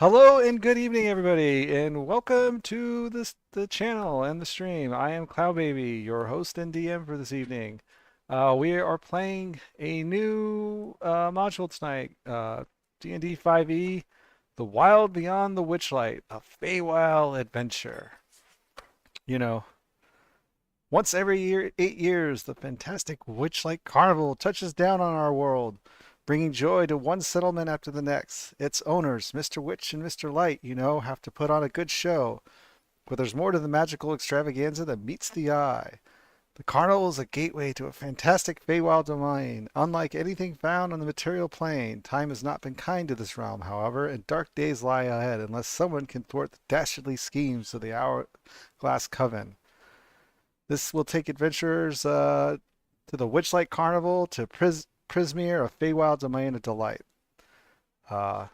Hello and good evening, everybody, and welcome to the channel and the stream. I am Cloudbaby, your host and DM for this evening. We are playing a new module tonight, D&D 5e, The Wild Beyond the Witchlight, a Feywild adventure. You know, once every 8 years, the fantastic Witchlight Carnival touches down on our world, bringing joy to one settlement after the next. Its owners, Mr. Witch and Mr. Light, have to put on a good show, but there's more to the magical extravaganza than meets the eye. The carnival is a gateway to a fantastic Feywild domain. Unlike anything found on the material plane, time has not been kind to this realm, however, and dark days lie ahead unless someone can thwart the dastardly schemes of the Hourglass Coven. This will take adventurers to the Witchlight Carnival to Prismere, a Feywild domain of delight. Uh,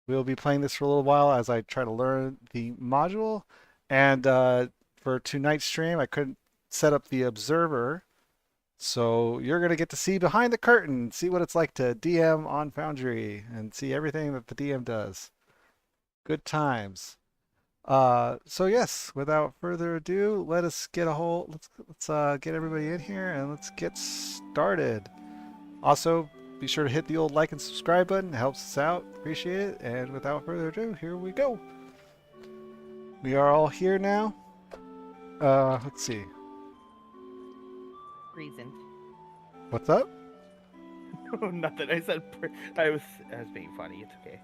we'll be playing this for a little while as I try to learn the module. And for tonight's stream, I couldn't set up the observer. So you're going to get to see behind the curtain, see what it's like to DM on Foundry, and see everything that the DM does. Good times. So yes, without further ado, let us get let's get everybody in here and let's get started. Also, be sure to hit the old like and subscribe button. It helps us out. Appreciate it. And without further ado, here we go. We are all here now. Let's see. Reason. What's up? Oh, nothing. I was being funny. It's okay.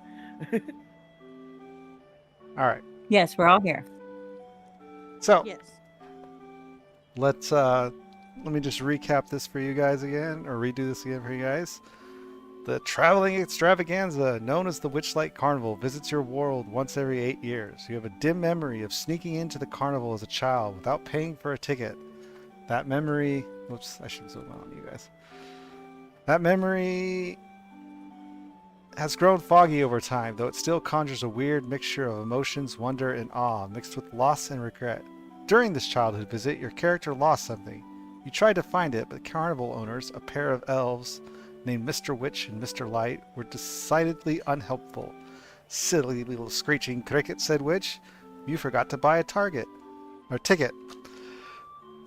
All right. Yes, we're all here. So Yes. let me just recap this for you guys again, or redo this again for you guys. The traveling extravaganza known as the Witchlight Carnival visits your world once every 8 years. You have a dim memory of sneaking into the carnival as a child without paying for a ticket. That memory... Whoops, I should zoom out on you guys. That memory has grown foggy over time, though it still conjures a weird mixture of emotions, wonder, and awe, mixed with loss and regret. During this childhood visit, your character lost something. You tried to find it, but carnival owners, a pair of elves named Mr. Witch and Mr. Light, were decidedly unhelpful. Silly little screeching cricket, said Witch. You forgot to buy a ticket.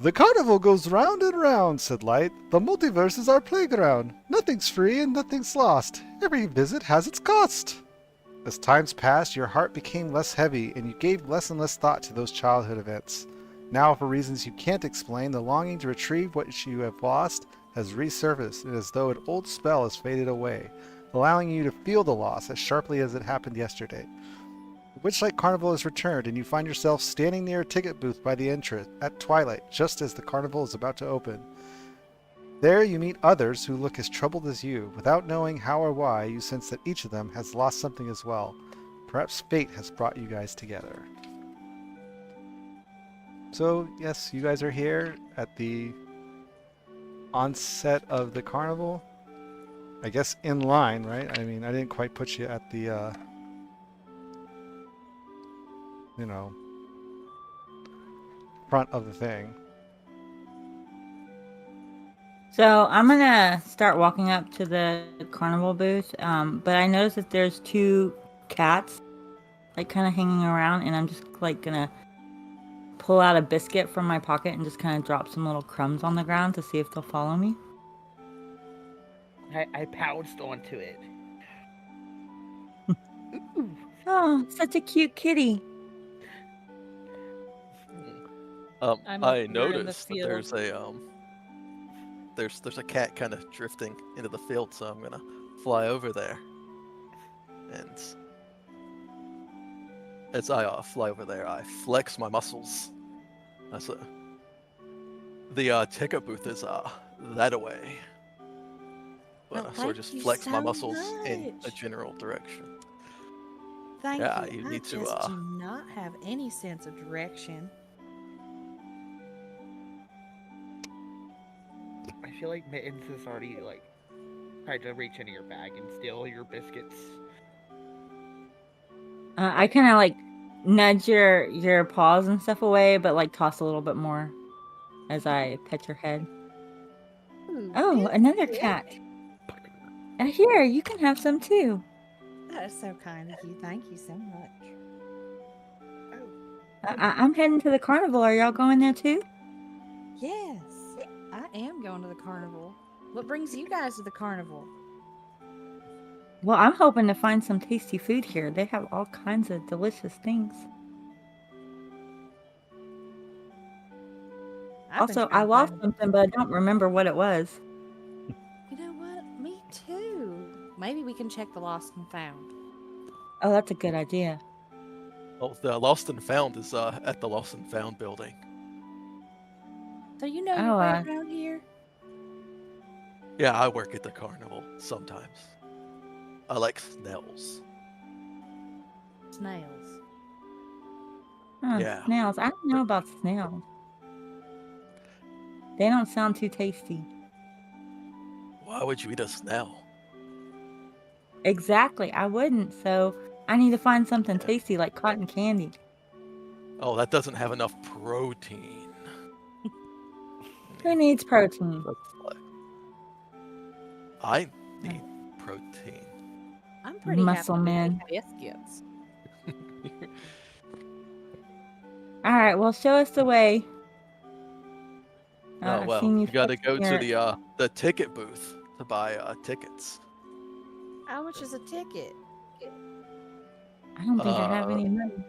The carnival goes round and round, said Light. The multiverse is our playground. Nothing's free and nothing's lost. Every visit has its cost. As times passed, your heart became less heavy, and you gave less and less thought to those childhood events. Now, for reasons you can't explain, the longing to retrieve what you have lost has resurfaced, and as though an old spell has faded away, allowing you to feel the loss as sharply as it happened yesterday. The Witchlight Carnival has returned, and you find yourself standing near a ticket booth by the entrance at twilight, just as the carnival is about to open. There you meet others who look as troubled as you. Without knowing how or why, you sense that each of them has lost something as well. Perhaps fate has brought you guys together. So, yes, you guys are here at the onset of the carnival. I guess in line, right? I mean, I didn't quite put you at the, front of the thing. So I'm gonna start walking up to the carnival booth, but I noticed that there's two cats, like kind of hanging around, and I'm just like gonna pull out a biscuit from my pocket and just kind of drop some little crumbs on the ground to see if they'll follow me. I pounced onto it. Oh, such a cute kitty. I noticed that there's a cat kind of drifting into the field, so I'm gonna fly over there. And as I fly over there, I flex my muscles. So the ticket booth is that away. But so I just flex my muscles in a general direction. Thank Yeah, you. you need to, I do not have any sense of direction. I feel like Mittens has already tried to reach into your bag and steal your biscuits. I kind of nudge your paws and stuff away, but toss a little bit more as I pet your head. Ooh, Oh, yes, another yes. cat. Here, you can have some too. That is so kind of you. Thank you so much. I'm heading to the carnival. Are y'all going there too? Yes, I am going to the carnival. What brings you guys to the carnival? Well, I'm hoping to find some tasty food here. They have all kinds of delicious things. I've been Also, trying I to lost find- something, but I don't remember what it was. You know what? Me too. Maybe we can check the lost and found. Oh, that's a good idea. Oh, the Lost and Found is at the Lost and Found building. So you know Oh, your way around here? Yeah, I work at the carnival sometimes. I like snails. Snails. Huh, Yeah. snails. I don't know about snails. They don't sound too tasty. Why would you eat a snail? Exactly, I wouldn't. So I need to find something Yeah. tasty like cotton candy. Oh, that doesn't have enough protein. Who needs protein? I need protein. I'm pretty Muscle happy man. with these biscuits. All right, well, show us the way. Oh I've well, seen you got to flexing go to your- the ticket booth to buy tickets. How much is a ticket? I don't think I have uh, any money.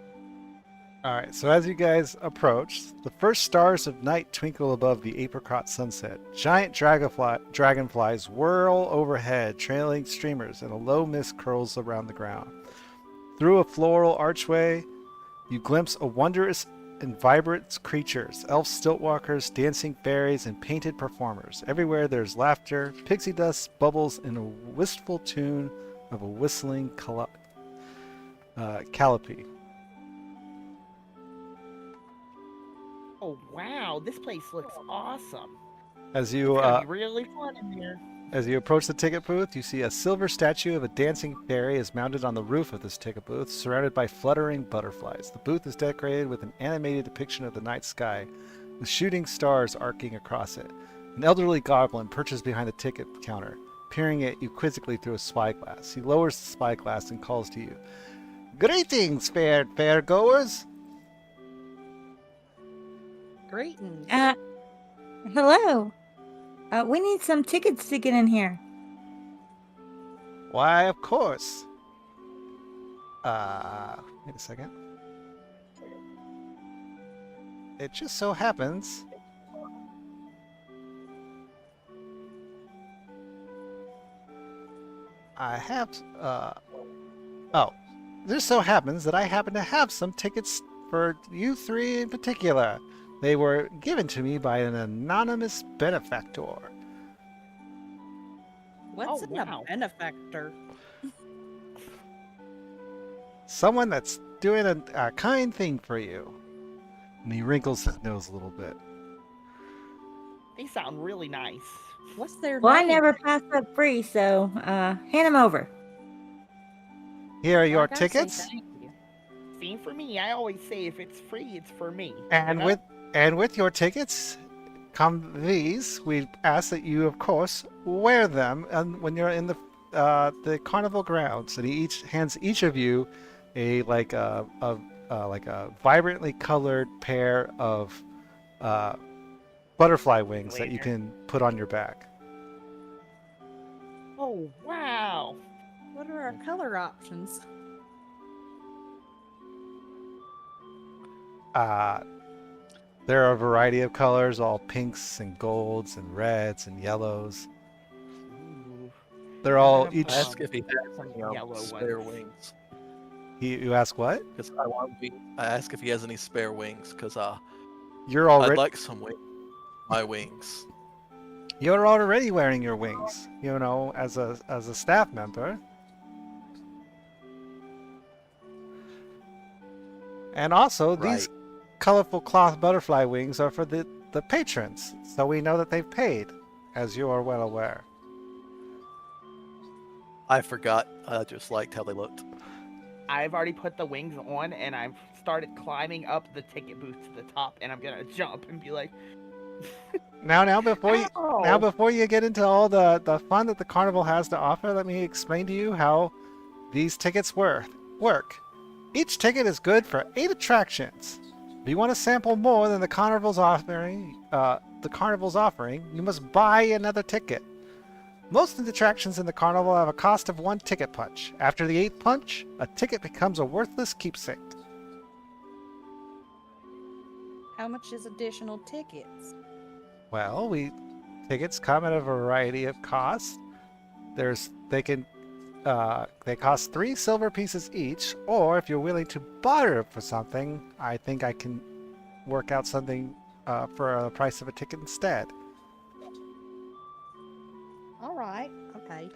All right, so as you guys approach, the first stars of night twinkle above the apricot sunset. Giant dragonflies whirl overhead, trailing streamers, and a low mist curls around the ground. Through a floral archway, you glimpse a wondrous and vibrant creatures, elf stiltwalkers, dancing fairies, and painted performers. Everywhere there's laughter, pixie dust bubbles in a wistful tune of a whistling calliope. Oh wow, this place looks awesome. As It's you gonna be really fun in here. As you approach the ticket booth, you see a silver statue of a dancing fairy is mounted on the roof of this ticket booth, surrounded by fluttering butterflies. The booth is decorated with an animated depiction of the night sky, with shooting stars arcing across it. An elderly goblin perches behind the ticket counter, peering at you quizzically through a spyglass. He lowers the spyglass and calls to you. Greetings, fairgoers! Greetings. Hello. We need some tickets to get in here. Why, of course. Wait a second. It just so happens it just so happens that I happen to have some tickets for you three in particular. They were given to me by an anonymous benefactor. What's Oh, wow. a benefactor? Someone that's doing a kind thing for you. And he wrinkles his nose a little bit. They sound really nice. What's their Well, I name? never pass up free, so hand them over. Here are I your gotta say tickets. thank you. See, for me, I always say if it's free, it's for me. And you know? with your tickets come these. We ask that you, of course, wear them and when you're in the carnival grounds. And he hands each of you a vibrantly colored pair of butterfly wings that you can put on your back. Oh wow! What are our color options? There are a variety of colors, all pinks and golds and reds and yellows. Ooh. They're all have, each. Ask if he has some any yellow spare ones. wings. You ask what? Because I ask if he has any spare wings, because You're I'd already like some wings. My wings. you're already wearing your wings. You know, as a staff member. And also, these Right. colorful cloth butterfly wings are for the patrons, so we know that they've paid, as you are well aware. I forgot. I just liked how they looked. I've already put the wings on, and I've started climbing up the ticket booth to the top, and I'm gonna jump and be like, Now before "Ow!" you get into all the fun that the carnival has to offer, let me explain to you how these tickets work. Each ticket is good for 8 attractions. If you want to sample more than the Carnival's offering, you must buy another ticket. Most of the attractions in the Carnival have a cost of 1 ticket punch. After the 8th punch, a ticket becomes a worthless keepsake. How much is additional tickets? Well, tickets come at a variety of costs. They cost 3 silver pieces each, or if you're willing to barter for something, I think I can work out something for the price of a ticket instead. All right. Okay.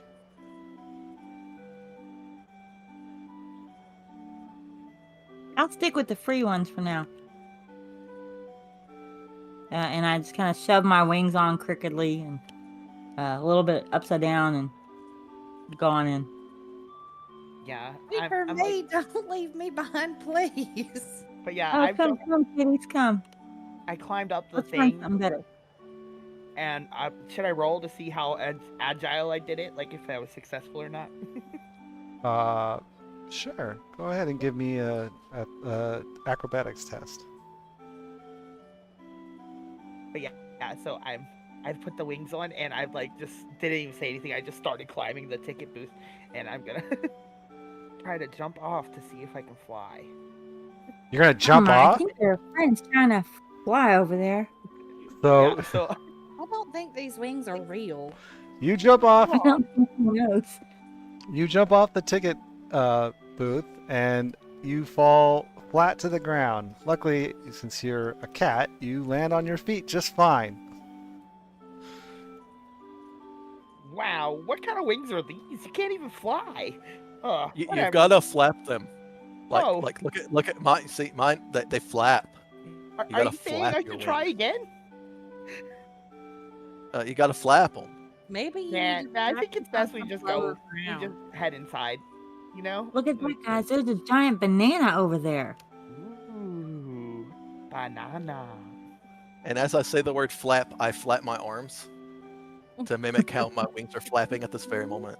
I'll stick with the free ones for now. And I just kind of shove my wings on crookedly and a little bit upside down and go on in. Yeah, Wait for I'm me. like, Don't leave me behind, please. but yeah, Oh, come, kitties, come. I climbed up the Let's find thing, something better. and should I roll to see how agile I did it? Like if I was successful or not? Sure. Go ahead and give me a acrobatics test. But yeah, so I've put the wings on, and I've like just didn't even say anything. I just started climbing the ticket booth, and I'm gonna try to jump off to see if I can fly. You're gonna jump I off? think their friend's trying to fly over there. So Yeah, so I don't think these wings are real. you jump off. I don't think he knows. You jump off the ticket booth, and you fall flat to the ground. Luckily, since you're a cat, you land on your feet just fine. wow, what kind of wings are these? You can't even fly. You've Whatever. gotta flap them. Like, Oh. like look at mine. See, mine they flap. Are gotta you saying flap I your should try wings. again? You gotta flap them. Maybe you Yeah, need to I back think it's up best on we just lower go. We just ground. head inside. You know? Look at that, guys. There's a giant banana over there. Ooh, banana. And as I say the word flap, I flap my arms to mimic how my wings are flapping at this very moment.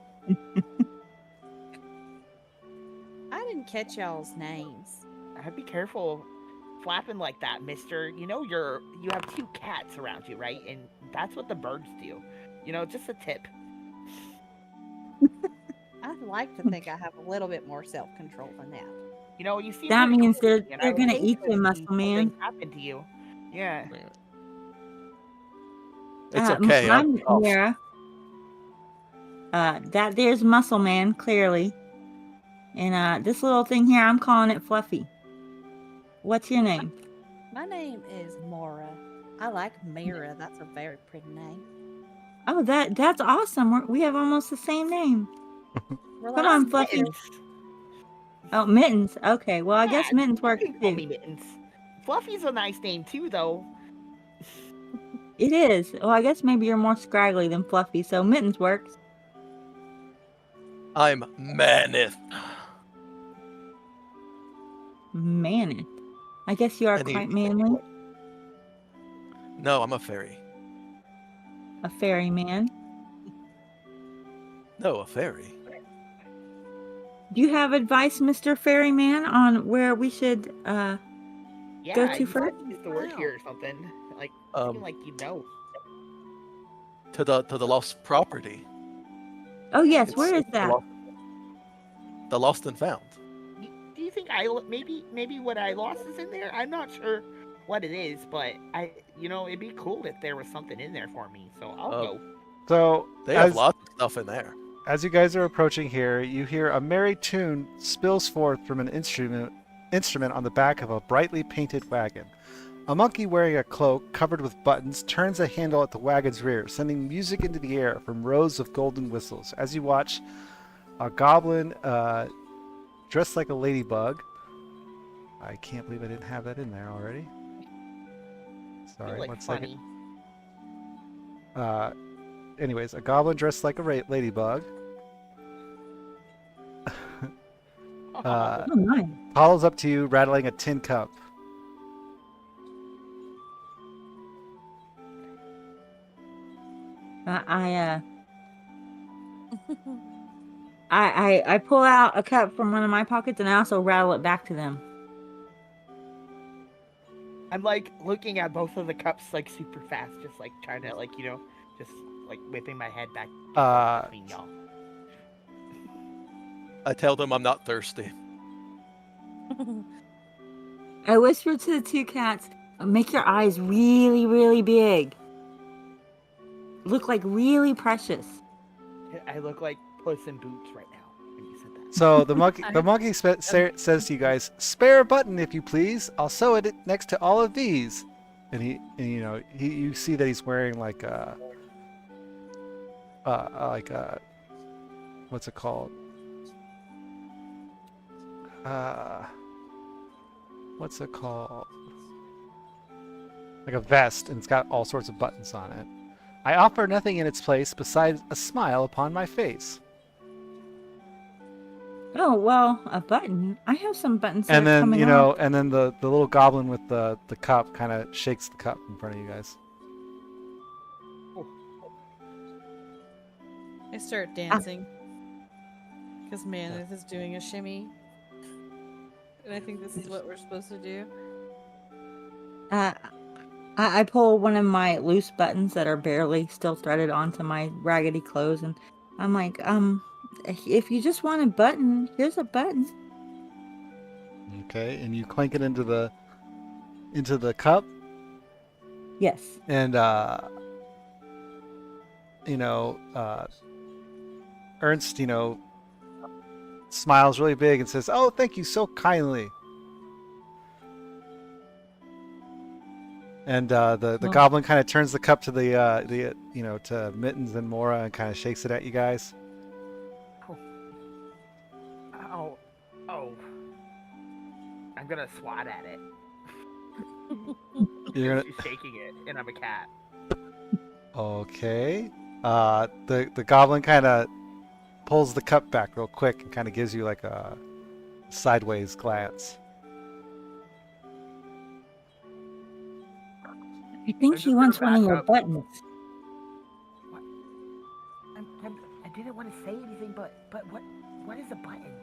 I didn't catch y'all's names. I'd be careful flapping like that, mister. You know you have 2 cats around you, right? And that's what the birds do. You know, just a tip. I'd like to think I have a little bit more self-control than that. You know, you seem That pretty means cool, they're and I would gonna hate eat to you, see muscle man. something happen to you. Yeah. It's okay. I'm Mira. That there's Muscle Man, clearly. And this little thing here, I'm calling it Fluffy. What's your name? My name is Mora. I like Mira. That's a very pretty name. Oh, that's awesome. We have almost the same name. Well, Come I'm on, Fluffy. Mittens. Oh, Mittens. Okay, well, I guess Yeah, Mittens you works can call too. me Mittens. Fluffy's a nice name too, though. It is. Well, I guess maybe you're more scraggly than Fluffy, so Mittens works. I'm Manith. Maneth. I guess you are And he- quite manly. No, I'm a fairy. A fairy man. No, a fairy. Do you have advice, Mr. Fairyman, on where we should Yeah, Go to you first? said you used to work here or something. Like, seem like you know. To the lost property. Oh yes, It's- where is it's that? The lost and found. Do you think maybe what I lost is in there? I'm not sure what it is, but it'd be cool if there was something in there for me. So I'll go. So They have lots of stuff in there. as you guys are approaching here, you hear a merry tune spills forth from an instrument on the back of a brightly painted wagon. A monkey wearing a cloak covered with buttons turns a handle at the wagon's rear, sending music into the air from rows of golden whistles. As you watch, a goblin dressed like a ladybug. I can't believe I didn't have that in there already. Sorry, Like one second. funny. Anyways, a goblin dressed like a ladybug Oh nice. follows up to you, rattling a tin cup. I pull out a cup from one of my pockets and I also rattle it back to them. I'm like looking at both of the cups like super fast, just like trying to like just like whipping my head back and forth between y'all. I tell them I'm not thirsty. I whisper to the two cats, make your eyes really, really big. Look like really precious. I look like Puss in Boots right now when you said that. So the monkey says to you guys, "Spare a button, if you please. I'll sew it next to all of these." And you see that he's wearing like a what's it called? What's it called? Like a vest, and it's got all sorts of buttons on it. I offer nothing in its place besides a smile upon my face. Oh, well, a button. I have some buttons that And are then, coming off. and then the little goblin with the cup kind of shakes the cup in front of you guys. I start dancing. Because Maneth is doing a shimmy. And I think this is what we're supposed to do. I pull one of my loose buttons that are barely still threaded onto my raggedy clothes, and I'm like, if you just want a button, here's a button. Okay, and you clink it into the cup, Yes. and Ernst, smiles really big and says, "Oh, thank you so kindly." And the Well- goblin kind of turns the cup to to Mittens and Mora and kind of shakes it at you guys. Oh. I'm gonna swat at it. You're gonna She's shaking it, and I'm a cat. Okay. The goblin kind of pulls the cup back real quick and kind of gives you like a sideways glance. I think I'm he just wants gonna one of back your up. buttons. I didn't want to say anything, but what is a button?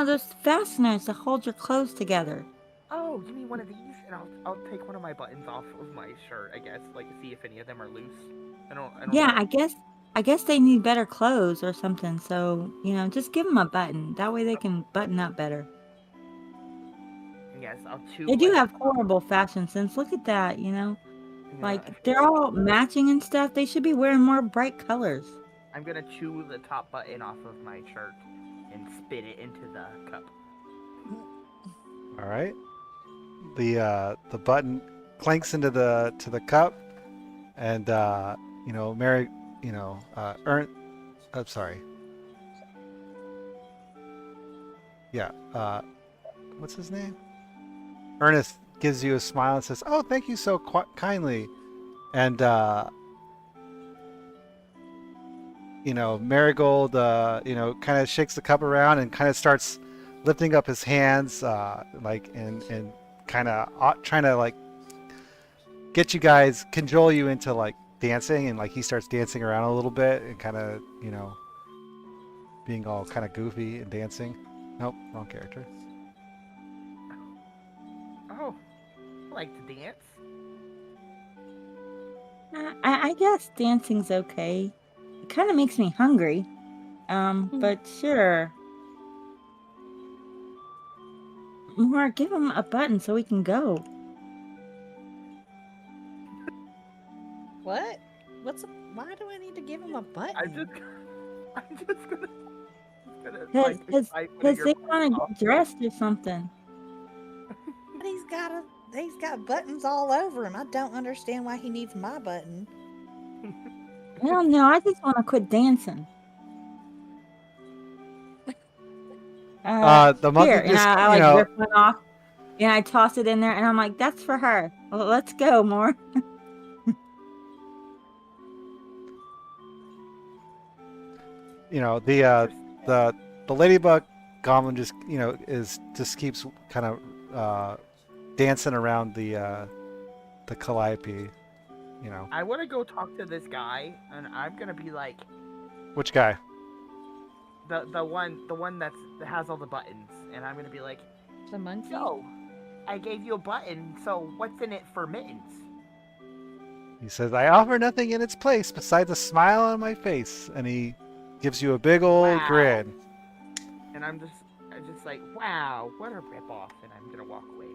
Those fasteners that hold your clothes together. Oh, you mean one of these? And I'll take one of my buttons off of my shirt, I guess, like see if any of them are loose. I don't Yeah, know. I guess they need better clothes or something. So just give them a button. That way they can button up better. Yes, I'll chew. They do have horrible fashion sense. Look at that, like they're all matching and stuff. They should be wearing more bright colors. I'm gonna chew the top button off of my shirt and spit it into the cup. All right. The button clanks into the cup, and Mary, I'm sorry. Yeah. What's his name? Ernest gives you a smile and says, "Oh, thank you so kindly," and Marigold, kind of shakes the cup around and kind of starts lifting up his hands, and kind of trying to like get you guys, cajole you into like dancing, and like he starts dancing around a little bit and kind of, being all kind of goofy and dancing. Nope, wrong character. Oh, I like to dance. I guess dancing's okay. It kind of makes me hungry. But sure. More, give him a button so we can go. What? Why do I need to give him a button? I'm just gonna Because like, they want to get dressed or something. But he's got buttons all over him. I don't understand why he needs my button. I don't know. I just want to quit dancing. The monkey Here, and just, I rip one off, and I toss it in there, and I'm like, "That's for her. Well, let's go, more." The ladybug goblin just keeps kind of dancing around the calliope. I want to go talk to this guy, and I'm gonna be like, Which guy? the one that has all the buttons, and I'm gonna be like, The monkey? "So, I gave you a button. So what's in it for Mittens?" He says, I offer nothing in its place besides a smile on my face. And he gives you a big old Wow. grin. And I'm just like, "Wow, what a ripoff!" And I'm gonna walk away.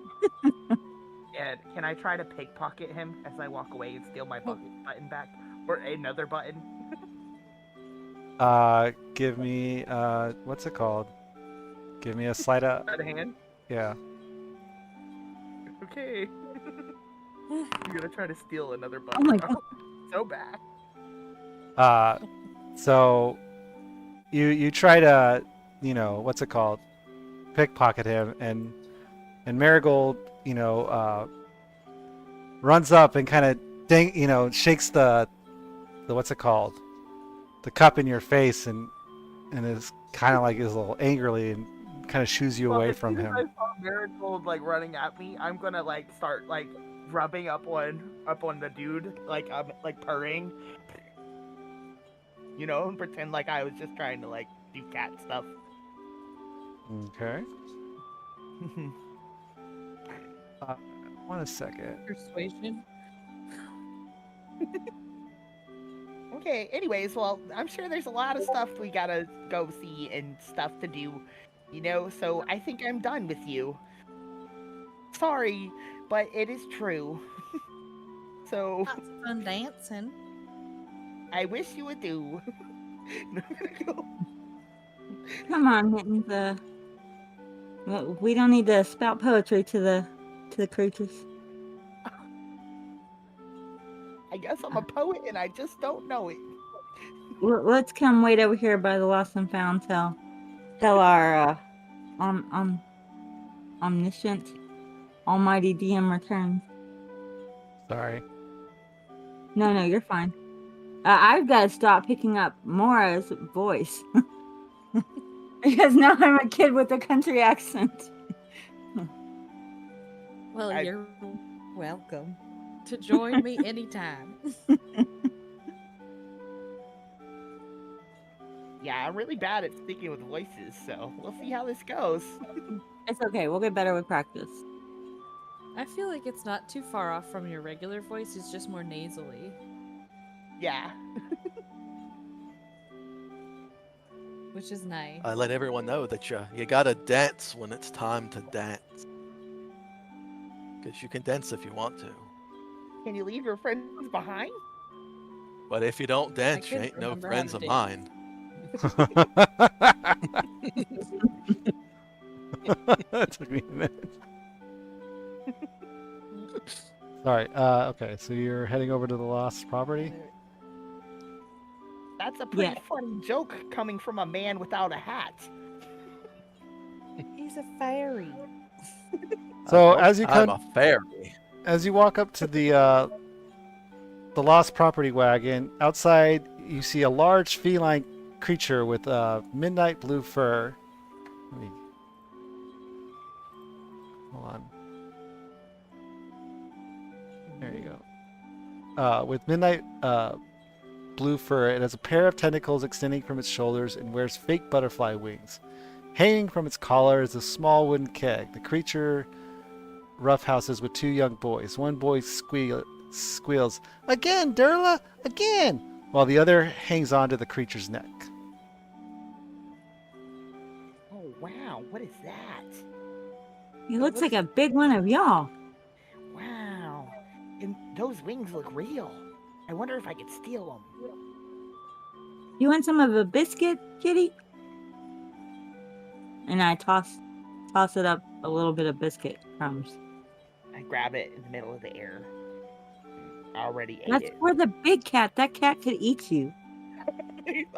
And can I try to pickpocket him as I walk away and steal my button back, or another button? Give me, what's it called? Give me a sleight of, By the hand. yeah. Okay. You're gonna try to steal another Oh button. my god. So bad. So you try to, what's it called? Pickpocket him, and Marigold, runs up and kind of shakes the what's it called? The cup in your face, and is kind of like is a little angrily and kind of shoos you away As from soon as him. I saw Marigold like running at me, I'm gonna like start like rubbing up on the dude, like purring, and pretend like I was just trying to like do cat stuff. Okay. One second. Persuasion? Okay. Anyways, well, I'm sure there's a lot of stuff we gotta go see and stuff to do, So I think I'm done with you. Sorry, but it is true. So Lots of fun dancing. I wish you would do. Come on, Mittens. We don't need to spout poetry to the creatures. I guess I'm a poet and I just don't know it. Let's come wait over here by the lost and found till our omniscient, almighty DM returns. Sorry. No, you're fine. I've got to stop picking up Mora's voice because now I'm a kid with a country accent. Well, I- you're welcome to join me anytime. Yeah, I'm really bad at speaking with voices, so we'll see how this goes. It's okay. We'll get better with practice. I feel like it's not too far off from your regular voice, it's just more nasally. Yeah. Which is nice. I let everyone know that you gotta dance when it's time to dance. Because you can dance if you want to. Can you leave your friends behind? But if you don't dance, you couldn't ain't no remember how friends to of dance. mine. That took me a minute. Sorry. Okay, so you're heading over to the lost property? That's a pretty Yeah. funny joke coming from a man without a hat. He's a fairy. So as you I'm come, a fairy. as you walk up to the lost property wagon, outside you see a large feline creature with midnight blue fur. Let me... Hold on. There you go. With midnight blue fur, it has a pair of tentacles extending from its shoulders and wears fake butterfly wings. Hanging from its collar is a small wooden keg. The creature roughhouses with two young boys. One boy squeals, "Again, Durla! Again!" while the other hangs onto the creature's neck. Oh, wow. What is that? He looks like a big one of y'all. Wow. And those wings look real. I wonder if I could steal them. You want some of a biscuit, kitty? And I toss it up a little bit of biscuit crumbs. I grab it in the middle of the air. I already ate That's it. for the big cat. That cat could eat you.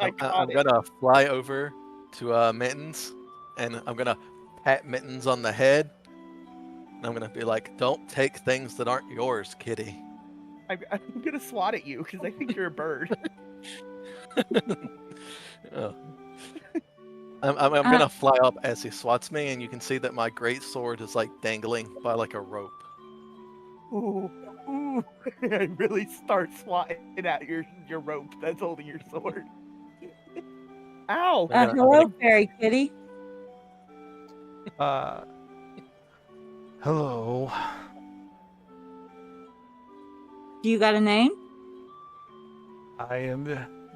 I I'm caught it. gonna fly over to Mittens, and I'm gonna pat Mittens on the head. And I'm gonna be like, "Don't take things that aren't yours, kitty." I'm gonna swat at you because I think you're a bird. Oh. I'm gonna fly up as he swats me, and you can see that my great sword is like dangling by like a rope. Ooh, ooh. I really start swatting at your rope that's holding your sword. Ow! I'm gonna Hello, fairy kitty. Hello. Do you got a name? I am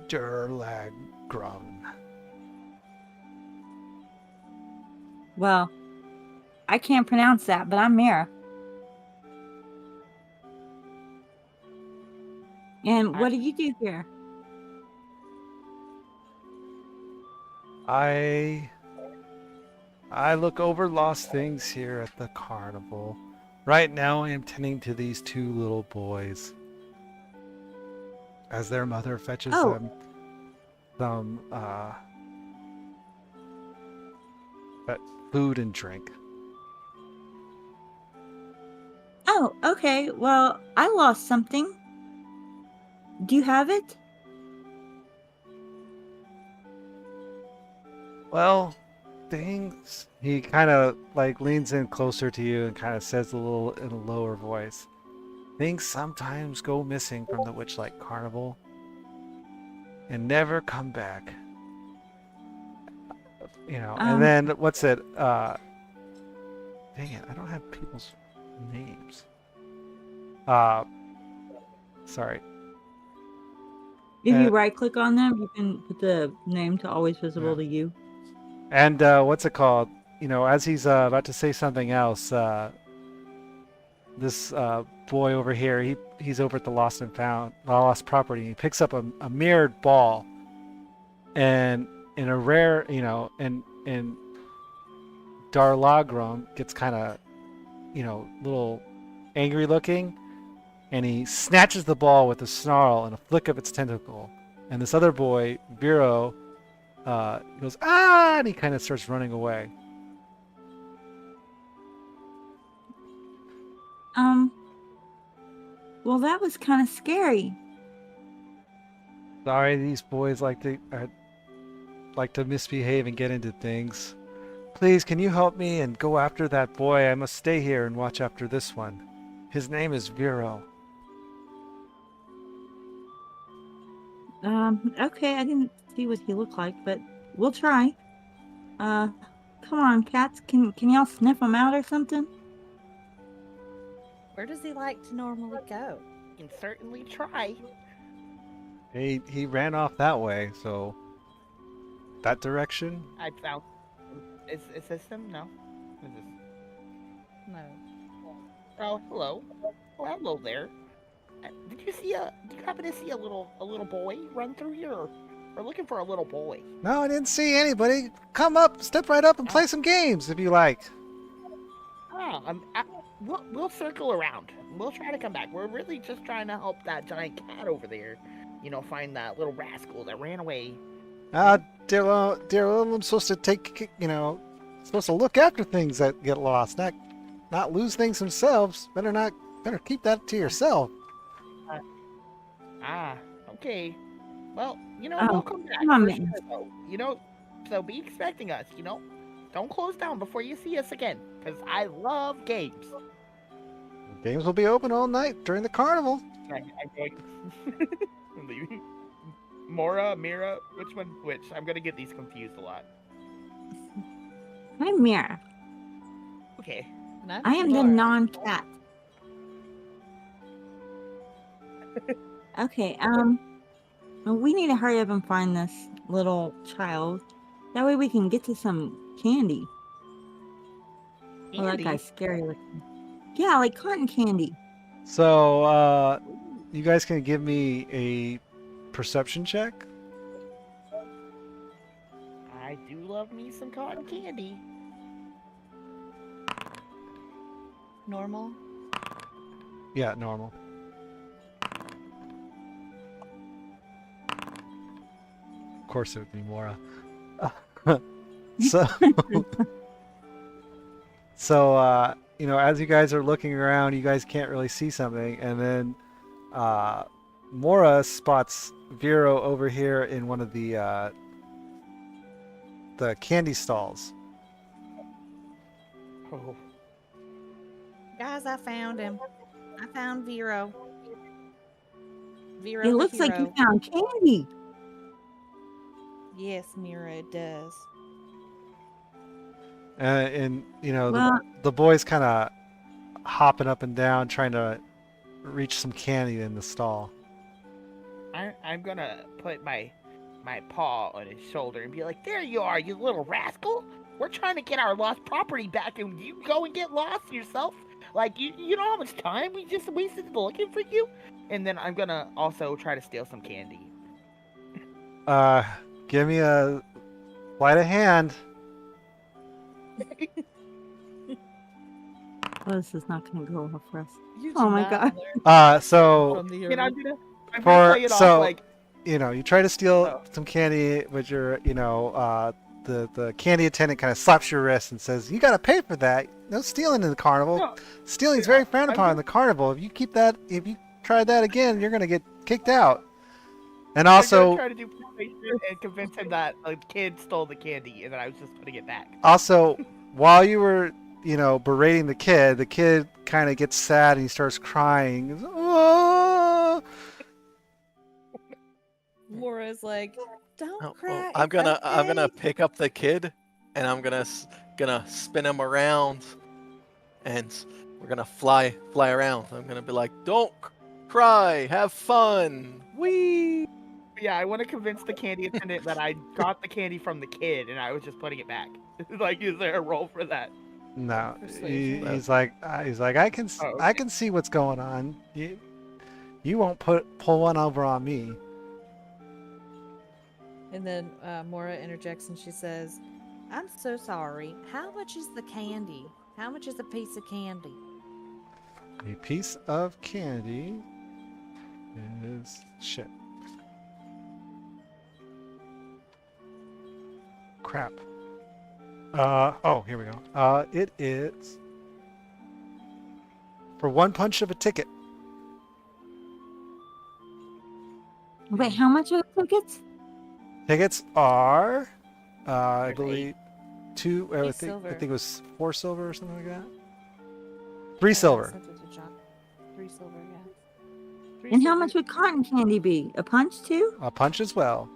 Durlagrum. Well, I can't pronounce that, but I'm Mira. And what do you do here? I look over lost things here at the carnival. Right now I am tending to these two little boys as their mother fetches Oh. them some food and drink. Oh, okay. Well, I lost something. Do you have it? Well, things. He kind of like leans in closer to you and kind of says a little in a lower voice. Things sometimes go missing from the Witchlight Carnival and never come back. You know, and then what's it? Dang it, I don't have people's names. Sorry. If you right click on them, you can put the name to always visible to you. And what's it called? You know, as he's about to say something else, this boy over here, he's over at the lost property. He picks up a mirrored ball, and in a rare, you know, and Darlagrum gets kind of, you know, little angry looking, and he snatches the ball with a snarl and a flick of its tentacle. And this other boy, Vero, goes, ah, and he kind of starts running away. Well, that was kind of scary. Sorry, these boys like to misbehave and get into things. Please, can you help me and go after that boy? I must stay here and watch after this one. His name is Vero. Okay, I didn't see what he looked like, but we'll try. Come on, cats. Can y'all sniff him out or something? Where does he like to normally go? You can certainly try. He ran off that way, so that direction. I found. Is this him? No. Is this? No. Oh, hello. Oh, hello there. Did you happen to see a little boy run through here? Or we're looking for a little boy. No, I didn't see anybody. Come up, step right up and play some games if you like. We'll circle around. We'll try to come back. We're really just trying to help that giant cat over there. You know, find that little rascal that ran away. Dear little, I'm supposed to supposed to look after things that get lost, not lose things themselves. Better keep that to yourself. Okay. Well, you know, Oh, we'll come back. come on, For mittens. sure, though. You know, so be expecting us, you know? Don't close down before you see us again, because I love games. Games will be open all night during the carnival. I'm going... Mora, Mira, which one? Which? I'm gonna get these confused a lot. I'm Mira. Okay. And I am the Laura. non-cat. Okay, we need to hurry up and find this little child. That way we can get to some candy. Oh, that Andy, guy's scary looking. Yeah, like cotton candy. So, you guys can give me a perception check. I do love me some cotton candy. Normal. Yeah, normal. Of course, it would be Mora. So, you know, as you guys are looking around, you guys can't really see something, and then Mora spots Vero over here in one of the candy stalls. Oh, Guys, I found him. I found Vero. Vero It the looks like you hero. found candy. Yes, Mira, it does. And Well, the boy's kind of hopping up and down, trying to reach some candy in the stall. I'm gonna put my paw on his shoulder and be like, "There you are, you little rascal! We're trying to get our lost property back, and you go and get lost yourself. Like you know how much time we just wasted looking for you." And then I'm gonna also try to steal some candy. Uh, give me a sleight of hand. oh, this is not going to go well for us. You Oh did my not God. learn So from the And earth. I'm gonna play it off like, you try to steal oh, some candy, but the candy attendant kind of slaps your wrist and says, "You got to pay for that. No stealing in the carnival. no, Stealing's very frowned I'm upon in the carnival. If you try that again, you're gonna get kicked out." And I'm gonna also, try to do persuasion and convince him that a kid stole the candy and that I was just putting it back. while you were, berating the kid kind of gets sad and he starts crying. He goes, "Oh!" Mora's like, don't Oh, cry. well, I'm it's gonna okay." pick up the kid, and I'm gonna spin him around, and we're gonna fly around. I'm gonna be like, "Don't cry, have fun, wee." Yeah, I want to convince the candy attendant that I got the candy from the kid and I was just putting it back. Like, is there a role for that? No, Persuasion. he's like, I can Oh, I okay. can see what's going on. You won't pull one over on me. And then Mora interjects and she says, I'm so sorry. How much is the candy? How much is a piece of candy? A piece of candy is shit. Crap. Oh, here we go. It is for one punch of a ticket. Wait, how much are the tickets? Tickets are, I There's believe, two. I Eight think silver. it was 4 silver or something like that. 3 I silver. sent it to John. 3 silver, yeah. Three And how silver- much would cotton candy be? A punch too? A punch as well.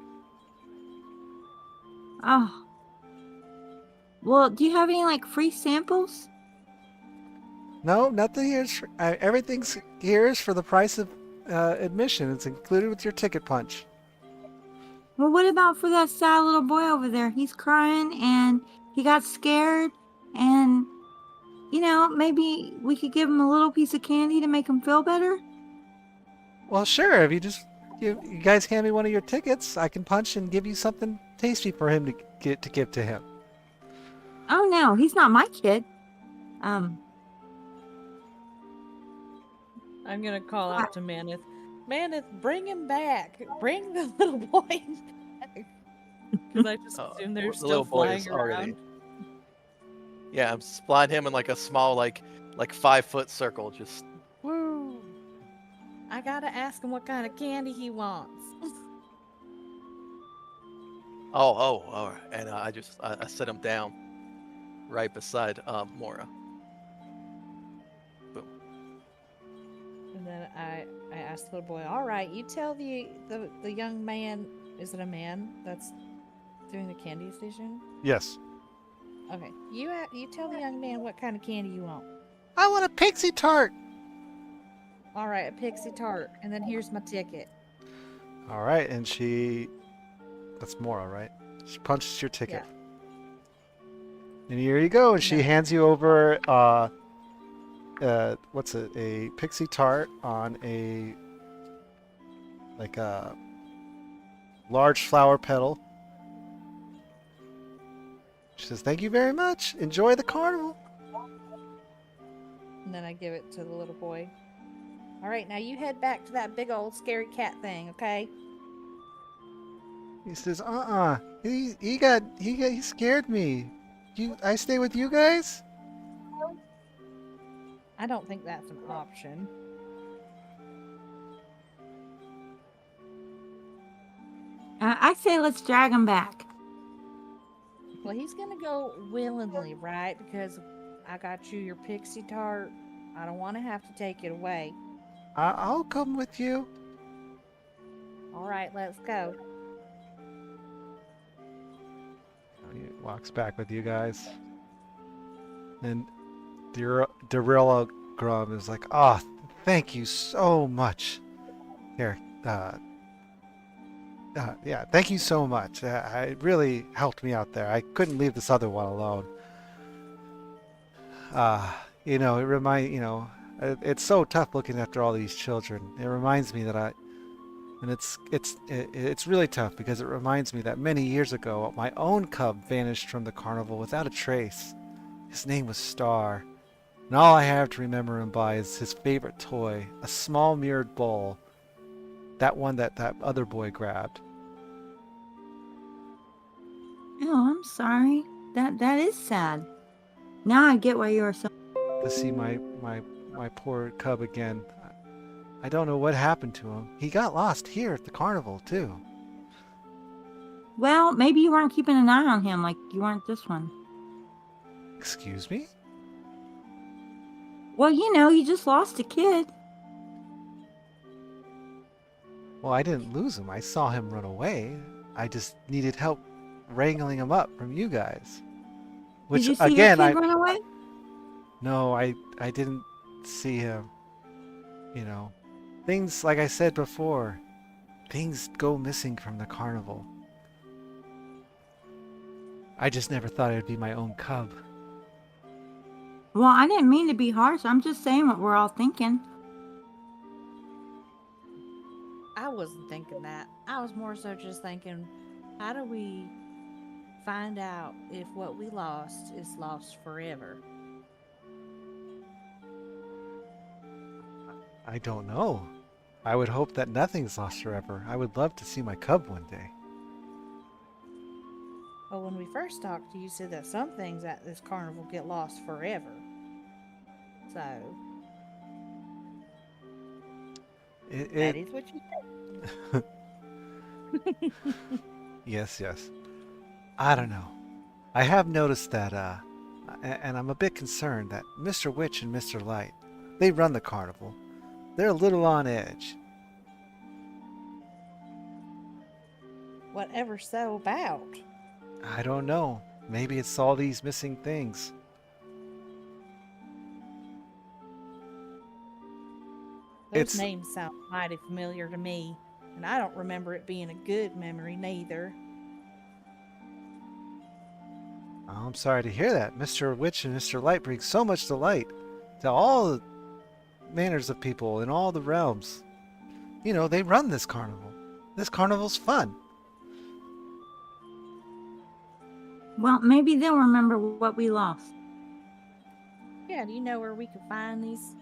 Oh. Well, do you have any like free samples? No, nothing here. Everything's here is for the price of admission. It's included with your ticket punch. Well, what about for that sad little boy over there? He's crying and he got scared, and maybe we could give him a little piece of candy to make him feel better. Well, sure. If you guys hand me one of your tickets, I can punch and give you something tasty for him to give to him. Oh no, he's not my kid. Um, I'm going to call out to Maneth. Maneth, bring him back. Bring the little boy back. Because I just assume they're The still little boy flying is around. already. Yeah, I'm flying him in like a small, like 5-foot circle. Just Woo! I gotta ask him what kind of candy he wants. all right. And I set him down right beside Mora. Boom. And then I asked the little boy, all right, you tell the young man, is it a man that's doing the candy station? Yes. Okay, you tell the young man what kind of candy you want. I want a pixie tart. All right, a pixie tart, and then here's my ticket. All right, and that's Mora, right? She punches your ticket. And here you go. And she hands you over, what's it? A pixie tart on a large flower petal. She says, "Thank you very much. Enjoy the carnival." And then I give it to the little boy. All right, now you head back to that big old scary cat thing, okay? He says, he scared me. I stay with you guys? I don't think that's an option. I say let's drag him back. Well, he's gonna go willingly, right? Because I got you your pixie tart. I don't want to have to take it away. I'll come with you. All right, let's go. walks back with you guys. And Darilla Grum is like, "Oh, thank you so much. Here, yeah, thank you so much. It really helped me out there. I couldn't leave this other one alone. It it's so tough looking after all these children. It reminds me that it's really tough because it reminds me that many years ago, my own cub vanished from the carnival without a trace. His name was Star, and all I have to remember him by is his favorite toy, a small mirrored bowl. That one that other boy grabbed." Oh, I'm sorry. That is sad. Now I get why you are so. To see my poor cub again. I don't know what happened to him. He got lost here at the carnival too. Well, maybe you weren't keeping an eye on him like you weren't this one. Excuse me? Well, you just lost a kid. Well, I didn't lose him. I saw him run away. I just needed help wrangling him up from you guys. Which Did you see again, your kid run away? No, I didn't see him. Things, like I said before, things go missing from the carnival. I just never thought it would be my own cub. Well, I didn't mean to be harsh. I'm just saying what we're all thinking. I wasn't thinking that. I was more so just thinking, how do we find out if what we lost is lost forever? I don't know. I would hope that nothing's lost forever. I would love to see my cub one day. Well, when we first talked, you said that some things at this carnival get lost forever. So, That is what you said. Yes. I don't know. I have noticed that, and I'm a bit concerned that Mr. Witch and Mr. Light, they run the carnival. They're a little on edge. whatever's so about? I don't know. Maybe it's all these missing things. Those names sound mighty familiar to me, and I don't remember it being a good memory neither. Oh, I'm sorry to hear that. Mr. Witch and Mr. Light bring so much delight to all the manners of people in all the realms. They run this carnival. This carnival's fun. Well, maybe they'll remember what we lost. Yeah, do you know where we can find these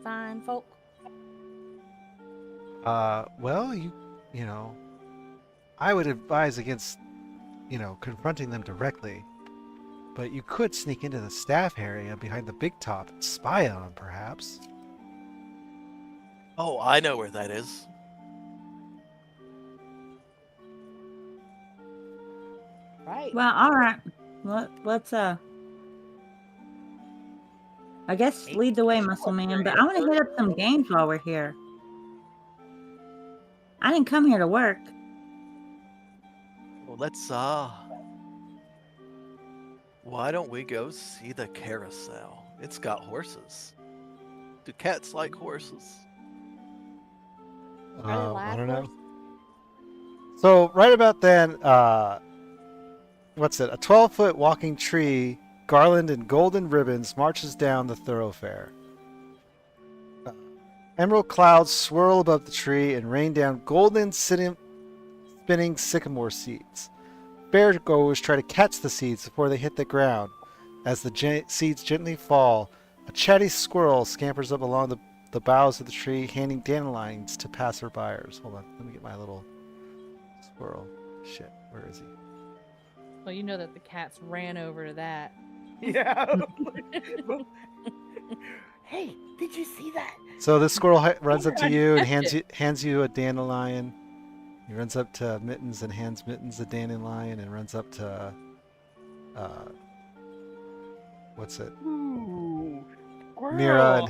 fine folk? Well, I would advise against, confronting them directly. But you could sneak into the staff area behind the big top and spy on them, perhaps. Oh, I know where that is. Right. Well, all right. Let's I guess lead the way, Muscle Man. But I want to hit up some games while we're here. I didn't come here to work. Well, let's why don't we go see the carousel? It's got horses. Do cats like horses? I don't know. So right about then, what's it? A 12-foot walking tree, garland in golden ribbons, marches down the thoroughfare. Emerald clouds swirl above the tree and rain down golden spinning sycamore seeds. Fairgoers try to catch the seeds before they hit the ground. As the seeds gently fall, a chatty squirrel scampers up along the boughs of the tree, handing dandelions to passerbyers. Hold on, let me get my little squirrel. Shit, where is he? Well, you know that the cats ran over to that. Yeah. Hey, did you see that? So this squirrel runs up to you and hands you a dandelion. He runs up to Mittens and hands Mittens a dandelion, and runs up to what's it? Ooh, squirrel. Mira and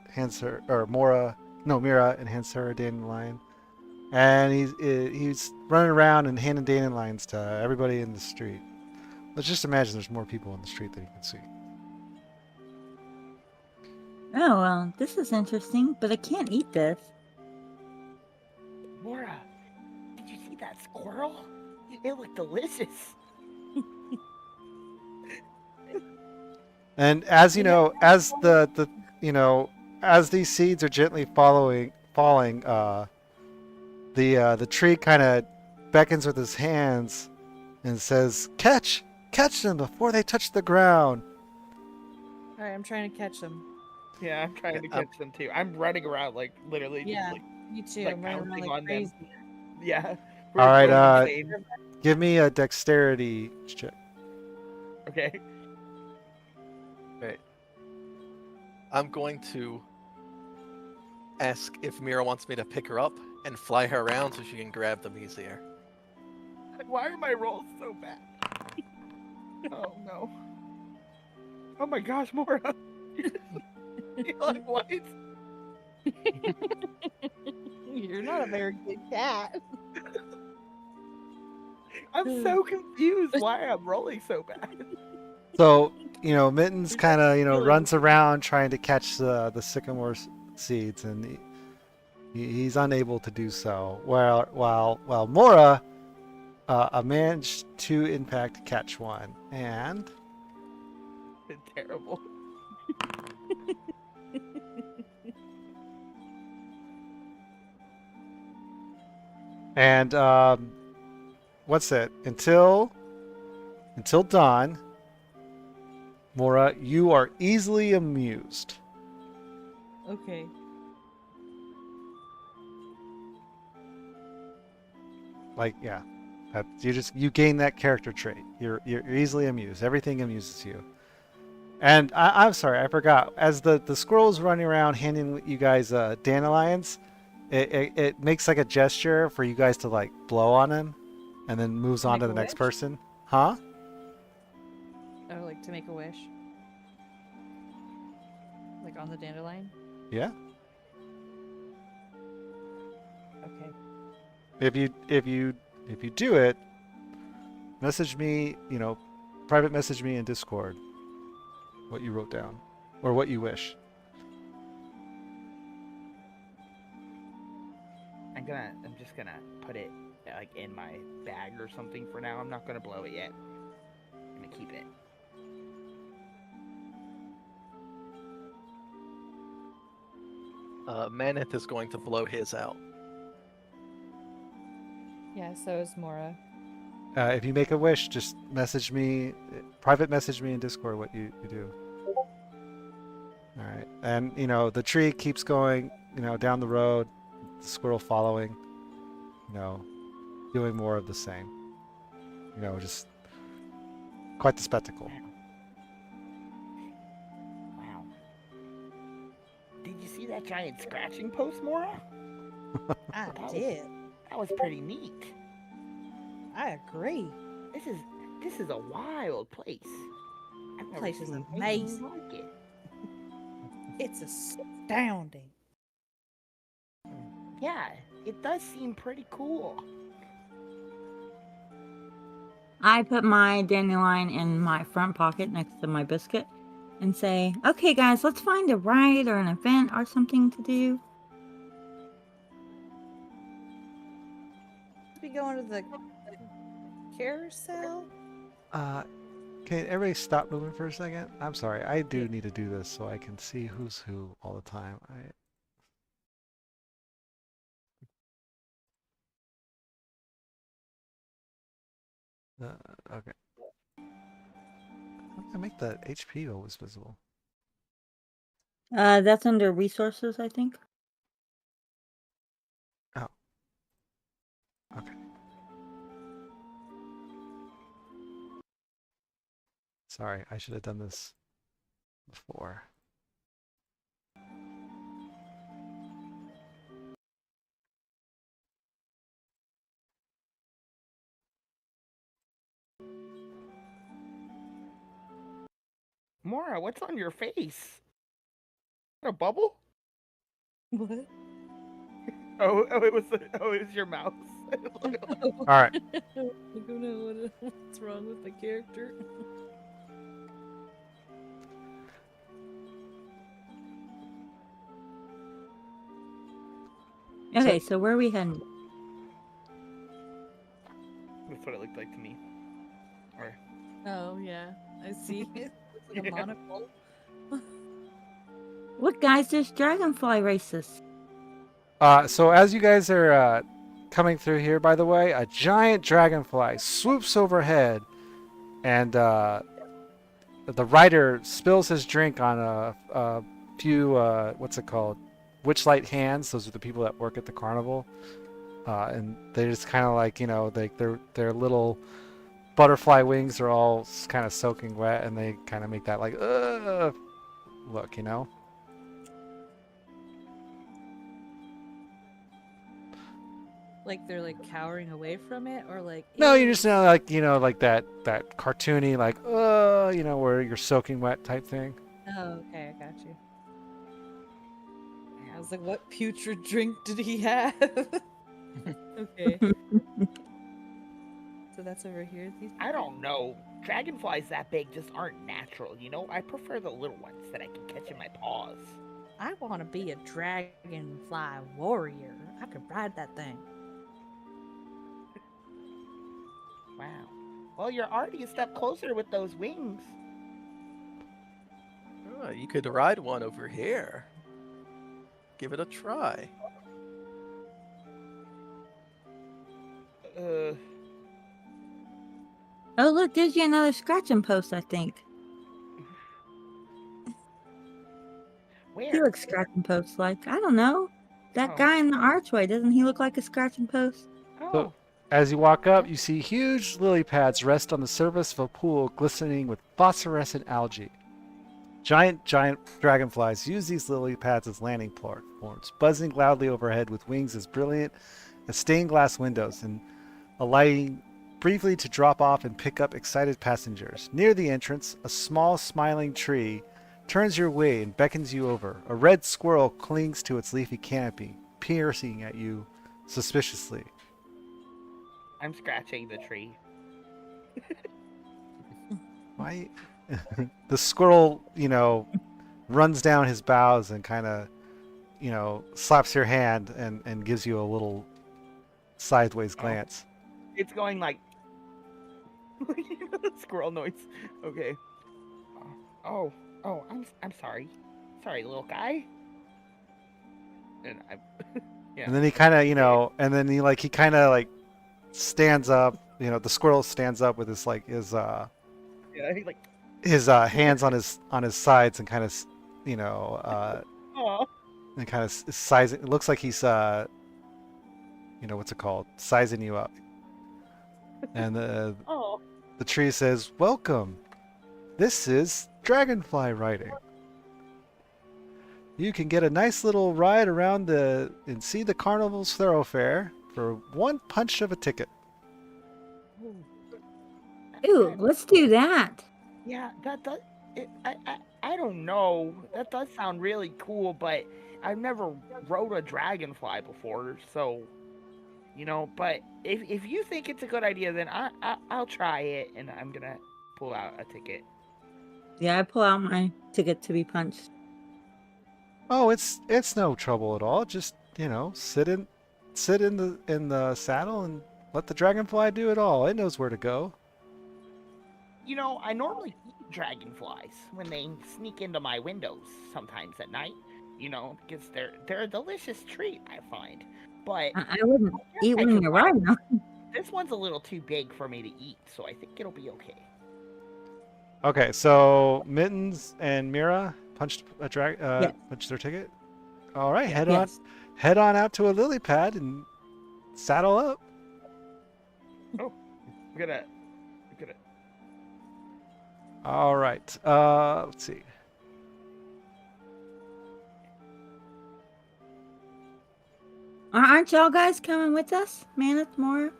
hands her, or Mora. No, Mira, and hands her a dandelion. And he's running around and handing dandelions to everybody in the street. Let's just imagine there's more people on the street than you can see. Oh, well, this is interesting, but I can't eat this. Mora, did you see that squirrel? It looked delicious. And as you know, as the you know, as these seeds are gently falling, the tree kind of beckons with his hands and says, catch them before they touch the ground." All right, I'm trying to catch them. Yeah, I'm trying to Yeah, catch them too. I'm running around like literally Yeah. just like Me too. like I'm running around pouncing like on them. crazy. yeah. All right, going insane. give me a dexterity check. Okay. Right. I'm going to ask if Mira wants me to pick her up and fly her around so she can grab them easier. Why are my rolls so bad? Oh no. Oh my gosh, Mora. You're like, what? You're not a very good cat. I'm so confused why I'm rolling so bad. So, Mittens kind of, runs around trying to catch the sycamore seeds, and he's unable to do so. While Mora managed to, in fact, catch one. And It's terrible. what's it? Until dawn, Mora, you are easily amused. Okay. Like, yeah, you gain that character trait. You're easily amused. Everything amuses you. And I'm sorry, I forgot. As the squirrel is running around handing you guys dandelions, it makes like a gesture for you guys to like blow on him, and then moves on Make to a the next wish? person. Huh? Oh, like to make a wish. Like on the dandelion? Yeah. Okay. If you do it, message me. Private message me in Discord what you wrote down or what you wish. I'm just gonna put it like in my bag or something for now. I'm not gonna blow it yet. I'm gonna keep it. Maneth is going to blow his out. Yeah, so is Mora. If you make a wish, just message me, private message me in Discord what you do. All right, and the tree keeps going, down the road, the squirrel following, doing more of the same. Just quite the spectacle. Wow. Did you see that giant scratching post, Mora? I That was- did. That was pretty neat. I agree. This is a wild place. I've never Place is seen anything amazing. like it. It's astounding. Yeah, it does seem pretty cool. I put my dandelion in my front pocket next to my biscuit and say, okay, guys, let's find a ride or an event or something to do. We going to the carousel? Can everybody stop moving for a second? I'm sorry, I do need to do this so I can see who's who all the time. Okay. How can I make the HP always visible? That's under resources, I think. Oh. Okay. Sorry, I should have done this before. Mora, what's on your face? A bubble? What? Oh, it was your mouse. All right. I don't know what's wrong with the character. Okay, so where are we heading? That's what it looked like to me. Or Oh yeah, I see. It's like a monocle. Look, guys, there's dragonfly races. So as you guys are coming through here, by the way, a giant dragonfly swoops overhead, and the rider spills his drink on a few what's it called, witchlight hands. Those are the people that work at the carnival, and they just kind of like their little butterfly wings are all kind of soaking wet, and they kind of make that like look, Like they're like cowering away from it, or like. No, you "Ew." just know like that cartoony like where you're soaking wet type thing. Oh, okay, I got you. I was like, what putrid drink did he have? Okay. So that's over here. I don't know. Dragonflies that big just aren't natural, you know? I prefer the little ones that I can catch in my paws. I want to be a dragonfly warrior. I could ride that thing. Wow. Well, you're already a step closer with those wings. Oh, you could ride one over here. Give it a try. Oh, look, there's yet another scratching post, I think. He Where? looks scratching post like. I don't know. That Oh. guy in the archway, doesn't he look like a scratching post? Oh. So, as you walk up, you see huge lily pads rest on the surface of a pool glistening with phosphorescent algae. Giant dragonflies use these lily pads as landing platforms, buzzing loudly overhead with wings as brilliant as stained glass windows and alighting briefly to drop off and pick up excited passengers. Near the entrance, a small smiling tree turns your way and beckons you over. A red squirrel clings to its leafy canopy, piercing at you suspiciously. I'm scratching the tree. Why? The squirrel, runs down his boughs and kind of, slaps your hand and gives you a little sideways glance. It's going like squirrel noise. Okay. Oh, I'm sorry. Sorry, little guy. And I yeah. And then he kind of, and then he kind of like stands up. The squirrel stands up with his yeah, like his hands on his sides and kind of, oh. and kind of sizing. It looks like he's what's it called? Sizing you up. And the tree says, "Welcome. This is dragonfly riding. You can get a nice little ride around and see the carnival's thoroughfare for one punch of a ticket." Ooh, let's do that. Yeah, that does. I don't know. That does sound really cool, but I've never rode a dragonfly before, so But if you think it's a good idea, then I'll try it, and I'm gonna pull out a ticket. Yeah, I pull out my ticket to be punched. Oh, it's no trouble at all. Just sit in the saddle and let the dragonfly do it all. It knows where to go. I normally eat dragonflies when they sneak into my windows sometimes at night. Because they're a delicious treat, I find. But I wouldn't eat I when can you're ride riding them. this one's a little too big for me to eat, so I think it'll be okay. Okay, so Mittens and Mira punched punched their ticket. All right, head on out to a lily pad and saddle up. I'm gonna. All right. Let's see. Aren't y'all guys coming with us, Maneth, Mora?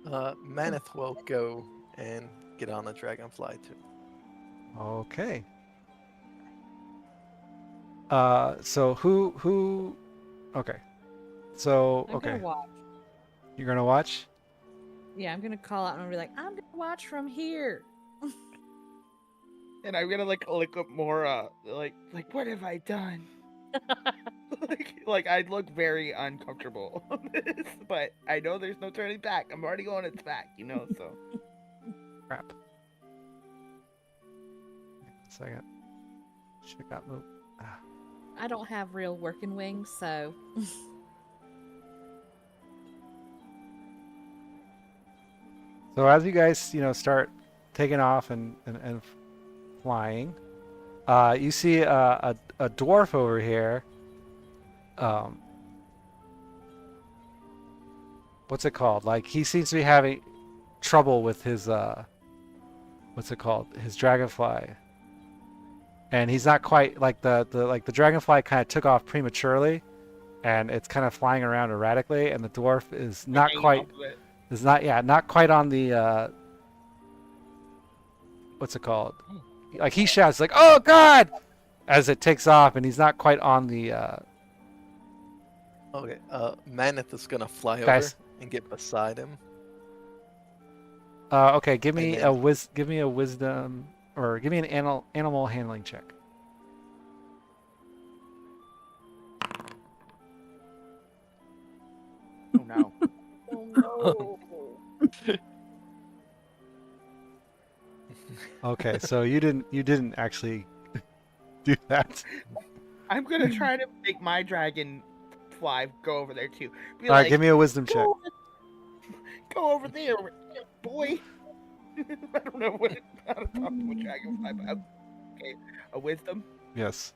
Maneth will go and get on the dragonfly too. Okay. So who? Okay. So I'm okay, gonna watch. you're gonna watch. Yeah, I'm gonna call out and I'll be like, I'm gonna watch from here. And I'm gonna like look up more like what have I done? like I'd look very uncomfortable on this, but I know there's no turning back. I'm already going its back, you know, so Crap. Second. Shit got moved. Ah. I don't have real working wings, so So as you guys, start taking off and flying, you see a dwarf over here. What's it called? Like he seems to be having trouble with his what's it called? His dragonfly. And he's not quite like the dragonfly kind of took off prematurely, and it's kind of flying around erratically, and the dwarf is not hanging quite off of it. not quite on the what's it called? Like he shouts like, "Oh God!" as it takes off, and he's not quite on the Okay. Maneth is gonna fly Guys. over and get beside him. okay, give me And then- give me a wisdom, or give me an animal handling check. Oh no. oh no. Okay, so you didn't actually do that. I'm gonna try to make my dragonfly go over there too. Be All right, like, give me a wisdom check. go over there, boy. I don't know how to talk to a dragonfly, but okay, a wisdom. Yes.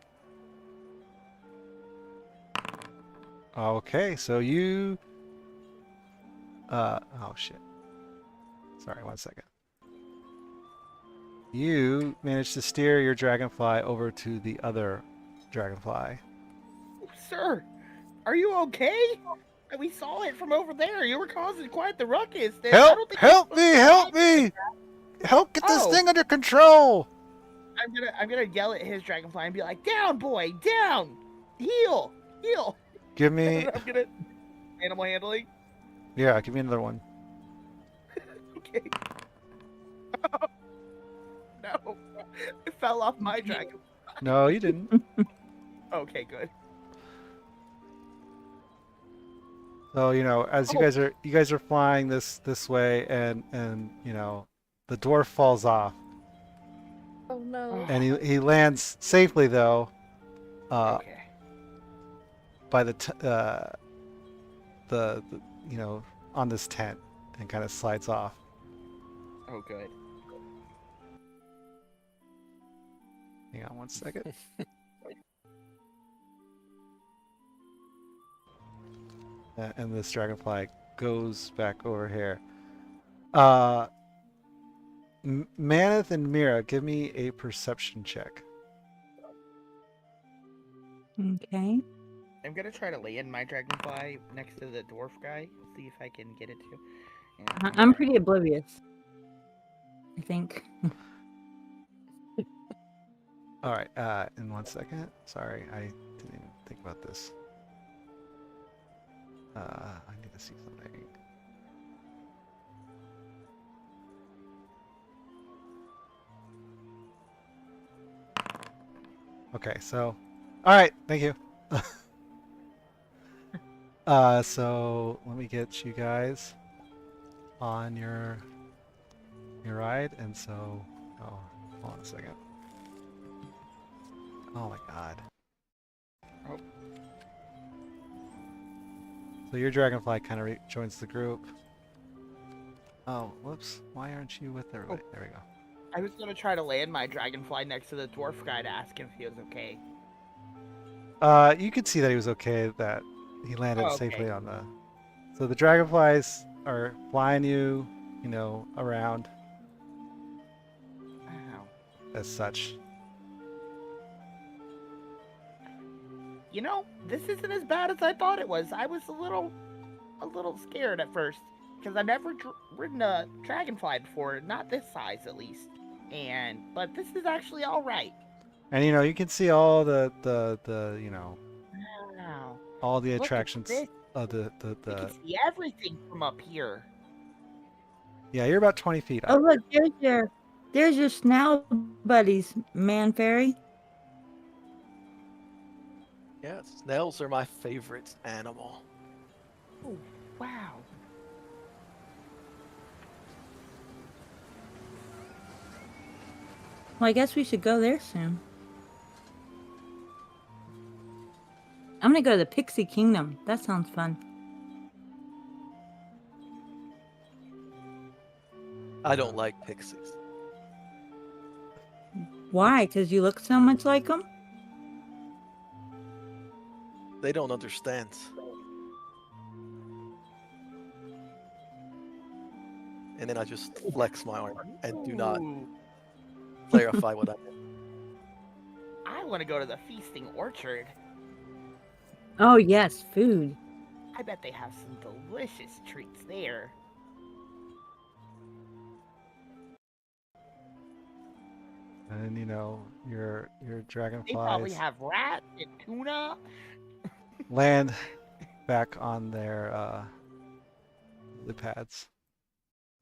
Okay, so you oh shit. Sorry, 1 second. You managed to steer your dragonfly over to the other dragonfly. Sir, are you okay? We saw it from over there. You were causing quite the ruckus. I Help! don't think Help you're me! supposed to Help fly. me! Help get this Oh. thing under control! I'm gonna yell at his dragonfly and be like, "Down, boy, down! Heal, heal!" Give me I'm gonna animal handling. yeah, give me another one. Okay. No, I fell off my dragon. No, you didn't. Okay, good. So, as Oh. you guys are flying this way, and the dwarf falls off, Oh no. and he lands safely though, Okay. by the on this tent, and kind of slides off. Oh, good. Hang on 1 second. And this dragonfly goes back over here. Maneth and Mira, give me a perception check. Okay. I'm gonna try to land my dragonfly next to the dwarf guy. See if I can get it to. And I'm pretty oblivious, I think. All right, in 1 second. Sorry, I didn't even think about this. I need to see something. Okay, so, all right, thank you. So let me get you guys on your ride, and so, oh, hold on a second. Oh my God. Oh. So your dragonfly kind of joins the group. Oh, whoops. Why aren't you with everybody? There we go. I was gonna try to land my dragonfly next to the dwarf guy to ask him if he was okay. You could see that he was okay, that he landed Oh, okay. safely on the... So the dragonflies are flying you, around Ow. as such. This isn't as bad as I thought it was. I was a little scared at first because I never ridden a dragonfly before, not this size at least. But this is actually all right. And you can see all the Wow. all the Look at attractions. this We can see everything from up here. Yeah, you're about 20 feet Oh up. look, there's your snail buddies, man fairy. Yeah, snails are my favorite animal. Oh, wow. Well, I guess we should go there soon. I'm gonna go to the Pixie Kingdom. That sounds fun. I don't like pixies. Why? Because you look so much like them? They don't understand. And then I just flex my arm and do not Ooh, clarify what I meant. I want to go to the feasting orchard. Oh yes, food. I bet they have some delicious treats there. And you know, your They probably dragonflies have rat and tuna. land back on their lily pads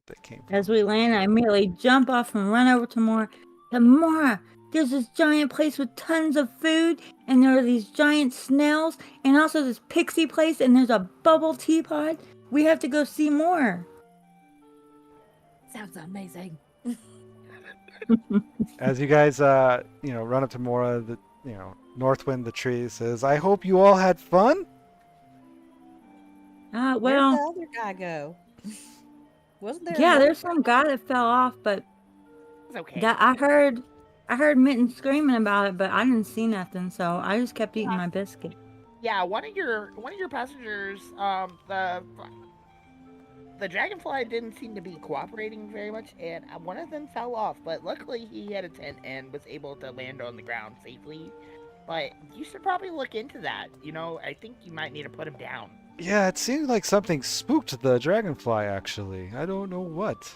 they came from. As we land, I immediately jump off and run over to Mora. Mora, there's this giant place with tons of food, and there are these giant snails, and also this pixie place, and there's a bubble teapot. We have to go see more. Sounds amazing. As you guys you know, run up to Mora, the Northwind the tree says, "I hope you all had fun." Where'd Well, the other guy go? Wasn't there? yeah, another there's some guy that fell off, but It's okay. that I heard Mitten screaming about it, but I didn't see nothing, so I just kept eating my biscuit. Yeah, one of your passengers, the dragonfly didn't seem to be cooperating very much, and one of them fell off. But luckily, he had a tent and was able to land on the ground safely. But you should probably look into that. You know, I think you might need to put him down. Yeah, it seemed like something spooked the dragonfly. Actually, I don't know what.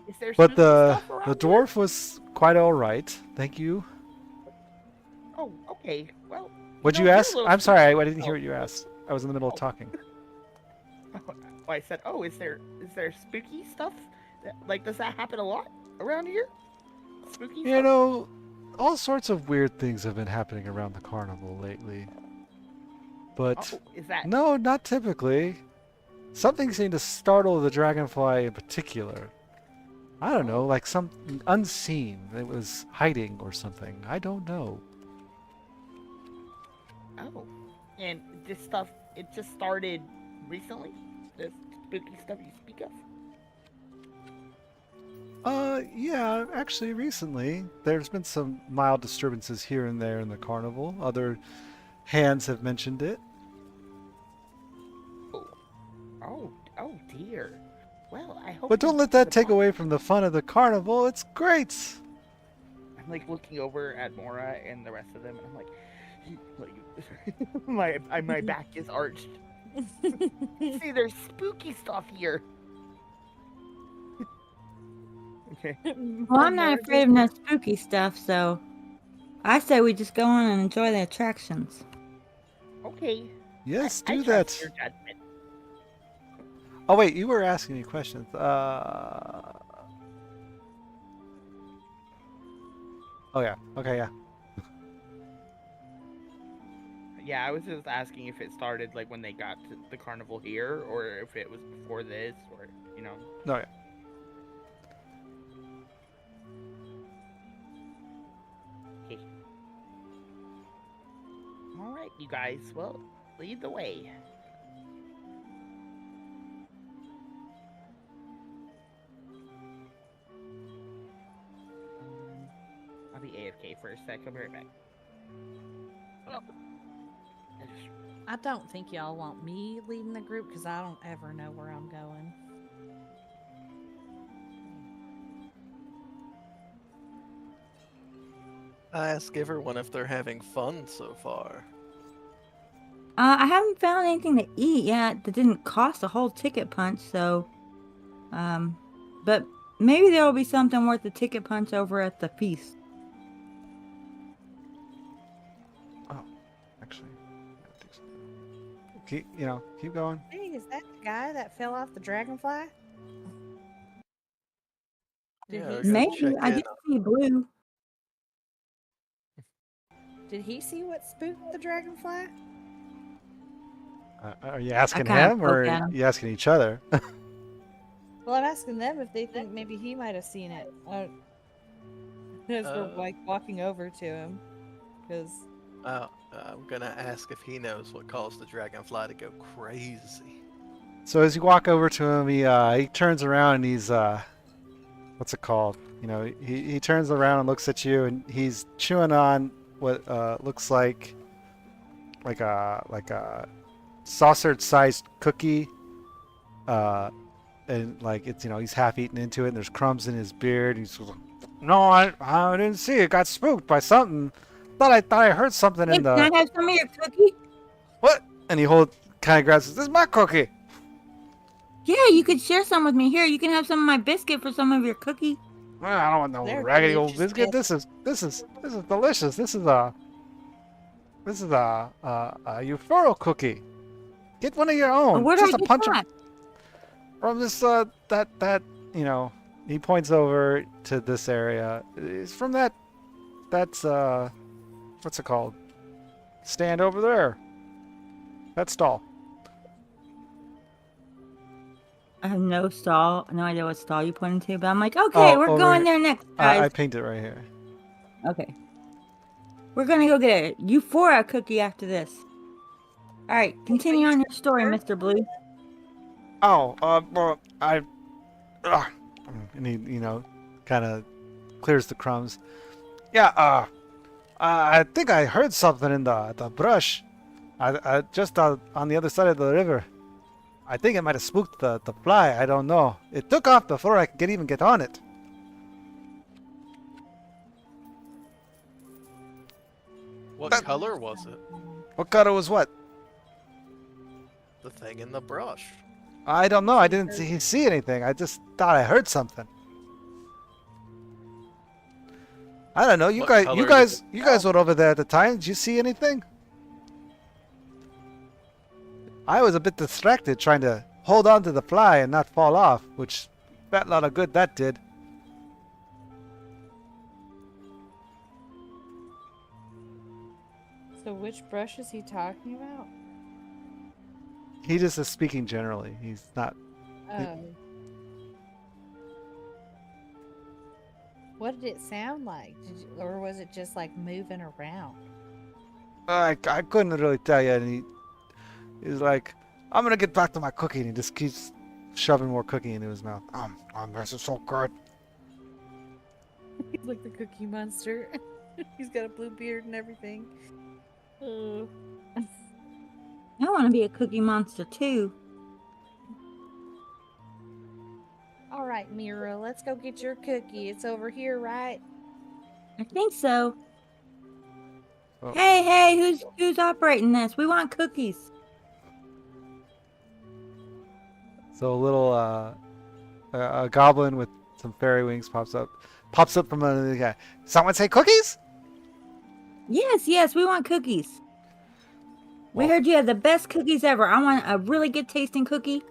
Is there But spooky stuff around the here? dwarf was quite all right. Thank you. Oh, okay. Well, What'd know, you you're a ask? little I'm sorry, I didn't spooky. hear what you asked. I was in the middle of Oh. talking. I said, oh, is there spooky stuff? Like, does that happen a lot around here? Spooky You stuff? know, all sorts of weird things have been happening around the carnival lately. But Oh, is that? no, not typically. Something seemed to startle the dragonfly in particular. I don't know, like something unseen. It was hiding or something. I don't know. Oh, and this stuff, it just started recently? This spooky stuff you speak of? Yeah, actually recently there's been some mild disturbances here and there in the carnival. Other hands have mentioned it. Oh dear. Well, I hope. But don't let that take away from the fun of the carnival. It's great. I'm like looking over at Mora and the rest of them, and I'm like, my back is arched. See, there's spooky stuff here. Okay. Well, I'm not afraid of no spooky stuff, so I say we just go on and enjoy the attractions. Okay. Yes, I do trust that. your judgment. Oh wait, you were asking me questions. Oh yeah. Okay, yeah. Yeah, I was just asking if it started like when they got to the carnival here, or if it was before this, or you know. No, yeah. Okay. All right, you guys. Well, lead the way. I'll be AFK for a sec. I'll be right back. Oh. I don't think y'all want me leading the group because I don't ever know where I'm going. I ask everyone if they're having fun so far. I haven't found anything to eat yet that didn't cost a whole ticket punch, so but maybe there will be something worth the ticket punch over at the feast. Oh, actually, I gotta do something. keep going. Hey, is that the guy that fell off the dragonfly? Did Yeah, he we're see gonna Maybe check I in. did see blue. Did he see what spooked the dragonfly? Are you I asking kind of him poke or at him. you asking each other? Well, I'm asking them if they think maybe he might have seen it. As we're like walking over to him, because I'm gonna ask if he knows what caused the dragonfly to go crazy. So as you walk over to him, he turns around and he's what's it called? He turns around and looks at you, and he's chewing on what looks like a saucer-sized cookie, and like it's he's half eaten into it, and there's crumbs in his beard. And he's like, no, I didn't see it. Got spooked by something. Thought I heard something Hey, in the can I have some of your cookie? what? And he kind of grabs it. This is my cookie. Yeah, you could share some with me. Here, you can have some of my biscuit for some of your cookie. Well, I don't want no They're raggedy old delicious biscuit. This is delicious. This is a Euphoral cookie. Get one of your own. Where do I Just a get punch that? from this that he points over to this area. It's from that's what's it called? Stand over there. That stall. I have no idea what stall you pointed to, but I'm like, okay, we're over going here. there next, I guys. painted it right here. Okay. We're gonna go get a Euphoria cookie after this. Alright, continue on your story, Mr. Blue. Oh, well, and he, kind of clears the crumbs. Yeah, I think I heard something in the brush. I just on the other side of the river. I think it might have spooked the fly. I don't know. It took off before I could even get on it. What That- color was it? What color was what? The thing in the brush. I don't know. I didn't see anything. I just thought I heard something. I don't know. You What guys, color you is guys, it? you guys were over there at the time. Did you see anything? I was a bit distracted trying to hold on to the fly and not fall off, which that lot of good that did. so which brush is he talking about? He just is speaking generally. He's not. What did it sound like? Or was it just like moving around? I couldn't really tell you. And he's like, I'm gonna get back to my cookie, and he just keeps shoving more cookie into his mouth. This is so good. He's like the Cookie Monster. He's got a blue beard and everything. I want to be a cookie monster too. All right, Mira, let's go get your cookie. It's over here, right? I think so. Oh. Hey, who's operating this? We want cookies. So a little a goblin with some fairy wings pops up from under the guy. Someone say cookies? Yes, we want cookies. We Well- heard you have the best cookies ever. I want a really good tasting cookie.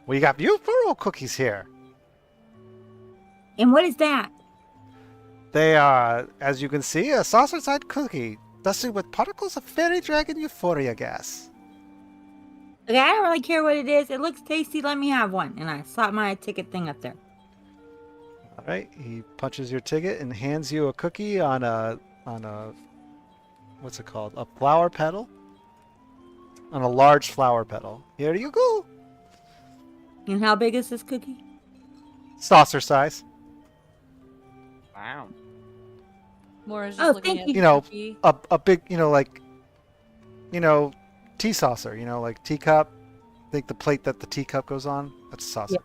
We got Euphoral cookies here. And what is that? They are, as you can see, a saucer-sized cookie dusted with particles of fairy dragon euphoria gas. Okay, I don't really care what it is. It looks tasty. Let me have one. And I slap my ticket thing up there. All right, he punches your ticket and hands you a cookie on a what's it called? A flower petal. On a large flower petal. Here you go. And how big is this cookie? Saucer size. Wow. Mora's Oh, just looking thank at you. the You know, cookie. A big, tea saucer. Like teacup. I think the plate that the teacup goes on. That's a saucer.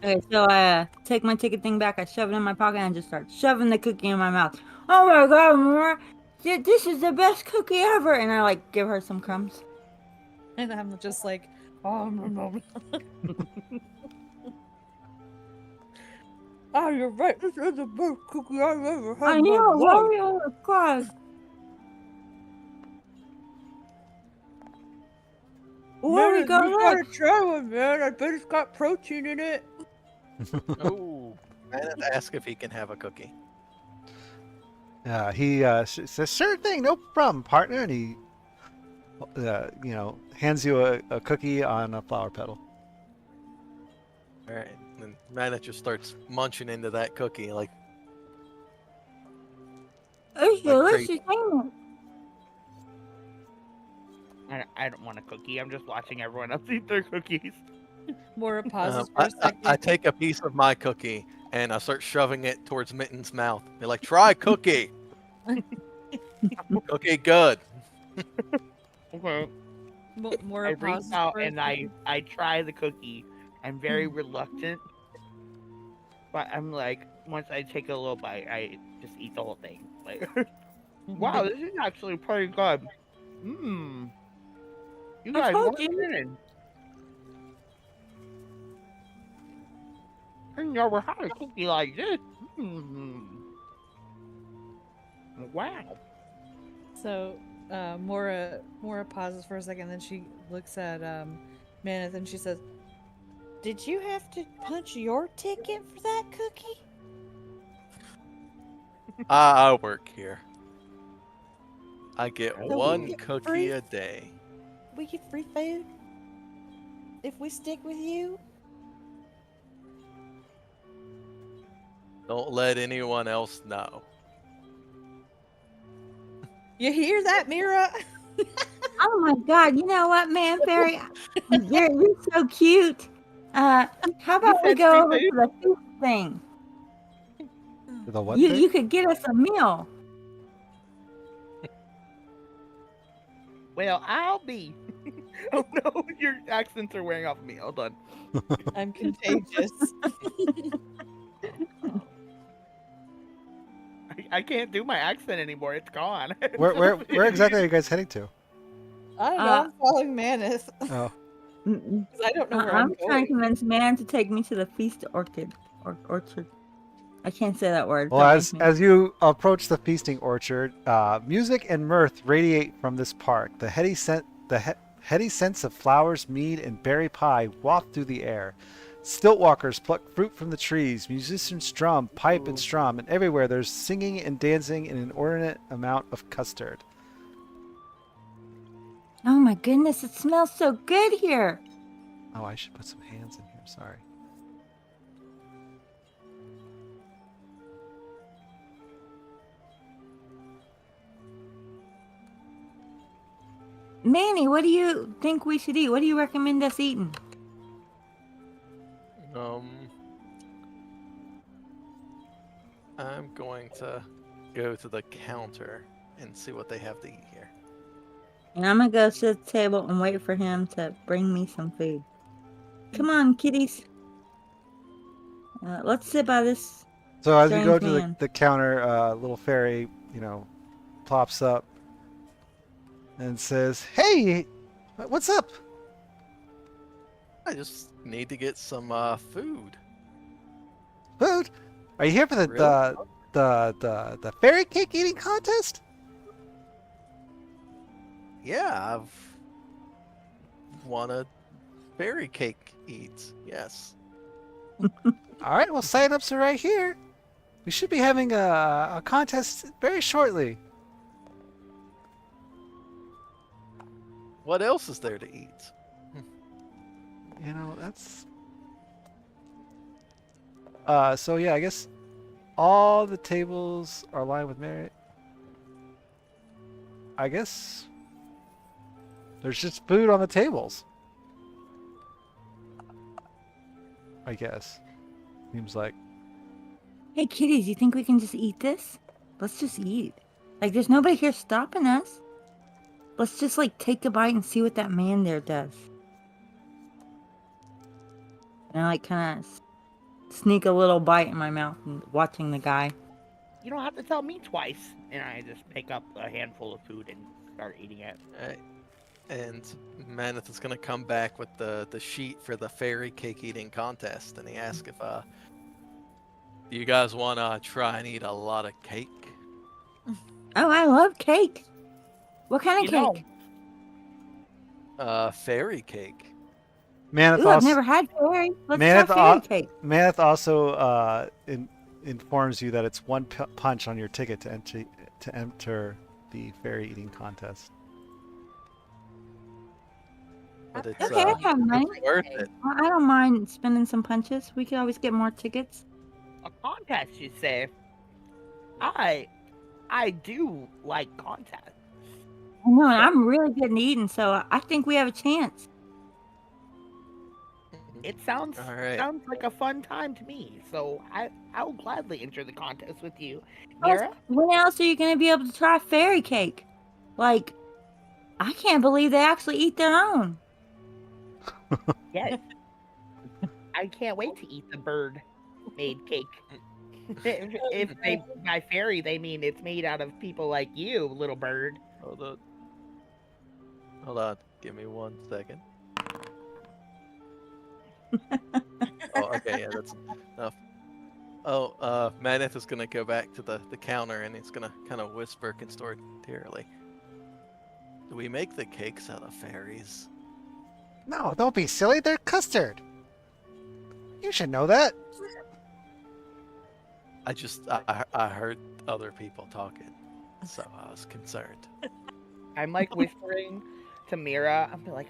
Yeah. Okay, so I take my ticket thing back. I shove it in my pocket and just start shoving the cookie in my mouth. Oh my god, Mora! This is the best cookie ever! And I give her some crumbs. And I'm just like, oh, no. Oh, you're right. This is the best cookie I've ever had. I in my know, life. hurry, oh my god. Ooh, Where we go next? try one, man. I bet it's got protein in it. Oh, Maneth asks if he can have a cookie. He says, "Sure thing, no problem, partner." And he, hands you a cookie on a flower petal. All right, and Maneth just starts munching into that cookie like. It's Like delicious, ain't it? I don't want a cookie. I'm just watching everyone else eat their cookies. Mora pauses for a second. I take a piece of my cookie and I start shoving it towards Mitten's mouth. They're like, "Try cookie." Cookie good. Okay. Mora I reach pauses out for a and second. I try the cookie. I'm very reluctant, but I'm like, once I take a little bite, I just eat the whole thing. Like, wow, this is actually pretty good. Mmm. You I guys, told what are you. you doing? I never had a cookie like this. Mmm. Wow. So, Mora pauses for a second, then she looks at Maneth and she says, "Did you have to punch your ticket for that cookie?" I work here. I get So we one get cookie free- a day. We get free food if we stick with you. Don't let anyone else know. You hear that, Mira? Oh my God! You know what, man, Fairy? You're so cute. How about we said go free over to food? the feast thing? The what You thing? you could get us a meal. Well, I'll be. Oh no, your accents are wearing off of me. Hold on. I'm contagious. I can't do my accent anymore. It's gone. Where exactly are you guys heading to? I don't know. I'm following Maneth. Oh, Mm-mm. 'Cause I don't know where I'm I'm trying to going. convince man to take me to the feast orchard. Orchard. I can't say that word. well, Help as me. as you approach the feasting orchard, music and mirth radiate from this park. The heady scents of flowers, mead, and berry pie waft through the air. Stiltwalkers pluck fruit from the trees. Musicians drum, pipe, and strum, and everywhere there's singing and dancing in an inordinate amount of custard. Oh my goodness! It smells so good here. Oh, I should put some hands in here. Sorry. Manny, what do you think we should eat? What do you recommend us eating? I'm going to go to the counter and see what they have to eat here. And I'm gonna go sit at the table and wait for him to bring me some food. Come on, kitties. Let's sit by this. So as you go Strange to man. the counter, little fairy, plops up and says, "Hey, what's up?" I just need to get some food. Food? Are you here for Really? the fairy cake eating contest? Yeah, I've won a fairy cake eat. Yes. All right, well, sign-ups are right here. We should be having a contest very shortly. What else is there to eat? That's... so yeah, I guess all the tables are lined with merit. I guess there's just food on the tables. I guess. Seems like. Hey, kitties, you think we can just eat this? Let's just eat. Like, there's nobody here stopping us. Let's just, take a bite and see what that man there does. And I, kind of sneak a little bite in my mouth and watching the guy. You don't have to tell me twice. And I just pick up a handful of food and start eating it. And Maneth is gonna come back with the sheet for the fairy cake eating contest, and he asks if do you guys want to try and eat a lot of cake? Oh, I love cake. What kind of You know, cake? Fairy cake. Maneth Ooh, I've also, never had fairy. Let's Maneth, try fairy cake. Maneth also informs you that it's one punch on your ticket to enter the fairy eating contest. But it's, Okay, I have money. it's worth it. I don't mind spending some punches. We could always get more tickets. A contest, you say? I do like contests. I know, and I'm really good at eating, so I think we have a chance. It sounds All right. sounds like a fun time to me. So I'll gladly enter the contest with you, Plus, Mira. when else are you going to be able to try fairy cake? Like, I can't believe they actually eat their own. Yes. I can't wait to eat the bird-made cake. If they by fairy they mean it's made out of people like you, little bird. Hold on. Hold on. Give me 1 second. Oh, okay, yeah, that's enough. Oh, Maneth is gonna go back to the counter and he's gonna kind of whisper contortionally. Do we make the cakes out of fairies? No, don't be silly. They're custard. You should know that. I heard other people talking, so I was concerned. I'm like whispering to Mira. I'm like,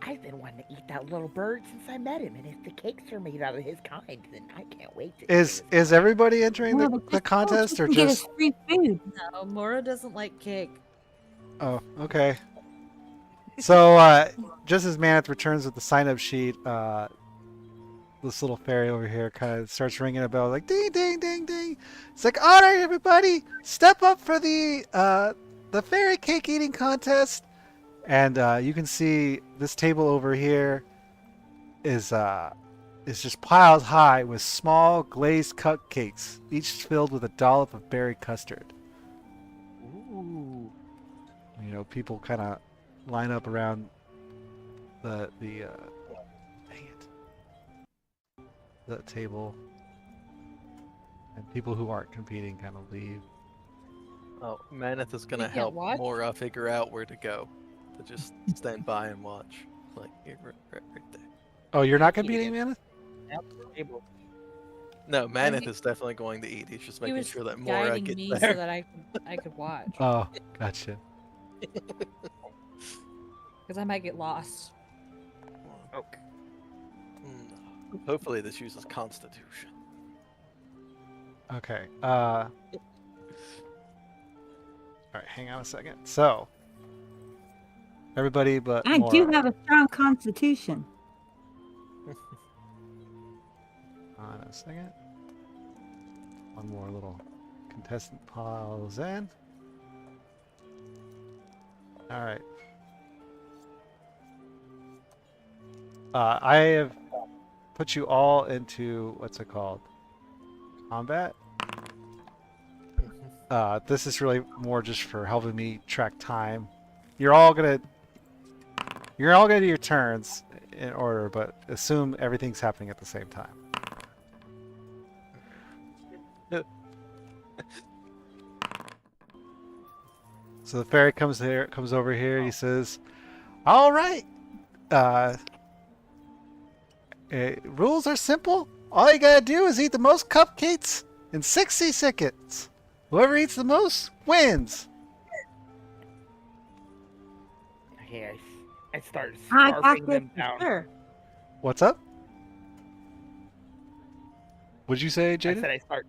I've been wanting to eat that little bird since I met him, and if the cakes are made out of his kind, then I can't wait to. Is everybody entering Well, the contest or get just? us free food. No, Mora doesn't like cake. Oh, okay. So just as Maneth returns with the sign-up sheet, this little fairy over here kind of starts ringing a bell, like ding, ding, ding, ding. It's like, all right, everybody, step up for the fairy cake eating contest. And you can see this table over here is just piled high with small glazed cupcakes, each filled with a dollop of berry custard. Ooh. You know, people kind of line up around the dang it, the table, and people who aren't competing kind of leave. Oh, Maneth is gonna can't help watch? Mora figure out where to go. To just stand by and watch. Like, here, right there. Oh, you're not competing, Maneth? Table. No, Maneth he- is definitely going to eat. He's just He making was sure that Mora guiding gets me there. so that I could watch Oh, gotcha. because I might get lost. Hopefully this uses Constitution. Okay. All right, hang on a second. So, everybody but I do Mora. have a strong constitution. On a second. One more little contestant piles in. All right. I have put you all into what's it called? Combat. This is really more just for helping me track time. You're all gonna do your turns in order, but assume everything's happening at the same time. So the fairy comes over here. He says, "All right, rules are simple. All you gotta do is eat the most cupcakes in 60 seconds. Whoever eats the most wins." Okay, I start I got scarfing this them for down. sure. What's up? What'd you say, I Jaden? said I start.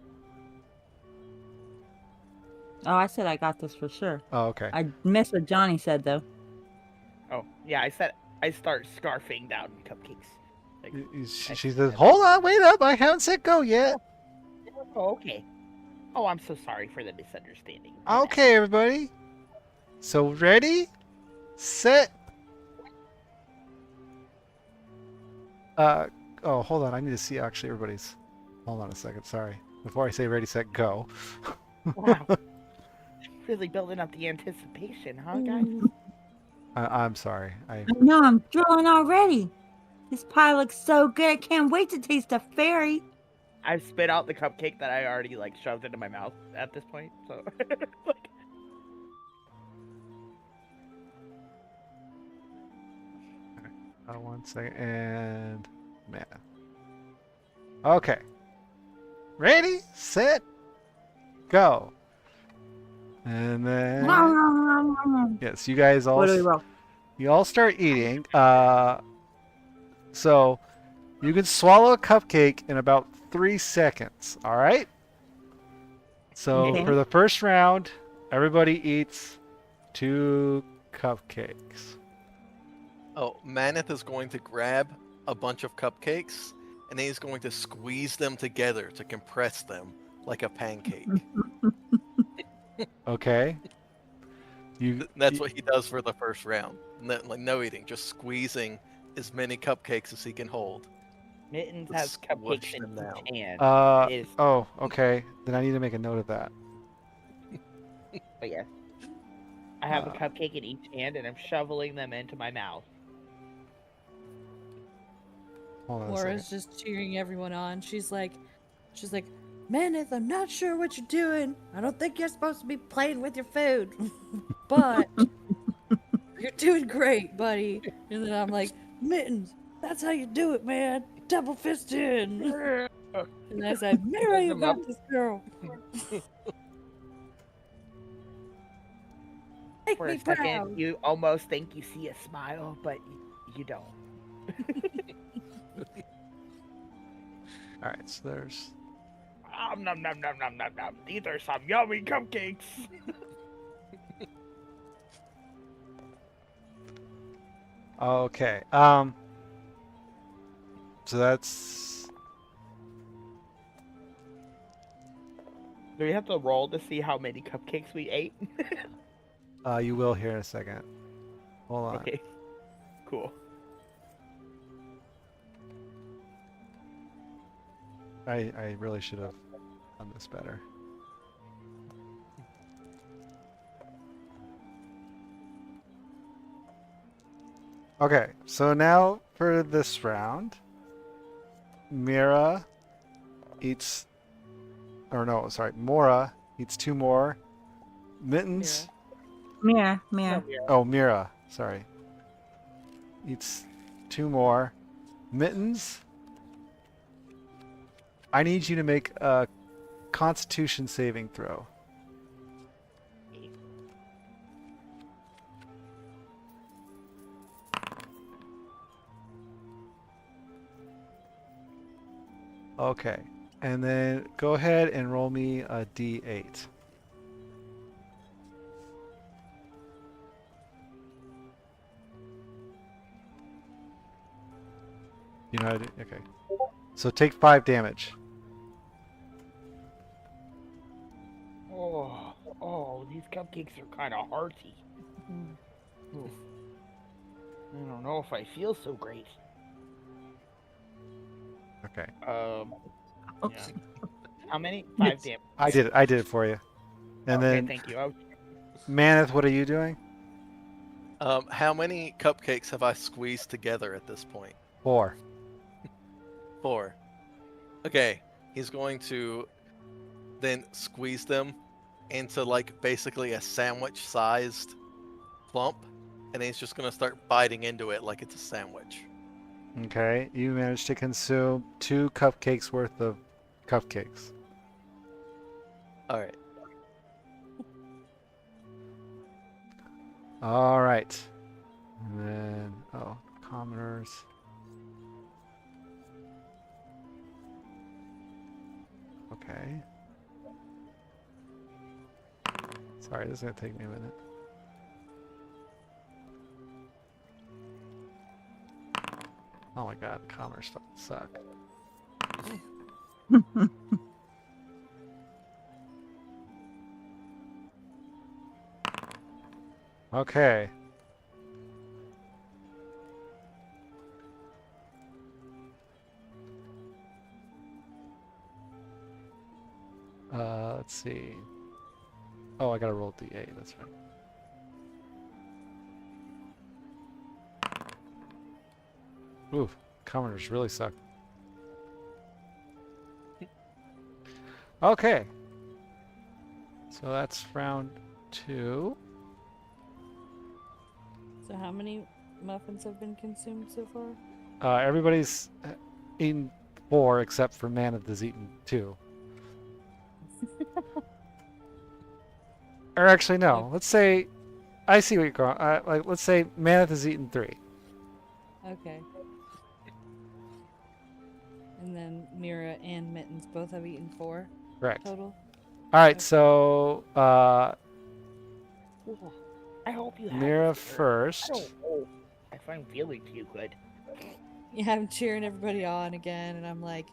Oh, I said I got this for sure. Oh, okay. I missed what Johnny said though. Oh, yeah, I said I start scarfing down cupcakes. Like, She says, "Hold on, wait up. I haven't said go yet." oh, okay. Oh, I'm so sorry for the misunderstanding. My bad. Okay, everybody. So ready, set. Oh, hold on. I need to see actually everybody's. Hold on a second. Sorry. Before I say ready, set, go. Wow. Really building up the anticipation, huh, guys? I'm sorry. I know, I'm drooling already. This pie looks so good. I can't wait to taste the fairy. I've spit out the cupcake that I already like shoved into my mouth at this point. So, like, 1 second. And mana. Okay. Ready, set, go. And then yes, you guys all What do we roll? you all start eating. So you can swallow a cupcake in about 3 seconds. All right. So Okay. for the first round, everybody eats 2 cupcakes. Oh, Maneth is going to grab a bunch of cupcakes, and then he's going to squeeze them together to compress them like a pancake. Okay. That's what he does for the first round. No eating, just squeezing as many cupcakes as he can hold. Mittens Let's has cupcakes squish in them down. each hand. It is, Oh, okay. Then I need to make a note of that. but yes. I have a Uh. cupcake in each hand, and I'm shoveling them into my mouth. Hold on a Laura's second. just cheering everyone on. She's like, Maneth, I'm not sure what you're doing. I don't think you're supposed to be playing with your food, but you're doing great, buddy. And then I'm like, Mittens, that's how you do it, man. Double fisted. And I said, Mira, you got this girl. Make For me a second, proud. you almost think you see a smile, but you don't. All right, so there's Nom nom nom nom nom nom. These are some yummy cupcakes. okay. So that's Do we have to roll to see how many cupcakes we ate? you will hear in a second. Hold on. Okay. Cool. I really should have done this better. Okay, so now for this round, Mira eats, or no, sorry, Mora eats 2 more. Mittens, Mira. oh, Mira, sorry, eats 2 more. Mittens, I need you to make a Constitution saving throw. Okay, and then go ahead and roll me a d8. You know how to do? Okay. So take 5 damage. Oh, these cupcakes are kind of hearty. Oof. I don't know if I feel so great. Okay. Yeah. Oops. How many? 5 Yes. damage. I did it for you. And Okay, then thank you. Oh, Maneth, what are you doing? How many cupcakes have I squeezed together at this point? 4. 4. Okay, he's going to then squeeze them into like basically a sandwich-sized clump, and he's just going to start biting into it like it's a sandwich. Okay, you managed to consume 2 cupcakes worth of cupcakes. All right. All right. And then, oh, commoners. Okay. Sorry, this is going to take me a minute. Oh my god, commoners fucking suck. Okay. Let's see. Oh, I gotta roll d8, that's right. Ooh, commoners really suck. Okay. So that's round 2. So how many muffins have been consumed so far? Everybody's eaten 4 except for Maneth has eaten 2. Or actually, no. Let's say I see what you're going. Like, let's say Maneth has eaten 3. Okay. And then Mira and Mittens both have eaten 4 Correct. total. All right, Okay. so I hope you have Mira this, sir. I first. don't know if I'm feeling too good. Yeah, I'm cheering everybody on again, and I'm like,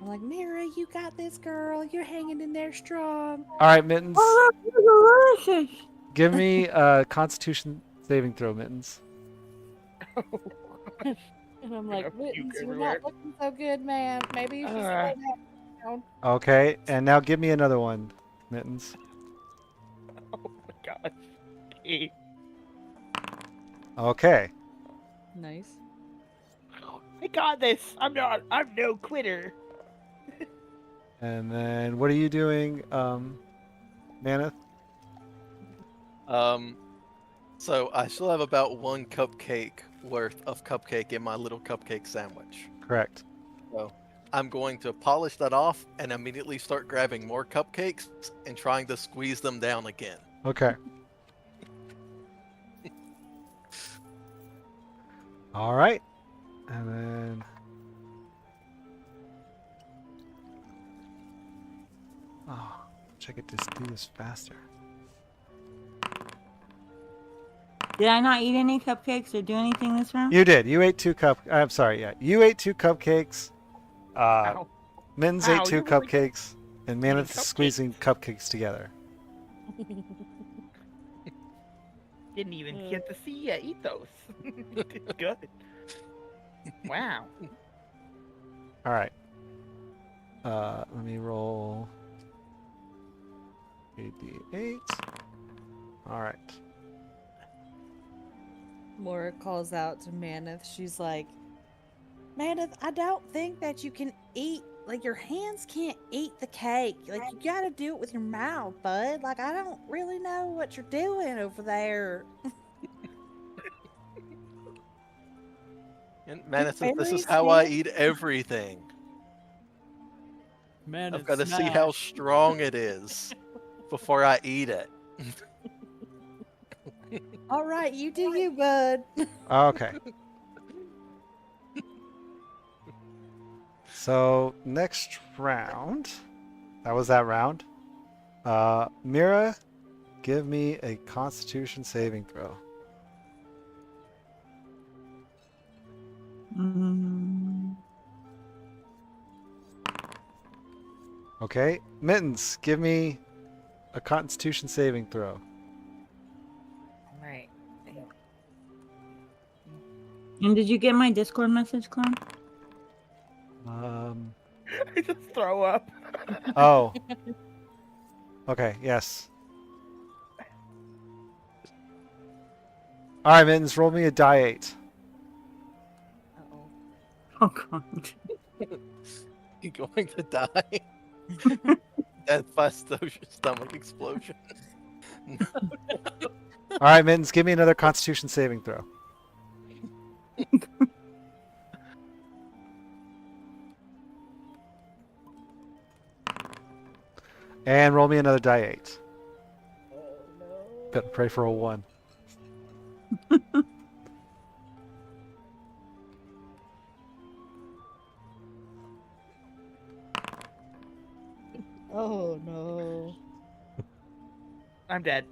Mira, you got this, girl. You're hanging in there strong. All right, Mittens. Oh, that's delicious. Give me a Constitution saving throw, Mittens. And I'm like, gonna puke Mittens, you're everywhere. not looking so good, man. Maybe you should slow down. Okay, and now give me another one, Mittens. Oh my god. Okay. Okay. Nice. I got this. I'm no quitter. And then what are you doing, Maneth? So I still have about 1 cupcake worth of cupcake in my little cupcake sandwich. Correct. So I'm going to polish that off and immediately start grabbing more cupcakes and trying to squeeze them down again. Okay. All right. And then I could just do this faster. Did I not eat any cupcakes or do anything this round? You did. You ate 2 I'm sorry. Yeah, you ate 2 cupcakes. Ow. Mittens Ow, ate 2 you really cupcakes, and Maneth is cupcakes. squeezing cupcakes together. Didn't even get to see you eat those. Did good. Wow. All right. Let me roll 8d8. All right. Laura calls out to Maneth. She's like, Maneth, I don't think that you can eat, like, your hands can't eat the cake. Like, you gotta do it with your mouth, bud. Like, I don't really know what you're doing over there. And Maneth says, this is berries, how I man. eat everything. Man, I've got to see how strong it is before I eat it. All right, you do you, bud. Okay. So next round, that was that round. Mira, give me a Constitution saving throw. Okay, Mittens, give me a Constitution saving throw. Alright. And did you get my Discord message, Clown? I just throw up. Oh. Okay, yes. All right, Mittens, roll me a die 8. Uh-oh. Oh, God. You're going to die. Death by stomach explosion. All right, Mittens, give me another Constitution saving throw. And roll me another die 8. Better pray for a 1. Oh, no. I'm dead.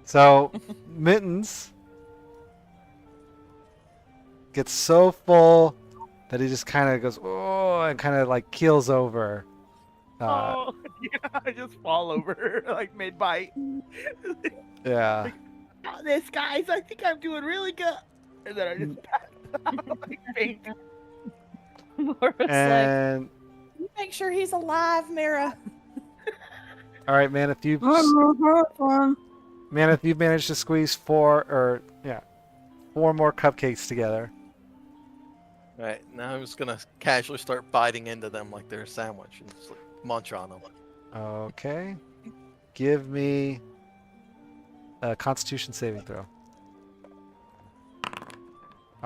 So, Mittens gets so full that he just kind of goes, oh, and kind of like keels over. Oh, yeah, I just fall over like mid bite. Yeah. Got this, guys. I think I'm doing really good. And then I just pass out like faint. Laura's like, And make sure he's alive, Mira. all right, man, if you've managed to squeeze 4 more cupcakes together. Right, now I'm just gonna casually start biting into them like they're a sandwich and just like munch on them. Okay. Give me a Constitution saving throw.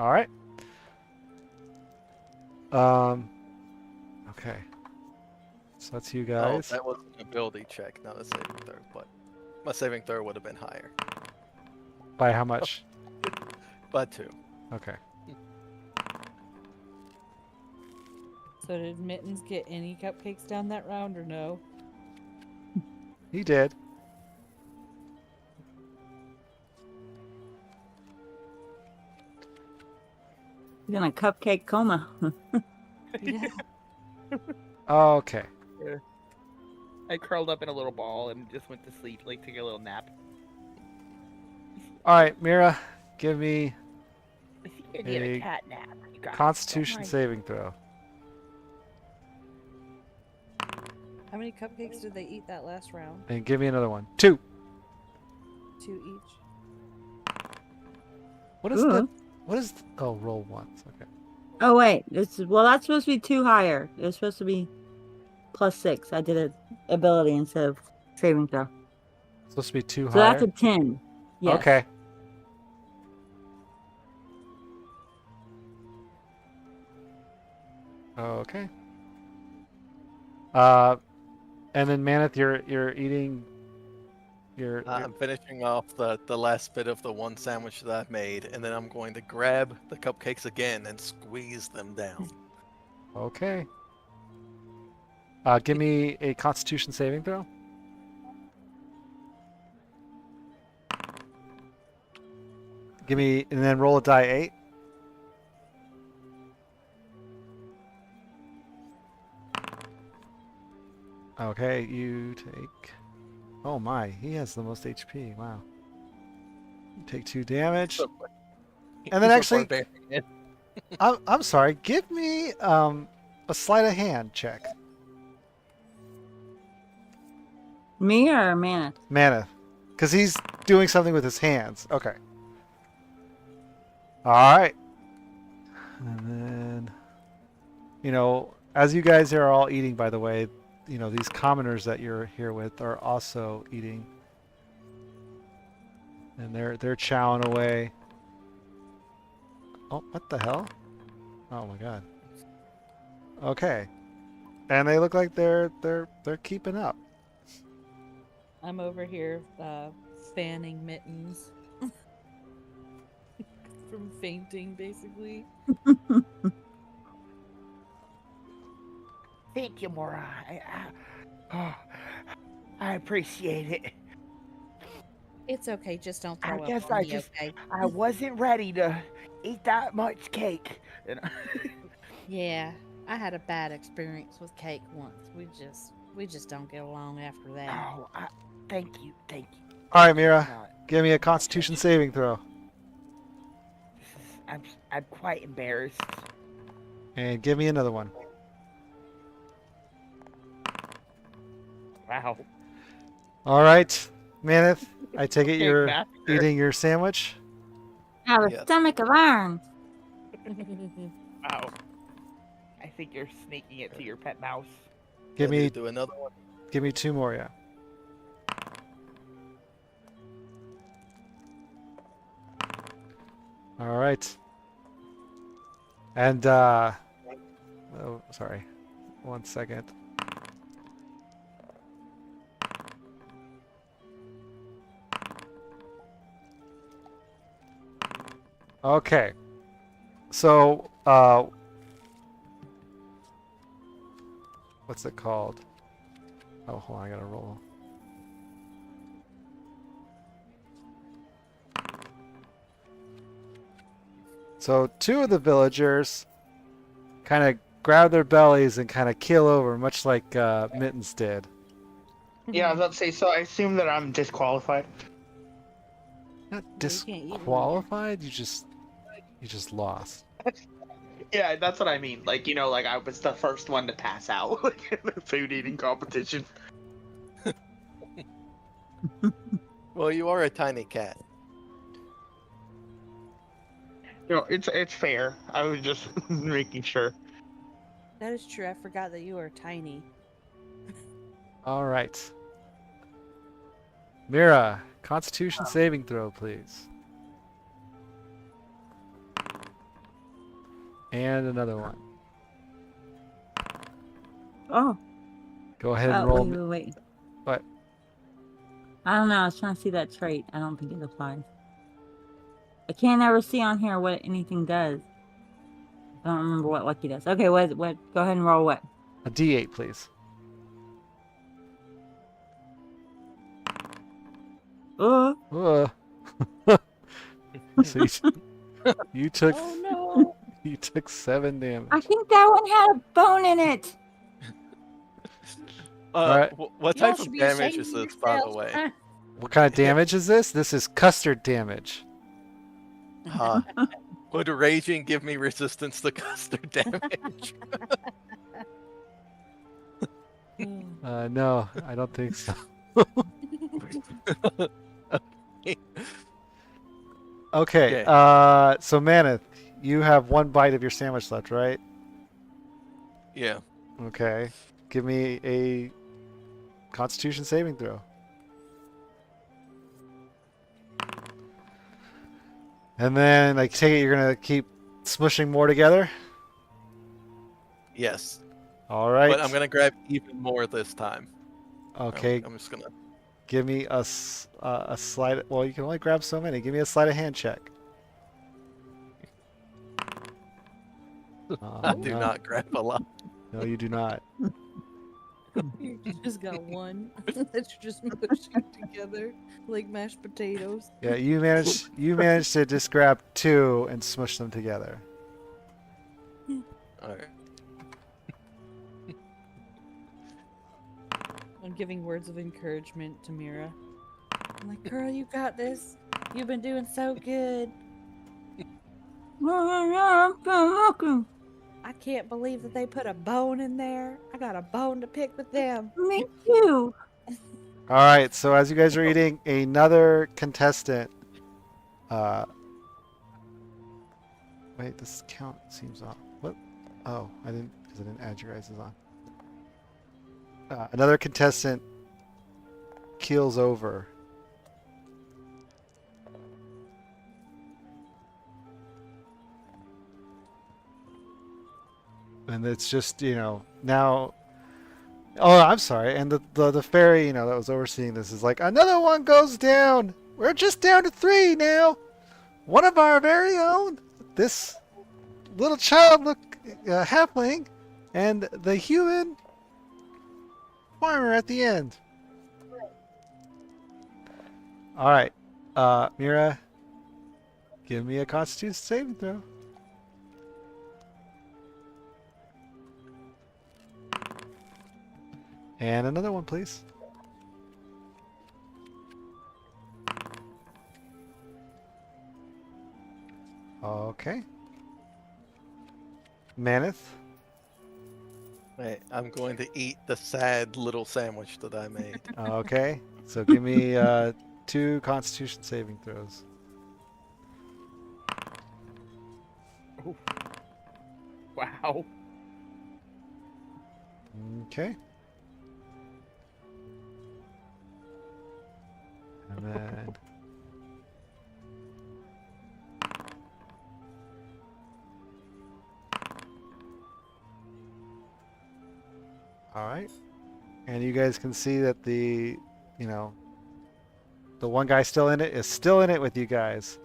All right. Okay. So that's you Oh, guys. that was an ability check, not a saving throw. But my saving throw would have been higher. By how much? By 2. Okay. So did Mittens get any cupcakes down that round or no? He did. He's in a cupcake coma. Yeah. Okay. I curled up in a little ball and just went to sleep, like took a little nap. All right, Mira, give me I think I need A a cat nap. You guys. Constitution Don't mind. saving throw. How many cupcakes did they eat that last round? And give me another one. 2. 2 each. What is Ooh. the? What is? Oh, roll once. Okay. Oh wait, well that's supposed to be 2 higher. It's supposed to be +6. I did an ability instead of saving throw. Supposed to be 2 So higher. that's a 10. Yes. Okay. Okay. And then Maneth, you're eating. You're I'm finishing off the last bit of the one sandwich that I've made, and then I'm going to grab the cupcakes again and squeeze them down. okay. Give me a Constitution saving throw. Give me, and then roll a die 8. Okay, you take. Oh my, he has the most HP. Wow. You take 2 damage. And then He's a actually- barbarian. I'm sorry. Give me a sleight of hand check, Me or Maneth? Maneth, because he's doing something with his hands. Okay. All right. And then, as you guys are all eating, by the way, these commoners that you're here with are also eating, and they're chowing away. Oh, what the hell? Oh my god. Okay. And they look like they're keeping up. I'm over here fanning Mittens from fainting, basically. Thank you, Mora. I appreciate it. It's okay, just don't throw I up guess on I me, just- okay? I wasn't ready to eat that much cake. Yeah, I had a bad experience with cake once. We just don't get along after that. Oh, thank you. All right, Mira, Uh, give me a Constitution saving throw, I'm quite embarrassed. and give me another one. Wow. All right, Maneth, I take it Cake you're master. eating your sandwich. I have a Yes. stomach of iron. Wow. I think you're sneaking it to your pet mouse. Give I need me to do another one. Give me 2 more, yeah. All right. And oh, sorry. 1 second. Okay. So, what's it called? Oh, hold on, I gotta roll. So 2 of the villagers kind of grab their bellies and kind of keel over, much like Mittens did. Yeah, I was about to say, so I assume that I'm disqualified. Not you can't eat them yet. disqualified. You just lost. Yeah, that's what I mean. Like, like I was the first one to pass out in the food eating competition. Well, you are a tiny cat. It's fair. I was just making sure. That is true. I forgot that you are tiny. All right. Mira, Constitution saving throw, please. And another one. Oh. Go ahead and roll. Wait. What? I don't know. I was trying to see that trait. I don't think it applies. I can't ever see on here what anything does. I don't remember what Lucky does. Okay, what? Go ahead and roll what? A D8, please. Uh. So you took Oh no. you took 7 damage. I think that one had a bone in it. Alright. What Y'all type should of be damage ashamed is of this, by the yourselves. way? What kind of damage is this? This is custard damage. Would raging give me resistance to custard damage? No, I don't think so. Okay. So Maneth, you have 1 bite of your sandwich left, right? Yeah. Okay. Give me a Constitution saving throw. And then I take it you're gonna keep smushing more together. Yes. All right. But I'm gonna grab even more this time. Okay. I'm just gonna. Give me a sleight. Well, you can only grab so many. Give me a sleight of hand check. I do not grab a lot. No, you do not. You just got one that you're just mushing together like mashed potatoes. Yeah, you managed to just grab 2 and smush them together. All right. I'm giving words of encouragement to Mira. I'm like, girl, you got this. You've been doing so good. I can't believe that they put a bone in there. I got a bone to pick with them. Me too. All right. So as you guys are eating, another contestant. Wait, this count seems off. What? Oh, I didn't add your guys' on. Another contestant keels over. And it's just, now. Oh, I'm sorry. And the fairy, that was overseeing this is like, another one goes down. We're just down to 3 now. One of our very own. This little child halfling, and the human farmer at the end. All right, Mira, give me a Constitution saving throw. And another one, please. Okay. Maneth. Wait, I'm going to eat the sad little sandwich that I made. Okay. So give me 2 Constitution saving throws. Wow. Okay. And then. All right. And you guys can see that the one guy still in it is still in it with you guys.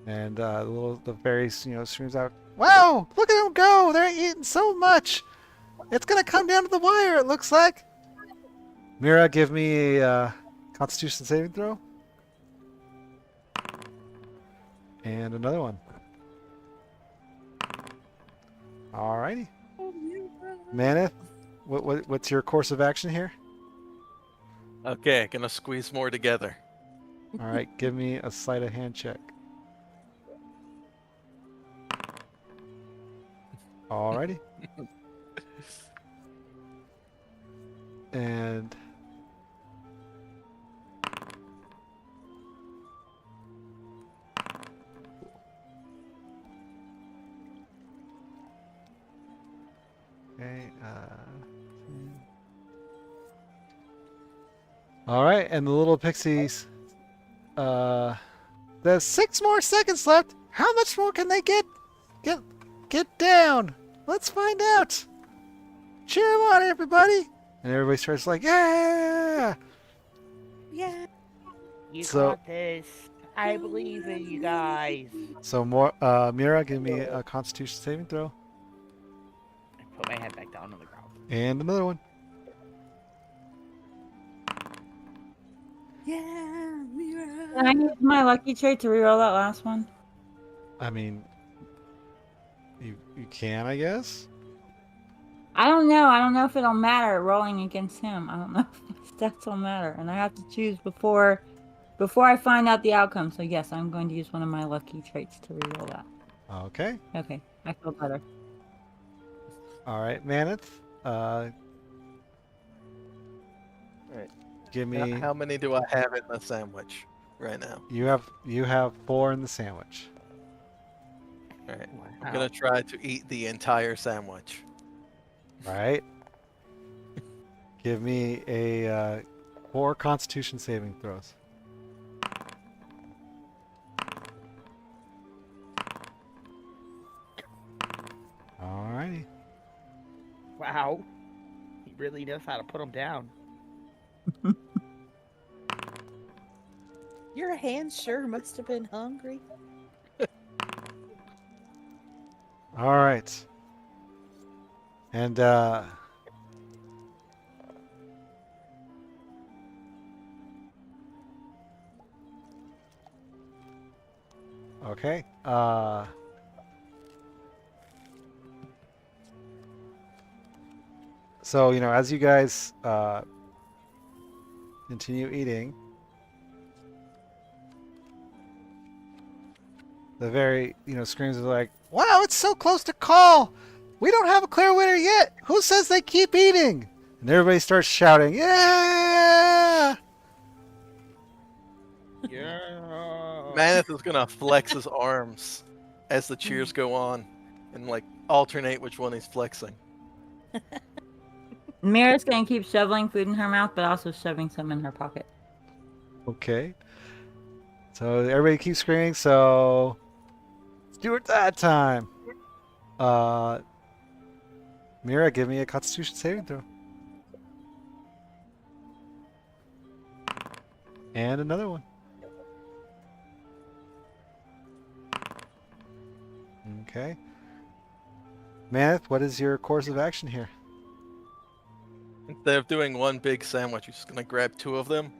And the fairy, screams out, "Wow! Look at them go! They're eating so much! It's gonna come down to the wire, it looks like." Mira, give me a Constitution saving throw. And another one. Alrighty. Maneth, what's your course of action here? Okay, gonna squeeze more together. Alright, give me a sleight of hand check. Alrighty. And okay, all right, and the little pixies There's 6 more seconds left. How much more can they get down? Let's find out. Cheer them on, everybody. And everybody starts like, yeah. Yeah. You So- got this. I believe in you guys. So more, Mira, give me a Constitution saving throw. I put my head back down on the ground. And another one. Yeah, Mira. Can I use my lucky trait to reroll that last one? I mean, you can, I guess. I don't know. I don't know if it'll matter rolling against him. I don't know if my stats will matter, and I have to choose before I find out the outcome. So yes, I'm going to use one of my lucky traits to reroll that. Okay. Okay, I feel better. All right, Maneth. Right. Give How, me. how many do I have in the sandwich right now? You have 4 in the sandwich. All right. Wow. I'm gonna try to eat the entire sandwich. All right. Give me a 4 Constitution saving throws. Alrighty. Wow. He really knows how to put them down. Your hands sure must have been hungry. All right. And okay. So, as you guys continue eating, the very, screams are like, "Wow, it's so close to call! We don't have a clear winner yet! Who says they keep eating?" And everybody starts shouting, "Yeah!" Yeah. Maneth is gonna flex his arms as the cheers go on, and like alternate which one he's flexing. Mira's gonna keep shoveling food in her mouth, but also shoving some in her pocket. Okay. So everybody keeps screaming, so let's do it that time. Mira, give me a Constitution saving throw. And another one. Okay. Maneth, what is your course of action here? Instead of doing one big sandwich, you're just gonna grab 2 of them,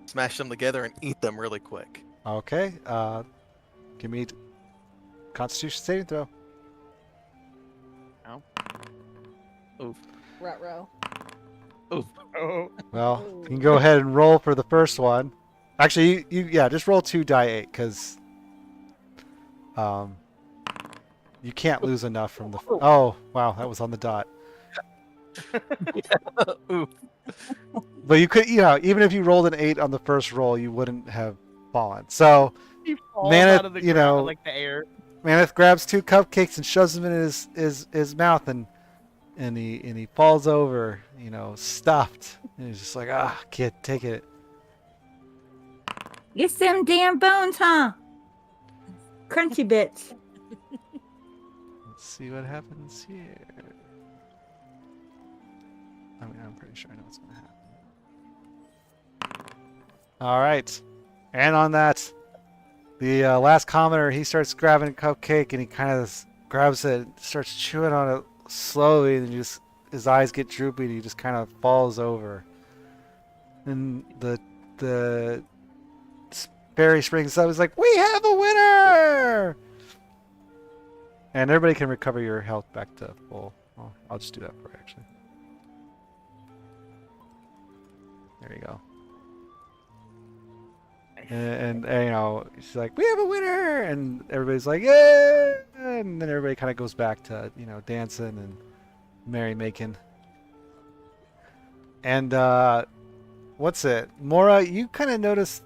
smash them together, and eat them really quick. Okay. Give me Constitution saving throw. Oof. Ruh-roh. Oof. Oh. Well, you can go ahead and roll for the first one. Actually, yeah, just roll 2 die 8 because you can't lose enough from the. Oh, wow, that was on the dot. Oof. But you could, even if you rolled an 8 on the first roll, you wouldn't have fallen. So He falls Maneth, out of the ground, like the air. Maneth grabs 2 cupcakes and shoves them in his mouth, and he falls over, stuffed. And he's just like, kid, take it. It's them damn bones, huh? Crunchy bits. Let's see what happens here. I mean, I'm pretty sure I know what's going to happen. All right. And on that, the last commenter, he starts grabbing a cupcake and he kind of grabs it, starts chewing on it slowly, and his eyes get droopy and he just kind of falls over. And the fairy springs up. He's like, "We have a winner!" And everybody can recover your health back to full. Well, I'll just do that for you, actually. There you go. And she's like, "We have a winner!" And everybody's like, "Yeah!" And then everybody kind of goes back to, dancing and merrymaking. And what's it? Mora, you kind of notice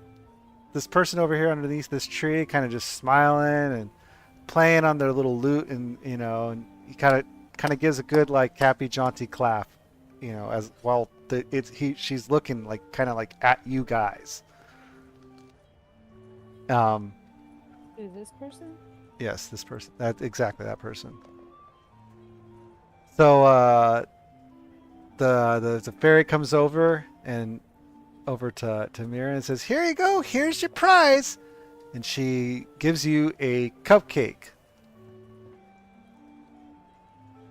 this person over here underneath this tree kind of just smiling and playing on their little lute, and and he kind of gives a good like happy jaunty clap, as well. She's looking like kind of like at you guys. Um, Who's this person? yes, this person. That exactly that person. So the fairy comes over and over to Mira and says, "Here you go. Here's your prize." And she gives you a cupcake.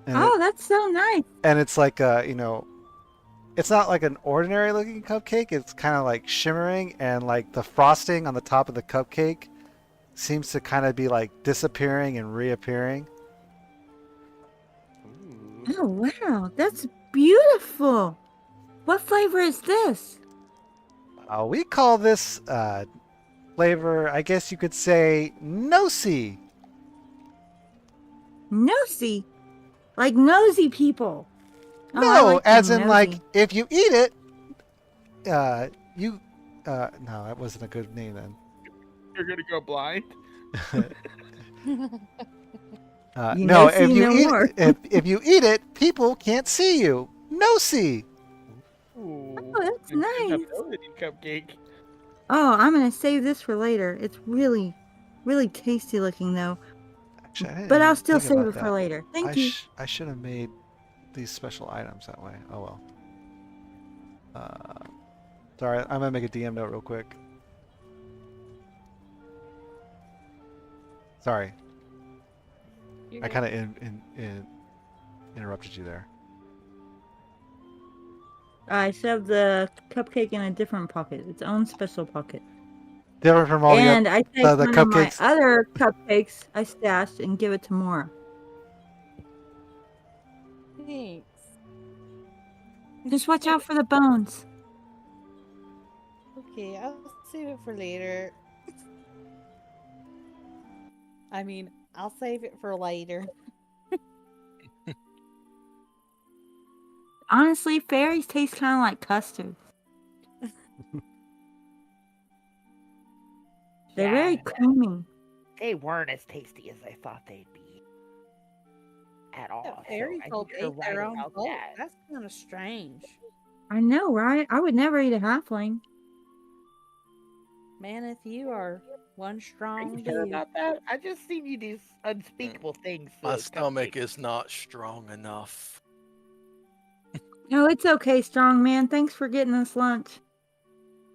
And Oh, that's so nice. it's like it's not like an ordinary looking cupcake. It's kind of like shimmering, and like the frosting on the top of the cupcake seems to kind of be like disappearing and reappearing. Ooh. Oh, wow. That's beautiful. What flavor is this? We call this flavor, I guess you could say, nosy. Nosy. Like nosy people. Oh, I No, like as being in like nosy. if you eat it, you. No, that wasn't a good name then. You're gonna go blind. You No, know, if see you no eat more. if you eat it, people can't see you. Nosy. Ooh. Oh, that's An nice. inability cupcake. Oh, I'm gonna save this for later. It's really, really tasty looking though. Actually, I didn't But I'll even still think save about it for that. later. Thank you. I should have made these special items that way. Oh well. Sorry, I'm gonna make a DM note real quick. Sorry, You're I good. kind of interrupted you there. I shoved the cupcake in a different pocket, its own special pocket. Different from all And I take the one of my cupcakes. other cupcakes I stashed and give it to Mora. Thanks. Just watch out for the bones. Okay, I'll save it for later. I mean, I'll save it for later. Honestly, fairies taste kind of like custard. They're very Yeah, creamy. they weren't as tasty as I thought they'd be. At all. So Fairies I all think you're ate their right own about boat. that. That's kind of strange. I know, right? I would never eat a halfling. Maneth, you are one Are strong you sure dude. about that? I just seen you do unspeakable things. to My those stomach cupcakes. is not strong enough. No, it's okay, strong man. Thanks for getting us lunch.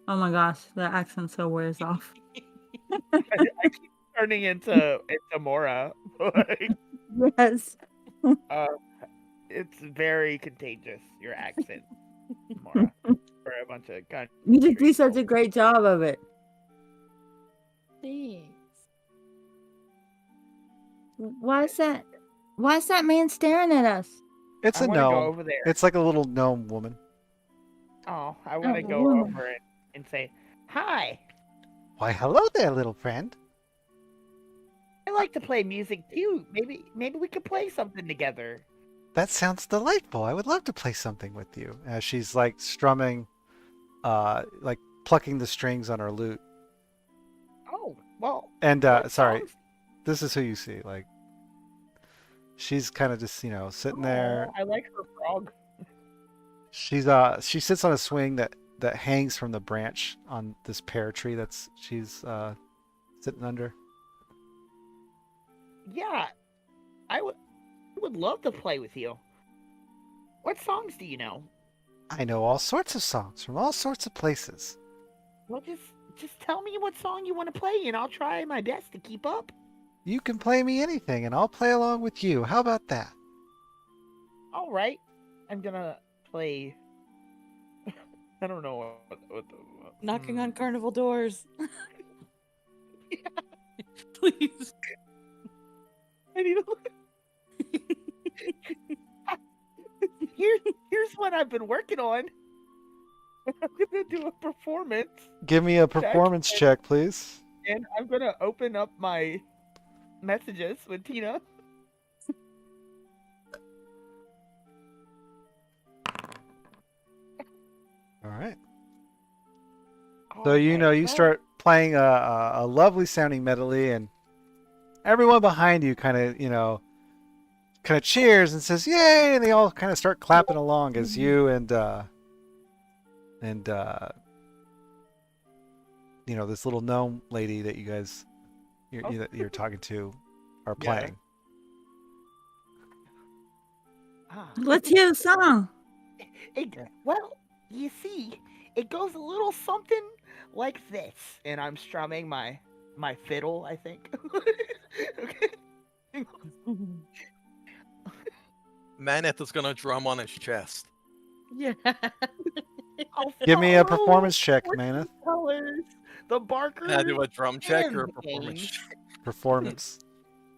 Oh my gosh, the accent so wears off. I keep turning into Mora. Like, Yes. it's very contagious. Your accent, Mora, for a bunch of country. You just do such a great job of it. Thanks. Why is that man staring at us? It's I a want to go gnome. over there. It's like a little gnome woman. Oh, I want to Oh, go woman. over it and say, "Hi, Why, hello there, little friend. I like to play music too. Maybe we could play something together." That sounds delightful. I would love to play something with you. As she's like strumming, like plucking the strings on her lute. Oh, well. And what sorry, songs- this is who you see. Like, she's kind of just sitting there. Oh, I like her frog. She sits on a swing that hangs from the branch on this pear tree that's she's sitting under. Yeah, I would love to play with you. What songs do you know? I know all sorts of songs from all sorts of places. Well, just tell me what song you want to play, and I'll try my best to keep up. You can play me anything, and I'll play along with you. How about that? All right, I'm gonna play. I don't know what Knocking on carnival doors. Please. I need to. Here's what I've been working on. I'm gonna do a performance, Give me a performance check, please. and I'm gonna open up my messages with Tina. All right. So you start playing a lovely sounding medley, and everyone behind you kind of cheers and says yay, and they all kind of start clapping along as you and this little gnome lady that you guys you're talking to are Yeah. playing. Ah, Let's hear the song. well, you see, it goes a little something like this, and I'm strumming my fiddle, I think. Okay. Maneth is gonna drum on his chest. Yeah. I'll Give me a follow performance check, fortune Maneth. tellers, the barkers, Can I do a drum check and or a the performance games. check? Performance.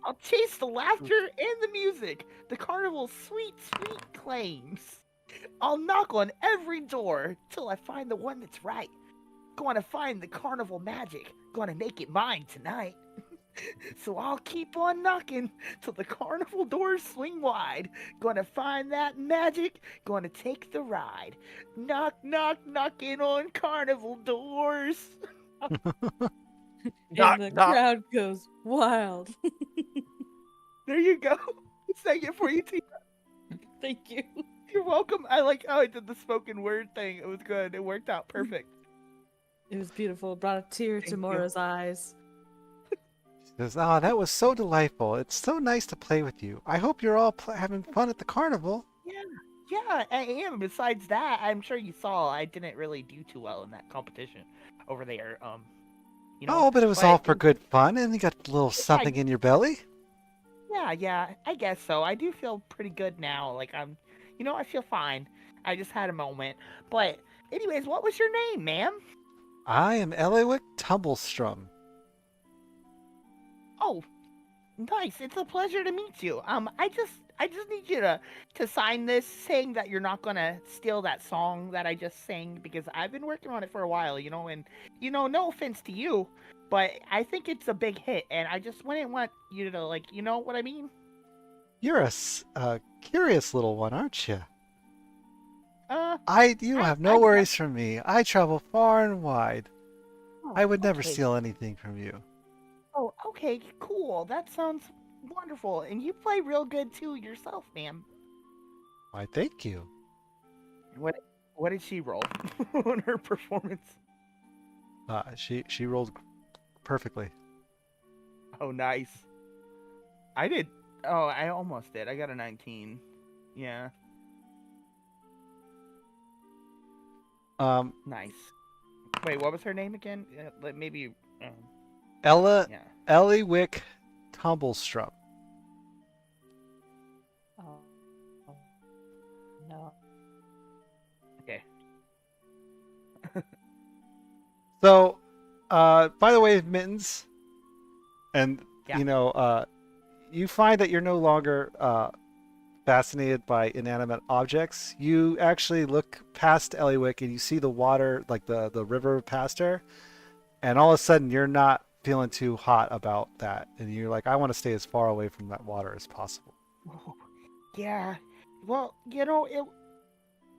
I'll chase the laughter and the music, the carnival's sweet, sweet claims. I'll knock on every door till I find the one that's right. Gonna find the carnival magic, gonna make it mine tonight. So I'll keep on knocking till the carnival doors swing wide. Gonna find that magic, gonna take the ride. Knock, knock, knocking on carnival doors. And the crowd goes wild. There you go. Sang it for you, Tina. Thank you. You're welcome. I like how I did the spoken word thing. It was good. It worked out perfect. It was beautiful. It brought a tear Thank to you. Mora's eyes. She says, "Oh, that was so delightful. It's so nice to play with you. I hope you're all having fun at the carnival." Yeah, I am. Besides that, I'm sure you saw I didn't really do too well in that competition over there. Oh, but it was all for good fun, and you got a little Yeah, something in your belly. Yeah, I guess so. I do feel pretty good now. Like I feel fine. I just had a moment. But anyways, what was your name, ma'am? I am Eliwick Tumblestrum. Oh, nice. It's a pleasure to meet you. I just need you to sign this saying that you're not gonna steal that song that I just sang because I've been working on it for a while, and no offense to you, but I think it's a big hit, and I just wouldn't want you to you know what I mean? You're a curious little one, aren't you? You I- have no I- worries from me. I travel far and wide. I would never okay. steal anything from you. Oh, okay, cool. That sounds wonderful, and you play real good too yourself, ma'am. Why, thank you. What did she roll on her performance? She rolled perfectly. Oh, nice. I did. Oh, I almost did. I got a 19. Yeah, nice. Wait, what was her name again? Maybe. Ella Yeah. Eliwick Tumblestrum. Oh. No. Okay. So, by the way, Mittens, and Yeah. you find that you're no longer fascinated by inanimate objects. You actually look past Eliwick and you see the water, like the river past her, and all of a sudden you're not feeling too hot about that, and you're like, I want to stay as far away from that water as possible. Oh, yeah. Well,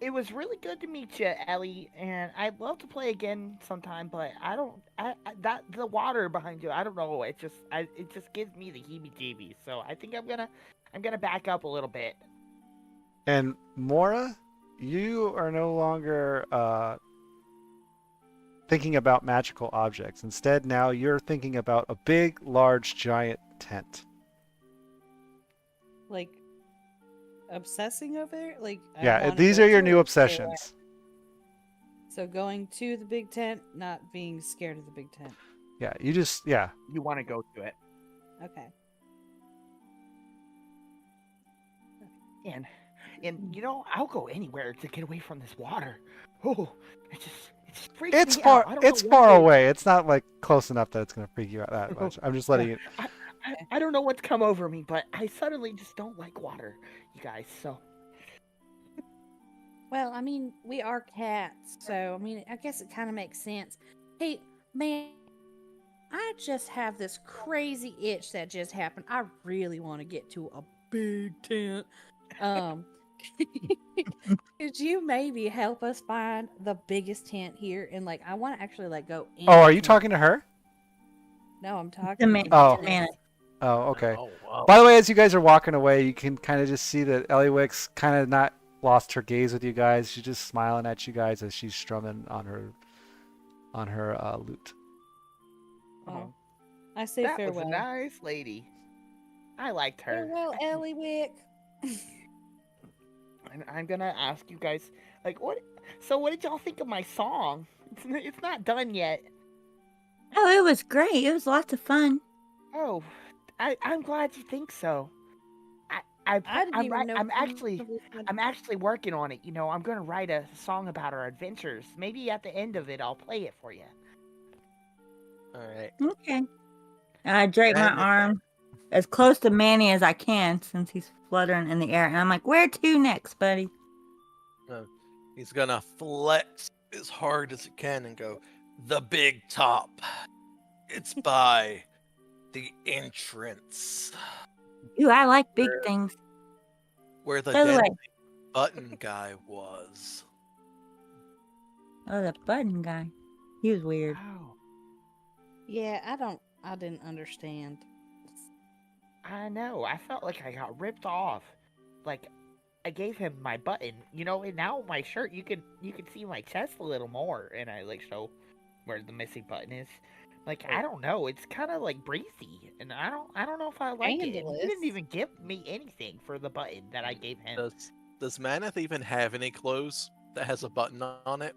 it was really good to meet you, Ellie, and I'd love to play again sometime. But I don't. That the water behind you. I don't know. It just gives me the heebie-jeebies. So I think I'm gonna back up a little bit. And Mora, you are no longer thinking about magical objects. Instead, now you're thinking about a big, large, giant tent. Like, obsessing over it? Like, I Yeah, wanna these go are your to new it, stay away. obsessions. So going to the big tent, not being scared of the big tent. Yeah, You want to go to it, Okay. and I'll go anywhere to get away from this water. Oh, it just freaks It's me far. out. I don't It's know far why. away. It's not like close enough that it's gonna freak you out that much. I'm just letting you. I don't know what's come over me, but I suddenly just don't like water, you guys. So Well, I mean, we are cats, so I mean, I guess it kind of makes sense. Hey, man, I just have this crazy itch that just happened. I really want to get to a big tent. Could you maybe help us find the biggest tent here? And I want to actually go in. Oh, are you the tent. talking to her? No, I'm The talking. man. to Oh. The man. Oh, okay. Oh, wow. By the way, as you guys are walking away, you can kind of just see that Eliwick's kind of not lost her gaze with you guys. She's just smiling at you guys as she's strumming on her lute. Oh, I say That farewell. was a nice lady. I liked her. Farewell, Ellie Wick. And I'm gonna ask you guys, like, what? So, what did y'all think of my song? It's not done yet. Oh, it was great. It was lots of fun. Oh, I'm glad you think so. I didn't I'm even right. know. I'm actually working on it. You know, I'm gonna write a song about our adventures. Maybe at the end of it, I'll play it for you. All right. Okay. I drape my And- arm as close to Manny as I can since he's fluttering in the air. And I'm like, where to next, buddy? He's gonna flex as hard as he can and go, the big top. It's by the entrance Ooh, I like big Where- things. where the By the way, dead button guy was. oh, the button guy. He was weird. Oh, Yeah, I didn't understand. I know. I felt like I got ripped off. Like, I gave him my button, you know, and now my shirt, you could see my chest a little more, and I like show where the missing button is. Like, I don't know, it's kind of like breezy, and I don't know if I like it. And he Scandalous. didn't even give me anything for the button that I gave him. Does Maneth even have any clothes that has a button on it?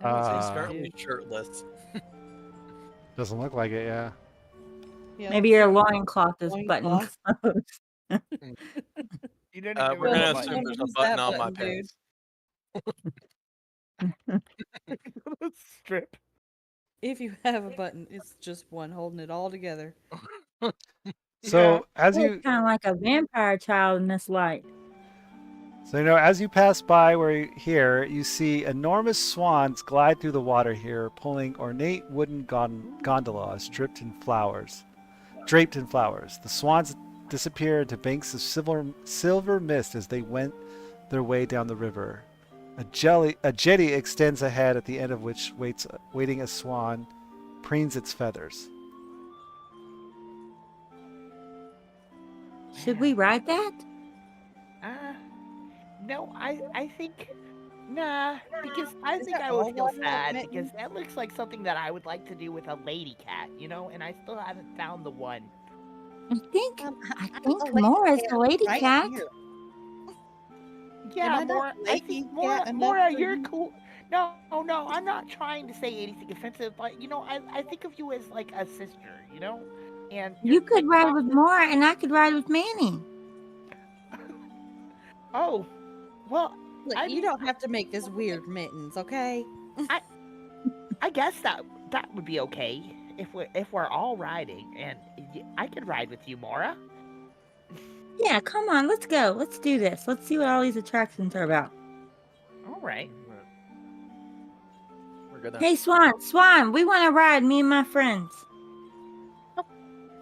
Uh, He's currently shirtless. Doesn't look like it, yeah. Yeah, Maybe your loincloth is button Loincloth. closed. You didn't We're give gonna him a Well, assume button. there's a use button that on my button, dude. pants. Strip. If you have a button, it's just one holding it all together. So as It's you kind of like a vampire child in this light. So, you know, as you pass by here, you see enormous swans glide through the water here, pulling ornate wooden gondolas draped in flowers. The swans disappear into banks of silver mist as they went their way down the river. A jetty extends ahead, at the end of which waiting a swan preens its feathers. Should we ride that? No, I think, nah, because I Is think that I would all feel water like sad, mittens? because that looks like something that I would like to do with a lady cat, you know, and I still haven't found the one. I think I'm a think lady Mora is cat the lady right cat. here. Yeah, I not Mora, I lady think cat Mora, enough Mora, for you're you? cool. No, I'm not trying to say anything offensive, but, you know, I think of you as, like, a sister, you know? And You you're, could like, ride with Mora, and I could ride with Manny. oh, well, Look, I you mean, don't have to make this weird mittens, okay? I guess that would be okay if we're all riding, and I could ride with you, Mora. Yeah, come on, let's go. Let's do this. Let's see what all these attractions are about. All right. We're gonna. Hey, Swan, we want to ride, me and my friends.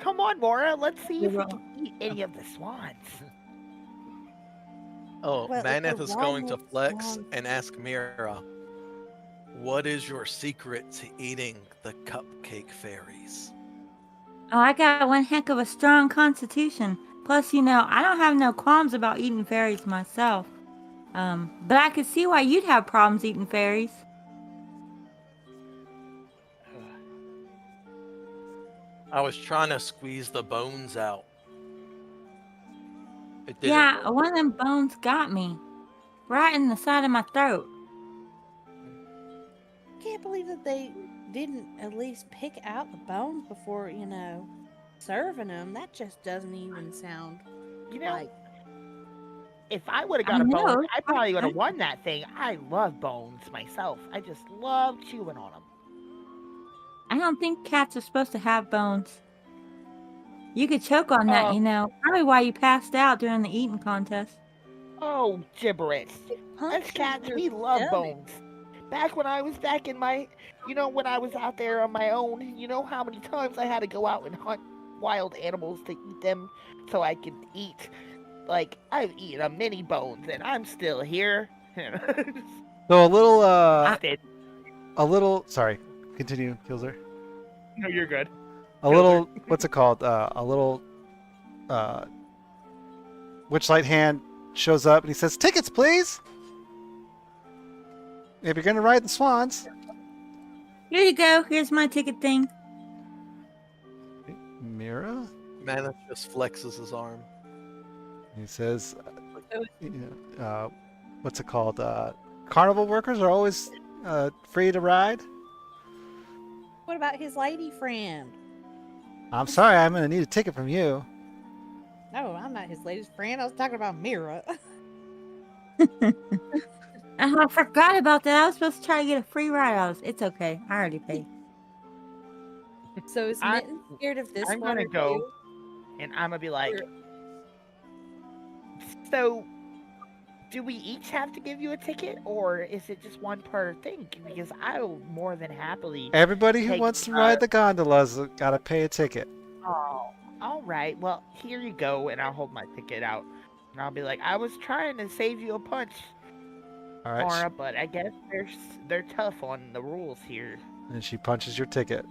Come on, Mora. Let's see if we will. can eat any of the swans. Oh, Well, if Maneth they're is going to wild flex swans- and ask Mira, what is your secret to eating the cupcake fairies? Oh, I got one heck of a strong constitution. Plus, you know, I don't have no qualms about eating fairies myself. But I could see why you'd have problems eating fairies. I was trying to squeeze the bones out. It didn't Yeah, work. one of them bones got me. Right in the side of my throat. Can't believe that they didn't at least pick out the bones before, serving them. That just doesn't even sound You know, like. if I would have I got a bone, know, I probably would have okay. won that thing. I love bones myself. I just love chewing on them. I don't think cats are supposed to have bones. You could choke on that, Oh. you know. Probably why you passed out during the eating contest. Oh, gibberish. Us Punctures cats, their we love stomach. bones. Back when I was back in my, when I was out there on my own, you know how many times I had to go out and hunt wild animals to eat them so I could eat. Like, I've eaten a many bones and I'm still here. So sorry, continue, Kilzer. No, you're good. A little, what's it called? A little witchlight hand shows up and he says, "Tickets, please. If you're gonna ride the swans." Here you go. Here's my ticket thing. Mira. Manus just flexes his arm. He says, So what's it called? Carnival workers are always free to ride. what about his lady friend? I'm sorry, I'm going to need a ticket from you. No, I'm not his latest friend. I was talking about Mira. I forgot about that. I was supposed to try to get a free ride. It's okay. I already paid. So is I- Mitten scared of this I'm water gonna go. too? And I'm gonna be like, Or- so do we each have to give you a ticket, or is it just one per thing? Because I'll more than happily. Everybody who Take, wants to ride the gondolas got to pay a ticket. Oh, all right. Well, here you go, and I'll hold my ticket out, and I'll be like, I was trying to save you a punch, All right. Mara, but I guess they're tough on the rules here. And she punches your ticket.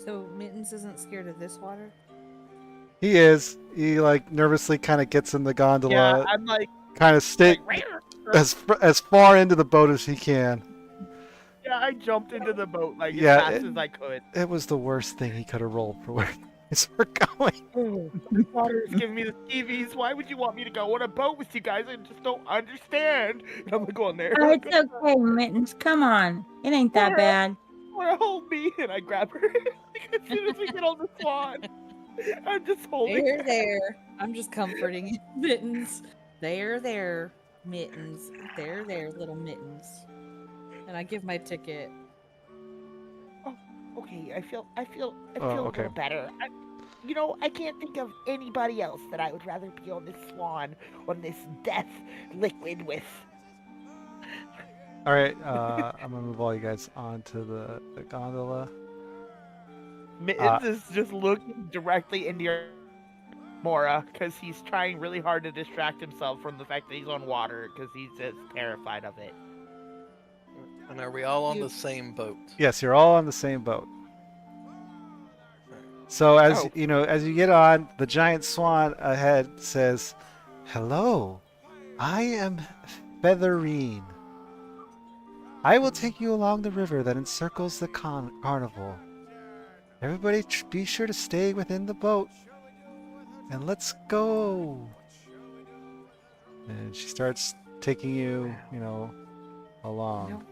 So Mittens isn't scared of this water? He is. He like nervously kind of gets in the gondola, Yeah, I'm like, kind of stay as far into the boat as he can. yeah, I jumped into the boat like Yeah, as fast as I could. It was the worst thing he could have rolled for where we're going. The water is giving me the skeevies. Why would you want me to go on a boat with you guys? I just don't understand. And I'm gonna go on there. Oh, it's okay, Mittens. Come on. It ain't that Alright. bad. Or hold me, and I grab her as soon as we get on the swan. I'm just holding They're her. there. I'm just comforting you, Mittens. They're there, Mittens. They're there, little Mittens. And I give my ticket. Okay, I feel Oh, a okay. little better. I can't think of anybody else that I would rather be on this swan, on this death liquid with. All right, I'm gonna move all you guys onto the gondola. Mittens is just looking directly into your Mora because he's trying really hard to distract himself from the fact that he's on water because he's just terrified of it. And are we all on You- the same boat? Yes, you're all on the same boat. So as Oh. as you get on, the giant swan ahead says, "Hello, I am Featherine. I will take you along the river that encircles the carnival. Everybody be sure to stay within the boat. And let's go." And she starts taking you, along. No.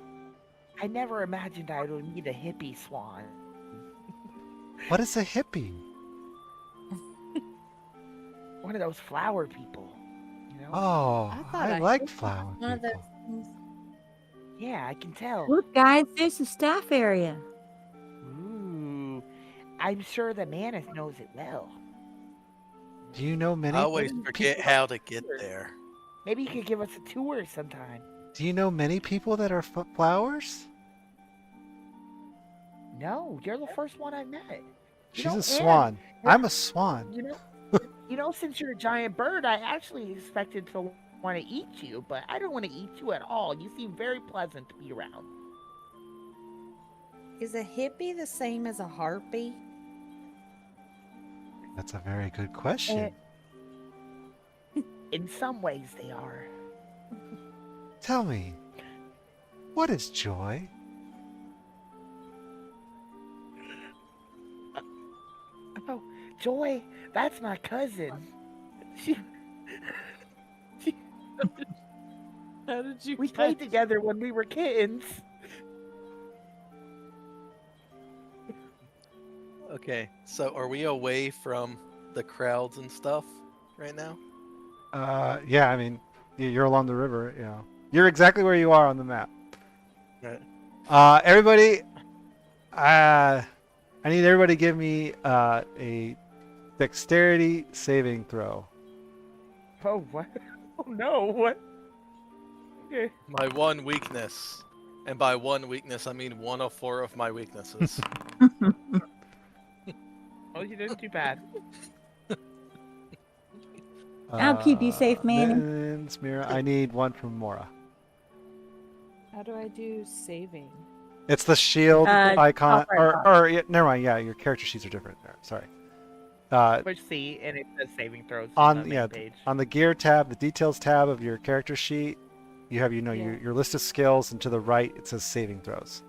I never imagined I would meet a hippie swan. What is a hippie? One of those flower people. Oh, I thought I a like hippie flower One of those people. things. Yeah, I can tell. Look, guys, there's the staff area. Ooh. I'm sure the Manus knows it well. Do you know many? I always people- forget how to get there. Maybe you could give us a tour sometime. Do you know many people that are flowers? No, you're the first one I've met. She's know, a and- swan. I'm a swan. Since you're a giant bird, I actually expected to want to eat you, but I don't want to eat you at all. You seem very pleasant to be around. Is a hippie the same as a harpy? That's a very good question. In some ways, they are. Tell me, what is joy? Oh, Joy, that's my cousin. How did you We played together when we were kittens. Okay, so are we away from the crowds and stuff right now? Yeah, I mean, you're along the river. You're exactly where you are on the map. Right. Everybody, I need everybody to give me a dexterity saving throw. Oh, what? Oh, no, what? Okay. My one weakness. And by one weakness, I mean one of four of my weaknesses. Oh, you didn't too bad. I'll keep you safe, Manny. Mittens, Mira, I need one from Mora. How do I do saving? It's the shield icon, top right never mind. Yeah, your character sheets are different there. Sorry. Push C, and it says saving throws On- the main yeah, page. On the gear tab, the details tab of your character sheet, you have Yeah. your list of skills, and to the right it says saving throws.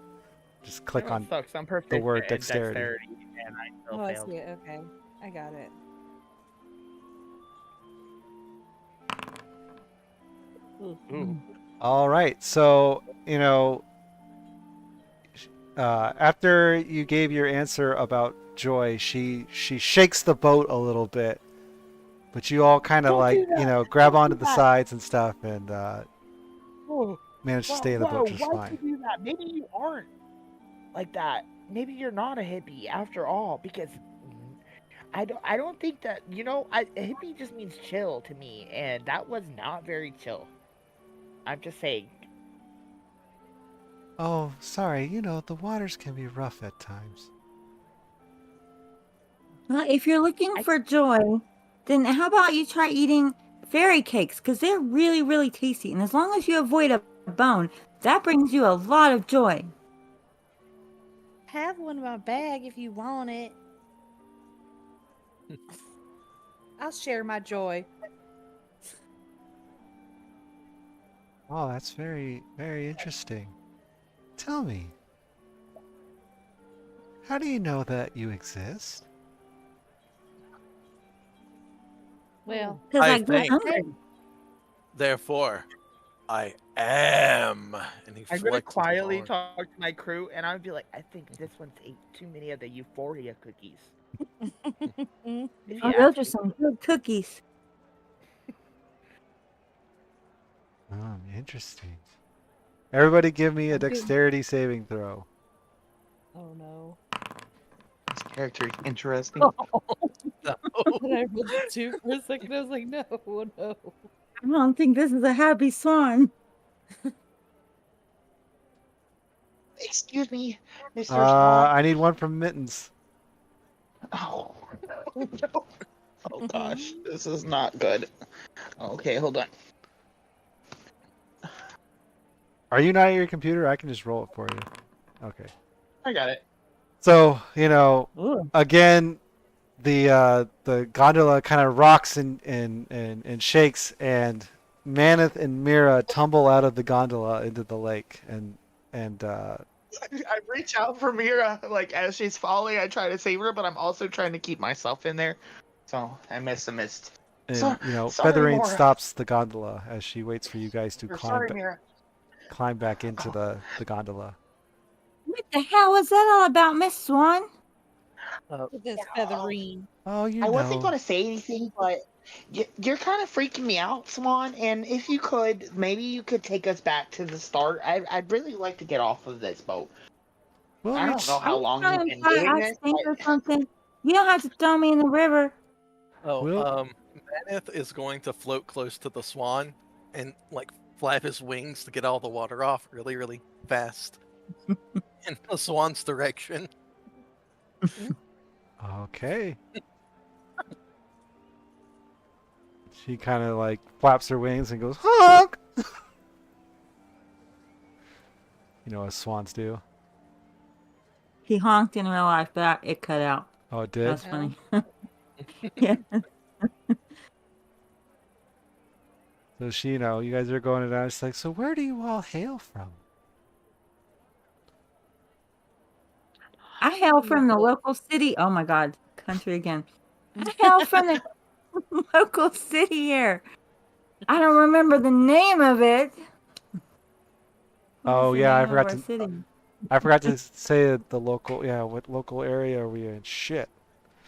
Just click No, on. it sucks. I'm perfect word at dexterity. and I still Oh, I failed. see it. Okay, I got it. Ooh. All right. So, after you gave your answer about Joy, she shakes the boat a little bit, but you all kind of Don't like, do that! grab Don't onto do the that! sides and stuff and Whoa, manage to whoa, stay in the whoa! boat just Why'd fine. you do that? Maybe you aren't like that. Maybe you're not a hippie after all, because I don't think that a hippie just means chill to me, and that was not very chill. I'm just saying. Oh, sorry. The waters can be rough at times. Well, if you're looking for joy, then how about you try eating fairy cakes? Because they're really, really tasty. And as long as you avoid a bone, that brings you a lot of joy. Have one in my bag if you want it. I'll share my joy. Oh, that's very, very interesting. Tell me, how do you know that you exist? Well, Because I I get think- hungry. Therefore, I am. And he I'm gonna flexes quietly hard. talk to my crew, and I'd be like, I think this one's ate too many of the Euphoria cookies. If you Oh, ask those are me. some good cookies. Oh, interesting. Everybody give me a I'm good. dexterity saving throw. oh no. This character is interesting. And I rolled a 2 for a second. I was like, no, no. I don't think this is a happy swan. Excuse me, Mr. Swan. I need one from Mittens. Oh, no. Oh gosh, this is not good. Okay, hold on. Are you not at your computer? I can just roll it for you. Okay. I got it. So, Ooh. again, the gondola kind of rocks and shakes, and Maneth and Mira tumble out of the gondola into the lake, and I reach out for Mira, like as she's falling. I try to save her, but I'm also trying to keep myself in there. So I missed. and Sorry, Featherine Mira. stops the gondola as she waits for you guys to Sorry, Mira. climb back into the gondola. What the hell was that all about, Miss Swan? With this featherine. Oh, I wasn't going to say anything, but you're kind of freaking me out, Swan. And if you could, maybe you could take us back to the start. I'd really like to get off of this boat. Well, I don't know how long I'm you've been trying to doing I this. stink or something. You don't have to throw me in the river. Oh, Well- Maneth is going to float close to the swan and like flap his wings to get all the water off really, really fast in the swan's direction. Okay. She kind of like flaps her wings and goes, honk! As swans do. He honked in real life, but it cut out. Oh, it did? That's funny. Yeah. So she, you guys are going down. She's like, so where do you all hail from? I hail from the local city. Oh my God, country again. I hail from the local city here. I don't remember the name of it. What Oh, is the yeah, I name of forgot our to- city? I forgot to say the local, what local area are we in? Shit.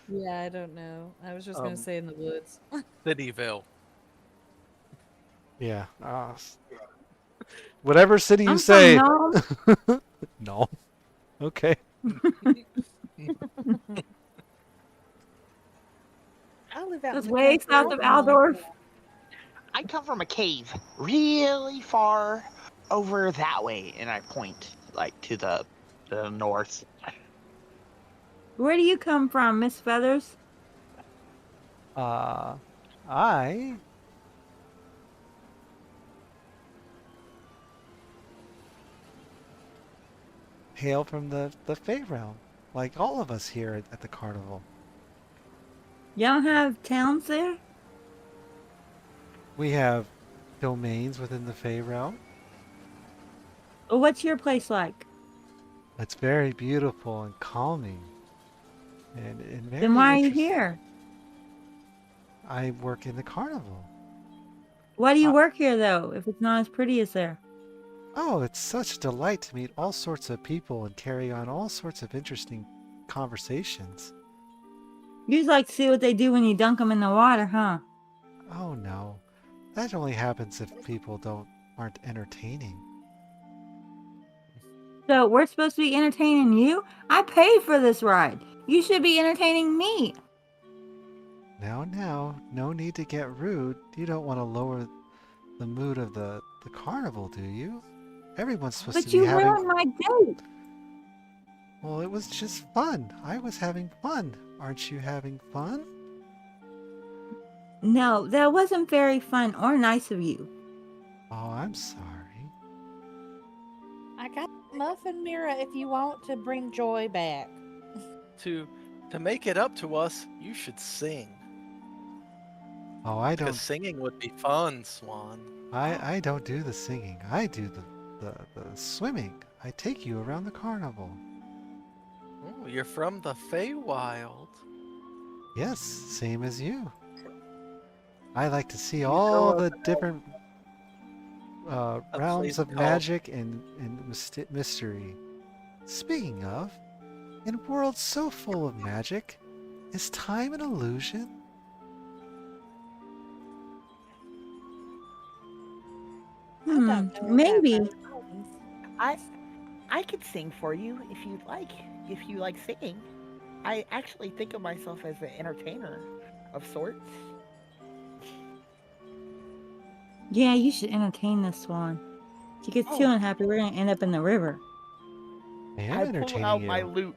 Yeah, I don't know. I was just gonna Um, say in the woods. Cityville. Yeah. Whatever city you I'm say. from Nome. No. Okay. I live out That's in the way country. south of Aldorf. I come from a cave really far over that way, and I point like to the north. Where do you come from, Miss Feathers? I hail from the Fey realm, like all of us here at the carnival. Y'all have towns there? We have domains within the Fey realm. Or what's your place like? It's very beautiful and calming, and very Then why are you interesting. here? I work in the carnival. Why do you Uh, work here though, if it's not as pretty as there? Oh, it's such a delight to meet all sorts of people and carry on all sorts of interesting conversations. You just like to see what they do when you dunk them in the water, huh? Oh no, that only happens if people aren't entertaining. So we're supposed to be entertaining you? I paid for this ride. You should be entertaining me. Now, no need to get rude. You don't want to lower the mood of the carnival, do you? Everyone's supposed to But be you having. ruined my date. Well, it was just fun. I was having fun. Aren't you having fun? No, that wasn't very fun or nice of you. Oh, I'm sorry. I got Muffin Mirror if you want to bring joy back. To make it up to us, you should sing. Oh, I Because don't. singing would be fun, Swan. I don't do the singing. I do the swimming. I take you around the carnival. Oh, you're from the Feywild. Yes, same as you. I like to see You all know the different a realms place of called magic and mystery. Speaking of, in worlds so full of magic, is time an illusion? I don't know what Maybe. that means. I could sing for you if you'd like. If you like singing, I actually think of myself as an entertainer of sorts. Yeah, you should entertain this swan. If she gets too Oh, unhappy, we're gonna end up in the river. I am I pull entertaining out my you. lute.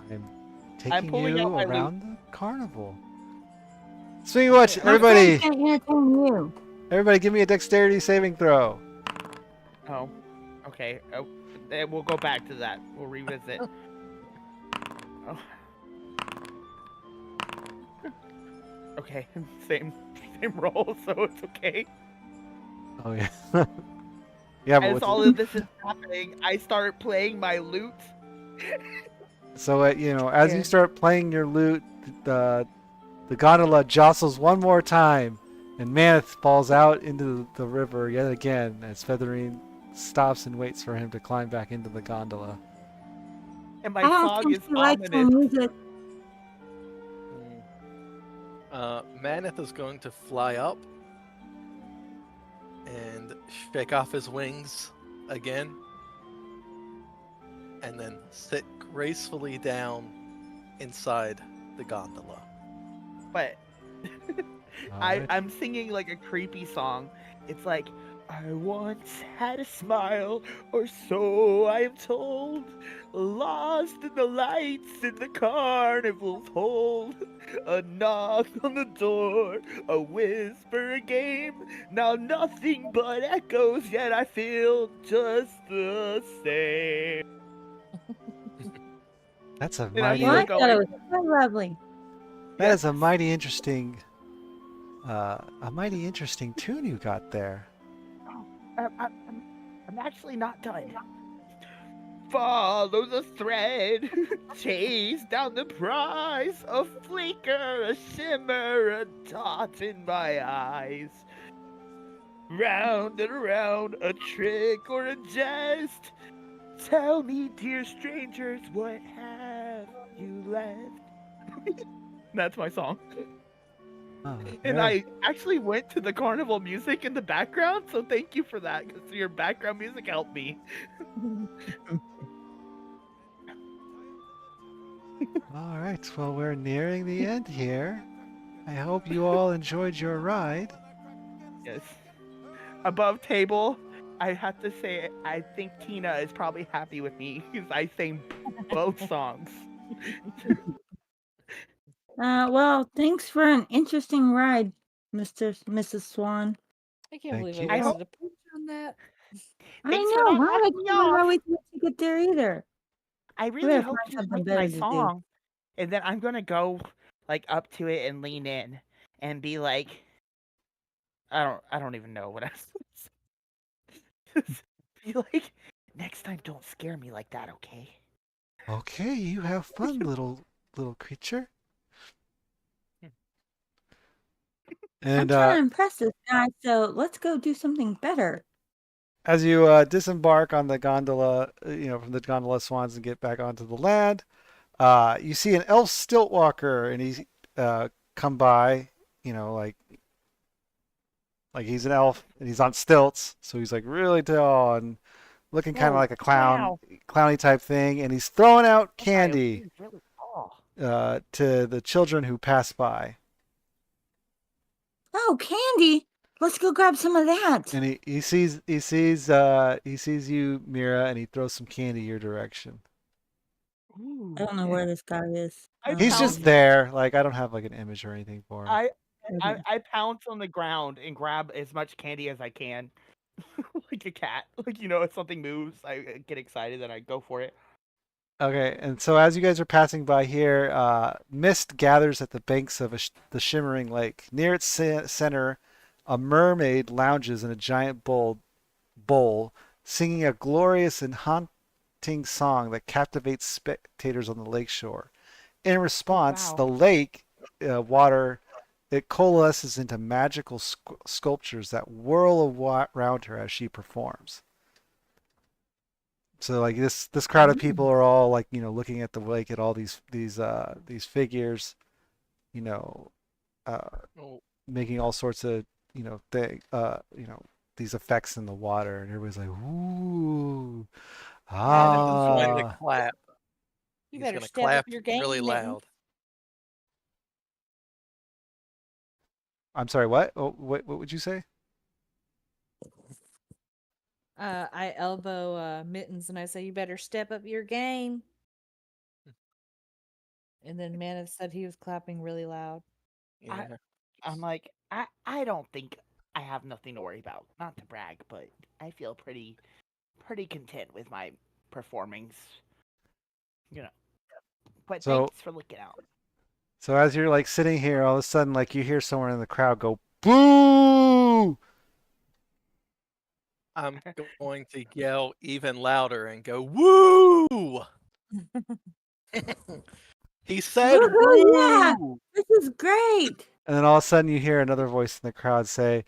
I'm I'm taking pulling out you my lute. around the carnival. Speaking of Okay, which, My friend's everybody, gonna entertain you. everybody, give me a dexterity saving throw. Oh, okay. Oh, we'll go back to that. We'll revisit. Oh. Okay, same roll, so it's okay. Oh yeah, yeah, but As with all of this is happening, I start playing my lute. so as you Yeah. start playing your lute, the gondola jostles one more time, and Maneth falls out into the river yet again as Featherine stops and waits for him to climb back into the gondola. And I my don't song think is she likes my ominous. music. Maneth is going to fly up and shake off his wings again, and then sit gracefully down inside the gondola. But Alright. I'm singing like a creepy song. It's like, I once had a smile, or so I am told, lost in the lights in the carnival's hold. A knock on the door, a whisper, a game. Now nothing but echoes, yet I feel just the same. That's a And I'm mighty. Well, I still thought it going. was so lovely. That is Yes. a mighty interesting tune you got there. I'm actually not done. Follow the thread, chase down the prize, a flicker, a shimmer, a dot in my eyes. Round and around, a trick or a jest. Tell me, dear strangers, what have you left? That's my song. Oh, And very. I actually went to the carnival music in the background, so thank you for that, because your background music helped me. All right. Well, we're nearing the end here. I hope you all enjoyed your ride. Yes. Above table, I have to say, I think Tina is probably happy with me because I sang both songs. Well, thanks for an interesting ride, Mrs. Swan. I can't Thank believe I you. I hope. wasted a punch on that. I Thanks for know, not huh? I knocking can't me believe I off. waited to get there either. I We really better hope find you something like better my to do. song, and then I'm gonna go like up to it and lean in and be like, I don't even know what I was. Be like, next time, don't scare me like that, okay? Okay, you have fun, little creature. I'm And trying to impress this guy, so let's go do something better. as you disembark on the gondola, from the gondola swans and get back onto the land, you see an elf stilt walker, and he's come by, like he's an elf and he's on stilts, so he's like really tall and looking kind of Whoa! like a clown, Wow! clowny type thing, and he's throwing out Okay, candy he's really tall. to the children who pass by. Oh, candy! Let's go grab some of that. And he sees you, Mira, and he throws some candy your direction. Ooh, I don't know where this guy is. I He's pounce. just there. Like, I don't have like an image or anything for him. I pounce on the ground and grab as much candy as I can, like a cat. Like if something moves, I get excited and I go for it. Okay, and so as you guys are passing by here, mist gathers at the banks of the shimmering lake. Near its center, a mermaid lounges in a giant bowl, singing a glorious and haunting song that captivates spectators on the lakeshore. In response, Wow. the lake water it coalesces into magical sculptures that whirl around her as she performs. So like this crowd of people are all like looking at the lake at all these figures, you know, uh, Oh, making all sorts of thing these effects in the water, and everybody's like ooh Adam's going to ah. clap. You He's better going to step up clap your game, really Mitten. loud. I'm sorry, what? Oh, what would you say? I elbow Mittens and I say, "You better step up your game." And then Maneth said he was clapping really loud. Yeah. I'm like, I don't think I have nothing to worry about. Not to brag, but I feel pretty content with my performings. But So thanks for looking out. so as you're like sitting here, all of a sudden like you hear someone in the crowd go boo. I'm going to yell even louder and go, woo! He said Woohoo, yeah! woo! This is great. And then all of a sudden you hear another voice in the crowd says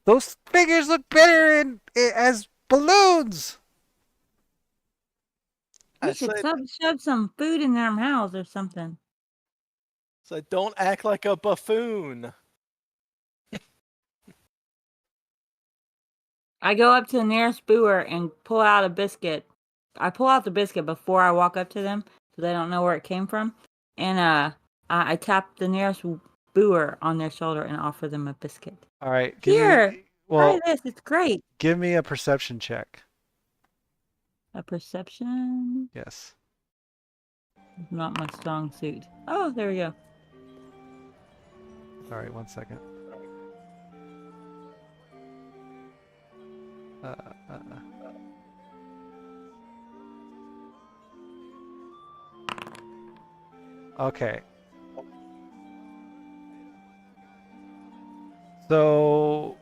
those figures look better as balloons. We I should said, shove some food in their mouths or something. don't act like a buffoon. I go up to the nearest booer and pull out a biscuit. I pull out the biscuit before I walk up to them, so they don't know where it came from. And I tap the nearest booer on their shoulder and offer them a biscuit. All right, Here, try this. It's great. give me a perception check. A perception. Yes. Not my strong suit. Oh, there we go. All right, 1 second. Okay. So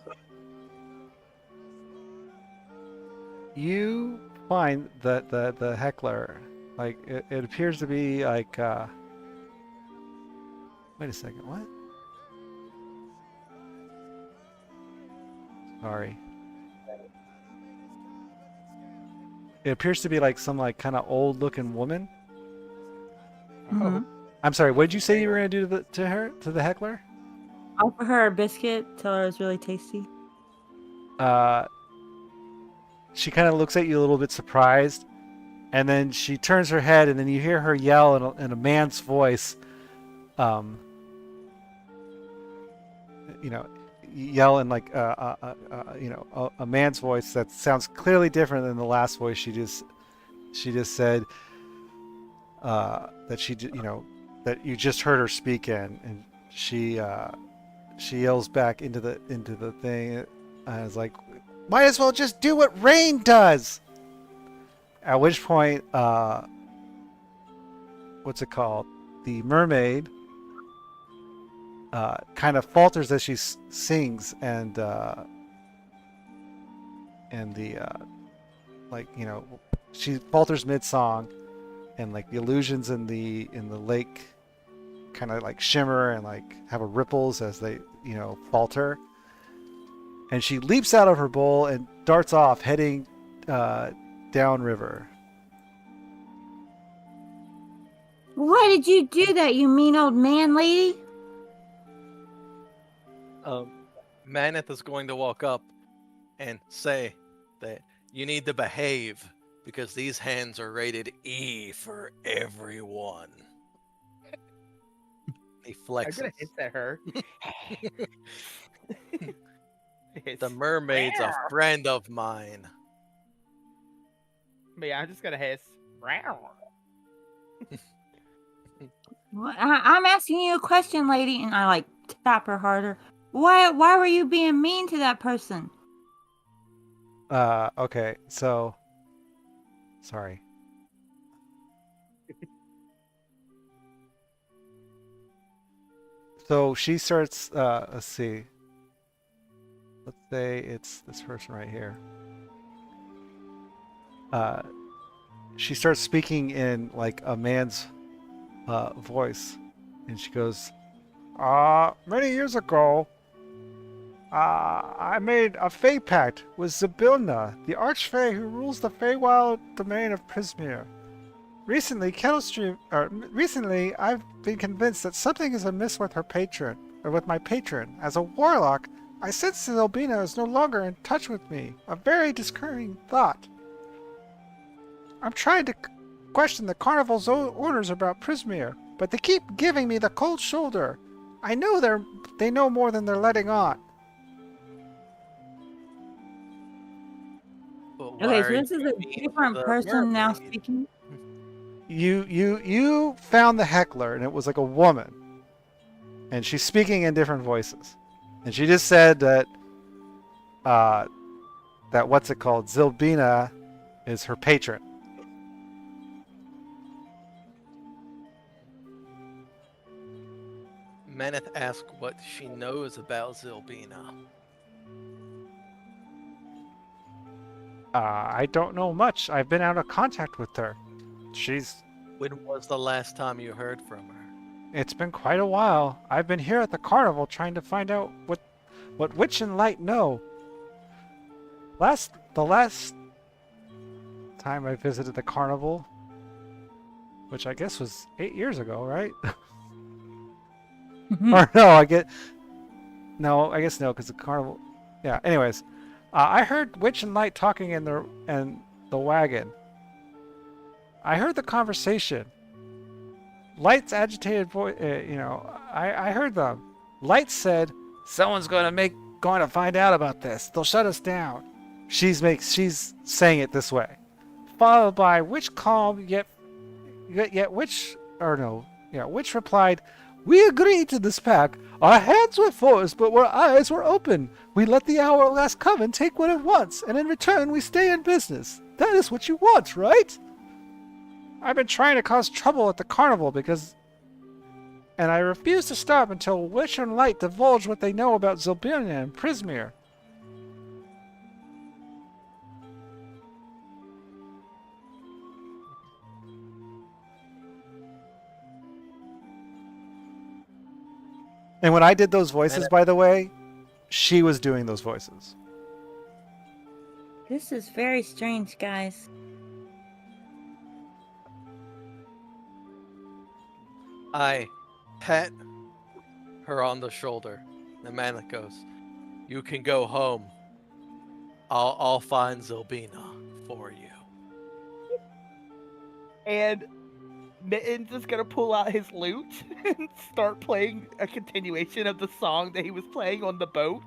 you find that the heckler, like it appears to be like wait a second, what? Sorry. It appears to be like some like kind of old looking woman. Mhm. I'm sorry, what did you say you were gonna do to the heckler? Offer her a biscuit. Tell her it's really tasty. She kind of looks at you a little bit surprised, and then she turns her head, and then you hear her yell in a man's voice, yell in like a man's voice that sounds clearly different than the last voice she just said that that you just heard her speak in, and she yells back into the thing, and is like, might as well just do what rain does. At which point, what's it called? The mermaid kind of falters as she sings, and she falters mid-song, and like the illusions in the lake kind of like shimmer and like have a ripples as they falter. And she leaps out of her bowl and darts off, heading downriver. Why did you do that, you mean old man lady? Maneth is going to walk up and say that you need to behave because these hands are rated E for everyone. He I'm flexes. gonna hiss at her. The mermaid's a friend of mine. But yeah, I'm just gonna hiss. Well, I'm asking you a question, lady, and I like tap her harder. Why were you being mean to that person? Okay, so sorry. So she starts, let's see. Let's say it's this person right here. She starts speaking in like a man's voice. And she goes, many years ago, I made a Fey pact with Zybilna, the Archfey who rules the Feywild domain of Prismere. Recently, I've been convinced that something is amiss with her patron, or with my patron. As a warlock, I sense that Zybilna is no longer in touch with me. A very discouraging thought. I'm trying to question the Carnival's orders about Prismere, but they keep giving me the cold shoulder. I know they know more than they're letting on. Okay, so this is a different person now speaking? You found the heckler, and it was like a woman. And she's speaking in different voices. And she just said that what's it called? Zybilna is her patron. Maneth asks what she knows about Zybilna. I don't know much. I've been out of contact with her. When was the last time you heard from her? It's been quite a while. I've been here at the carnival trying to find out what Witch and Light know. The last time I visited the carnival, which I guess was 8 years ago, right? Or no, I guess no, because the carnival. Yeah. Anyways, I heard Witch and Light talking in the wagon. I heard the conversation. Light's agitated voice. I heard them. Light said, "Someone's going to find out about this. They'll shut us down." She's saying it this way, followed by Witch calm yet Witch Witch replied, "We agreed to this pact. Our hands were forced, but our eyes were open. We let the hourglass come and take what it wants, and in return we stay in business. That is what you want, right? I've been trying to cause trouble at the carnival and I refuse to stop until Witch and Light divulge what they know about Zybilna and Prismere." And when I did those voices, by the way, she was doing those voices. This is very strange, guys. I pat her on the shoulder. The man goes, "You can go home. I'll find Zybilna for you." And Mitten's just gonna pull out his lute and start playing a continuation of the song that he was playing on the boat.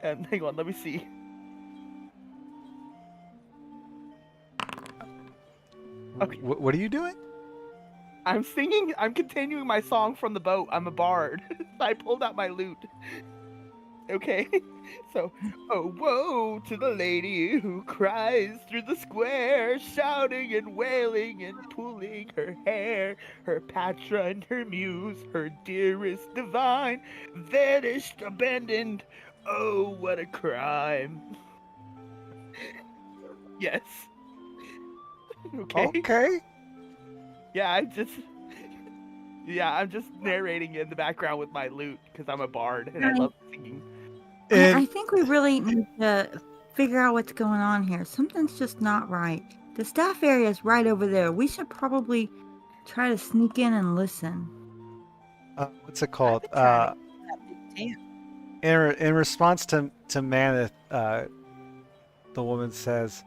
And hang on, let me see. Okay. What are you doing? I'm continuing my song from the boat. I'm a bard. I pulled out my lute. Okay, so, oh, woe to the lady who cries through the square, shouting and wailing and pulling her hair, her patron, her muse, her dearest divine, vanished, abandoned, oh, what a crime. Yes. Okay. Okay. Yeah, I'm just narrating in the background with my lute because I'm a bard and I Right. love singing. I And think we really need to figure out what's going on here. Something's just not right. The staff area is right over there. We should probably try to sneak in and listen. what's it I've called? been trying to get that big tent. In response to Maneth, the woman says,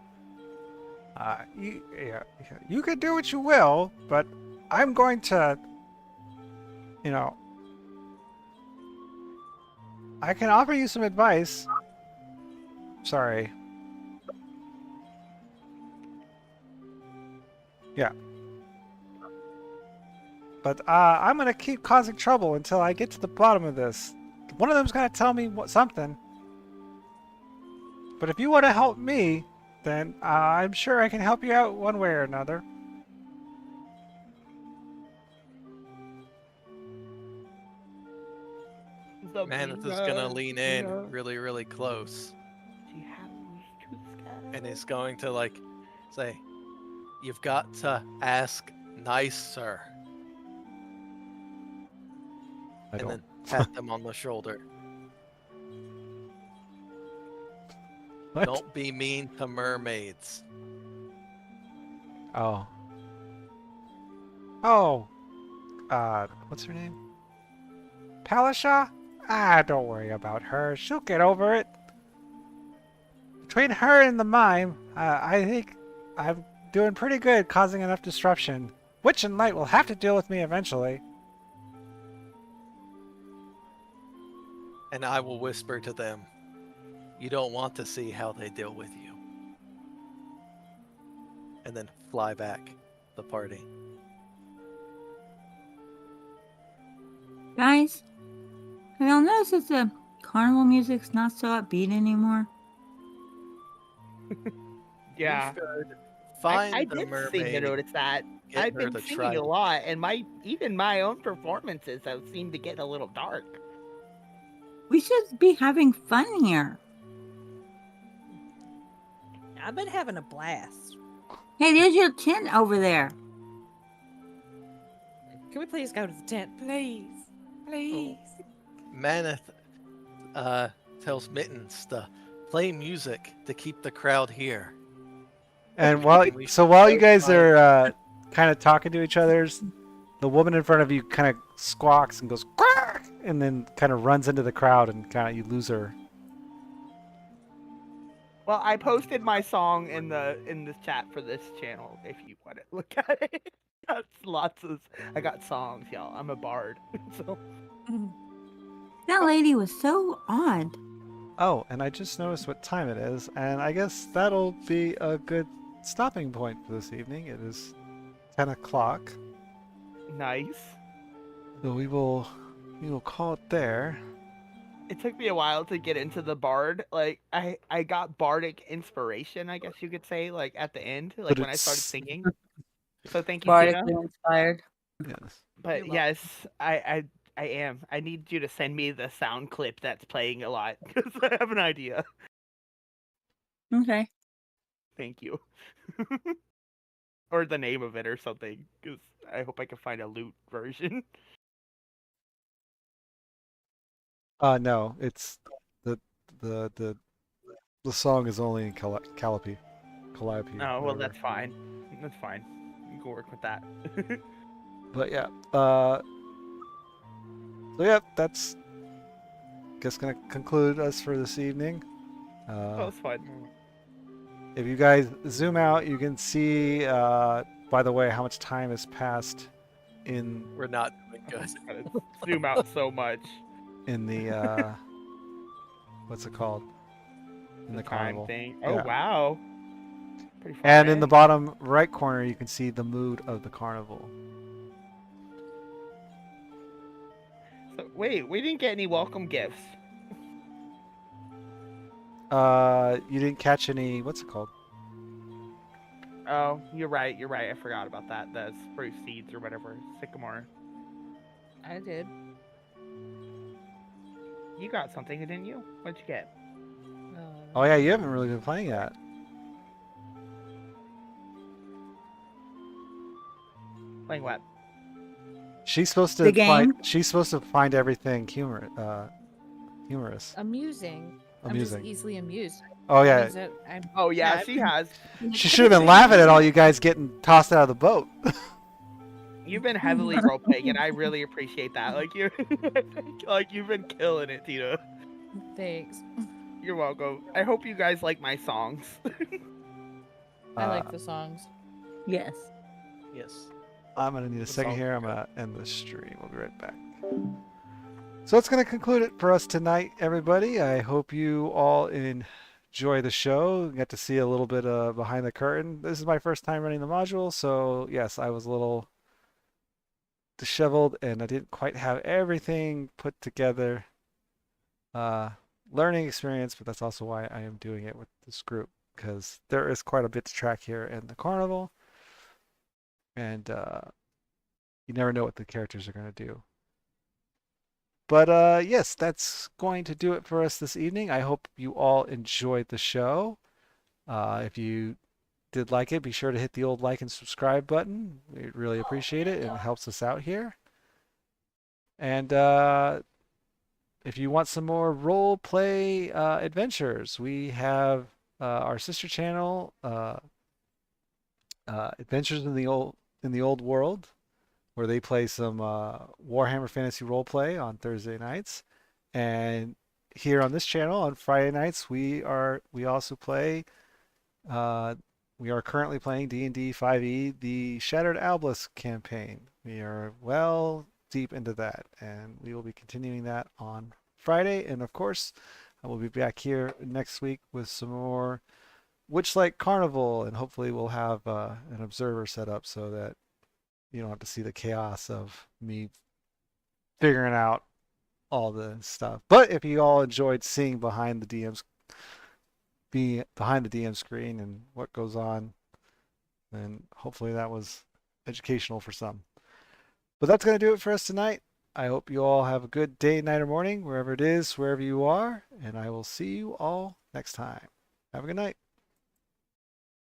you can do what you will, but I'm going to, you know, I can offer you some advice. Sorry. Yeah. But I'm going to keep causing trouble until I get to the bottom of this. One of them's going to tell me something. But if you want to help me, then I'm sure I can help you out one way or another. Maneth is gonna lean in really, really close, and he's going to like say, "You've got to ask nicer," I and don't. then pat them on the shoulder. What? Don't be mean to mermaids. Oh. Oh. What's her name? Palisha? Don't worry about her. She'll get over it. Between her and the mime, I think I'm doing pretty good causing enough disruption. Witch and Light will have to deal with me eventually. And I will whisper to them, "You don't want to see how they deal with you." And then fly back the party. Guys, have y'all noticed that the carnival music's not so upbeat anymore? Yeah. You should find I the did seem to mermaid. notice that. Get I've her been to singing try a to- lot, and even my own performances have seemed to get a little dark. We should be having fun here. I've been having a blast. Hey, there's your tent over there. Can we please go to the tent, please? Please. Maneth tells Mittens to play music to keep the crowd here. And while while you guys are kind of talking to each other, the woman in front of you kind of squawks and goes quack, and then kind of runs into the crowd, and kind of you lose her. Well, I posted my song in this chat for this channel. If you want to look at it, I got songs, y'all. I'm a bard, so. That lady was so odd. Oh, and I just noticed what time it is, and I guess that'll be a good stopping point for this evening. It is 10 o'clock. Nice. So we will call it there. It took me a while to get into the bard. Like I got bardic inspiration, I guess you could say, like at the end, like But when I started it's- singing. So thank you, Tina. Bardically inspired. Yes. But You're yes, I am. I need you to send me the sound clip that's playing a lot because I have an idea. Okay. Thank you. Or the name of it or something, because I hope I can find a loot version. No, it's the song is only in Calliope. Oh, well, that's fine. That's fine. You can work with that. But yeah, so yeah, that's guess gonna conclude us for this evening. Oh, that's fine. If you guys zoom out, you can see, by the way, how much time has passed in We're not doing good. Gotta zoom out so much. the what's it called? In the time carnival. thing. Oh, Yeah. wow. Pretty far And in the in. bottom right corner, you can see the mood of the carnival. So, wait, we didn't get any welcome gifts. You didn't catch any. What's it called? Oh, you're right. You're right. I forgot about that. The spruce seeds or whatever. Sycamore. I did. You got something, didn't you? What'd you get? Oh yeah, you haven't really been playing that. Playing what? She's supposed The to find. game? She's supposed to find everything humorous, Amusing. I'm just amusing. easily amused. Oh That yeah, means that I'm Oh yeah, I've she been- has. she should have been laughing at all you guys getting tossed out of the boat. You've been heavily role playing, and I really appreciate that. Like you, like you've been killing it, Tina. Thanks. You're welcome. I hope you guys like my songs. I like the songs. Yes. Yes. I'm gonna need a The second song- here. I'm gonna end the stream. We'll be right back. So that's gonna conclude it for us tonight, everybody. I hope you all enjoy the show. Get to see a little bit behind the curtain. This is my first time running the module, so yes, I was a little disheveled and I didn't quite have everything put together. Learning experience, but that's also why I am doing it with this group, because there is quite a bit to track here in the carnival, and you never know what the characters are going to do. But yes, that's going to do it for us this evening. I hope you all enjoyed the show. If you did like it, be sure to hit the old like and subscribe button. We'd really appreciate it, and it helps us out here. And if you want some more role play adventures, we have our sister channel, Adventures in the Old World, where they play some Warhammer Fantasy Roleplay on Thursday nights, and here on this channel on Friday nights we also play. We are currently playing D&D 5e, the Shattered Albus campaign. We are well deep into that, and we will be continuing that on Friday. And of course, I will be back here next week with some more Witchlight Carnival, and hopefully we'll have an observer set up so that you don't have to see the chaos of me figuring out all the stuff. But if you all enjoyed seeing behind the DM screen and what goes on, then hopefully that was educational for some. But that's going to do it for us tonight. I hope you all have a good day, night, or morning, wherever it is, wherever you are, and I will see you all next time. Have a good night.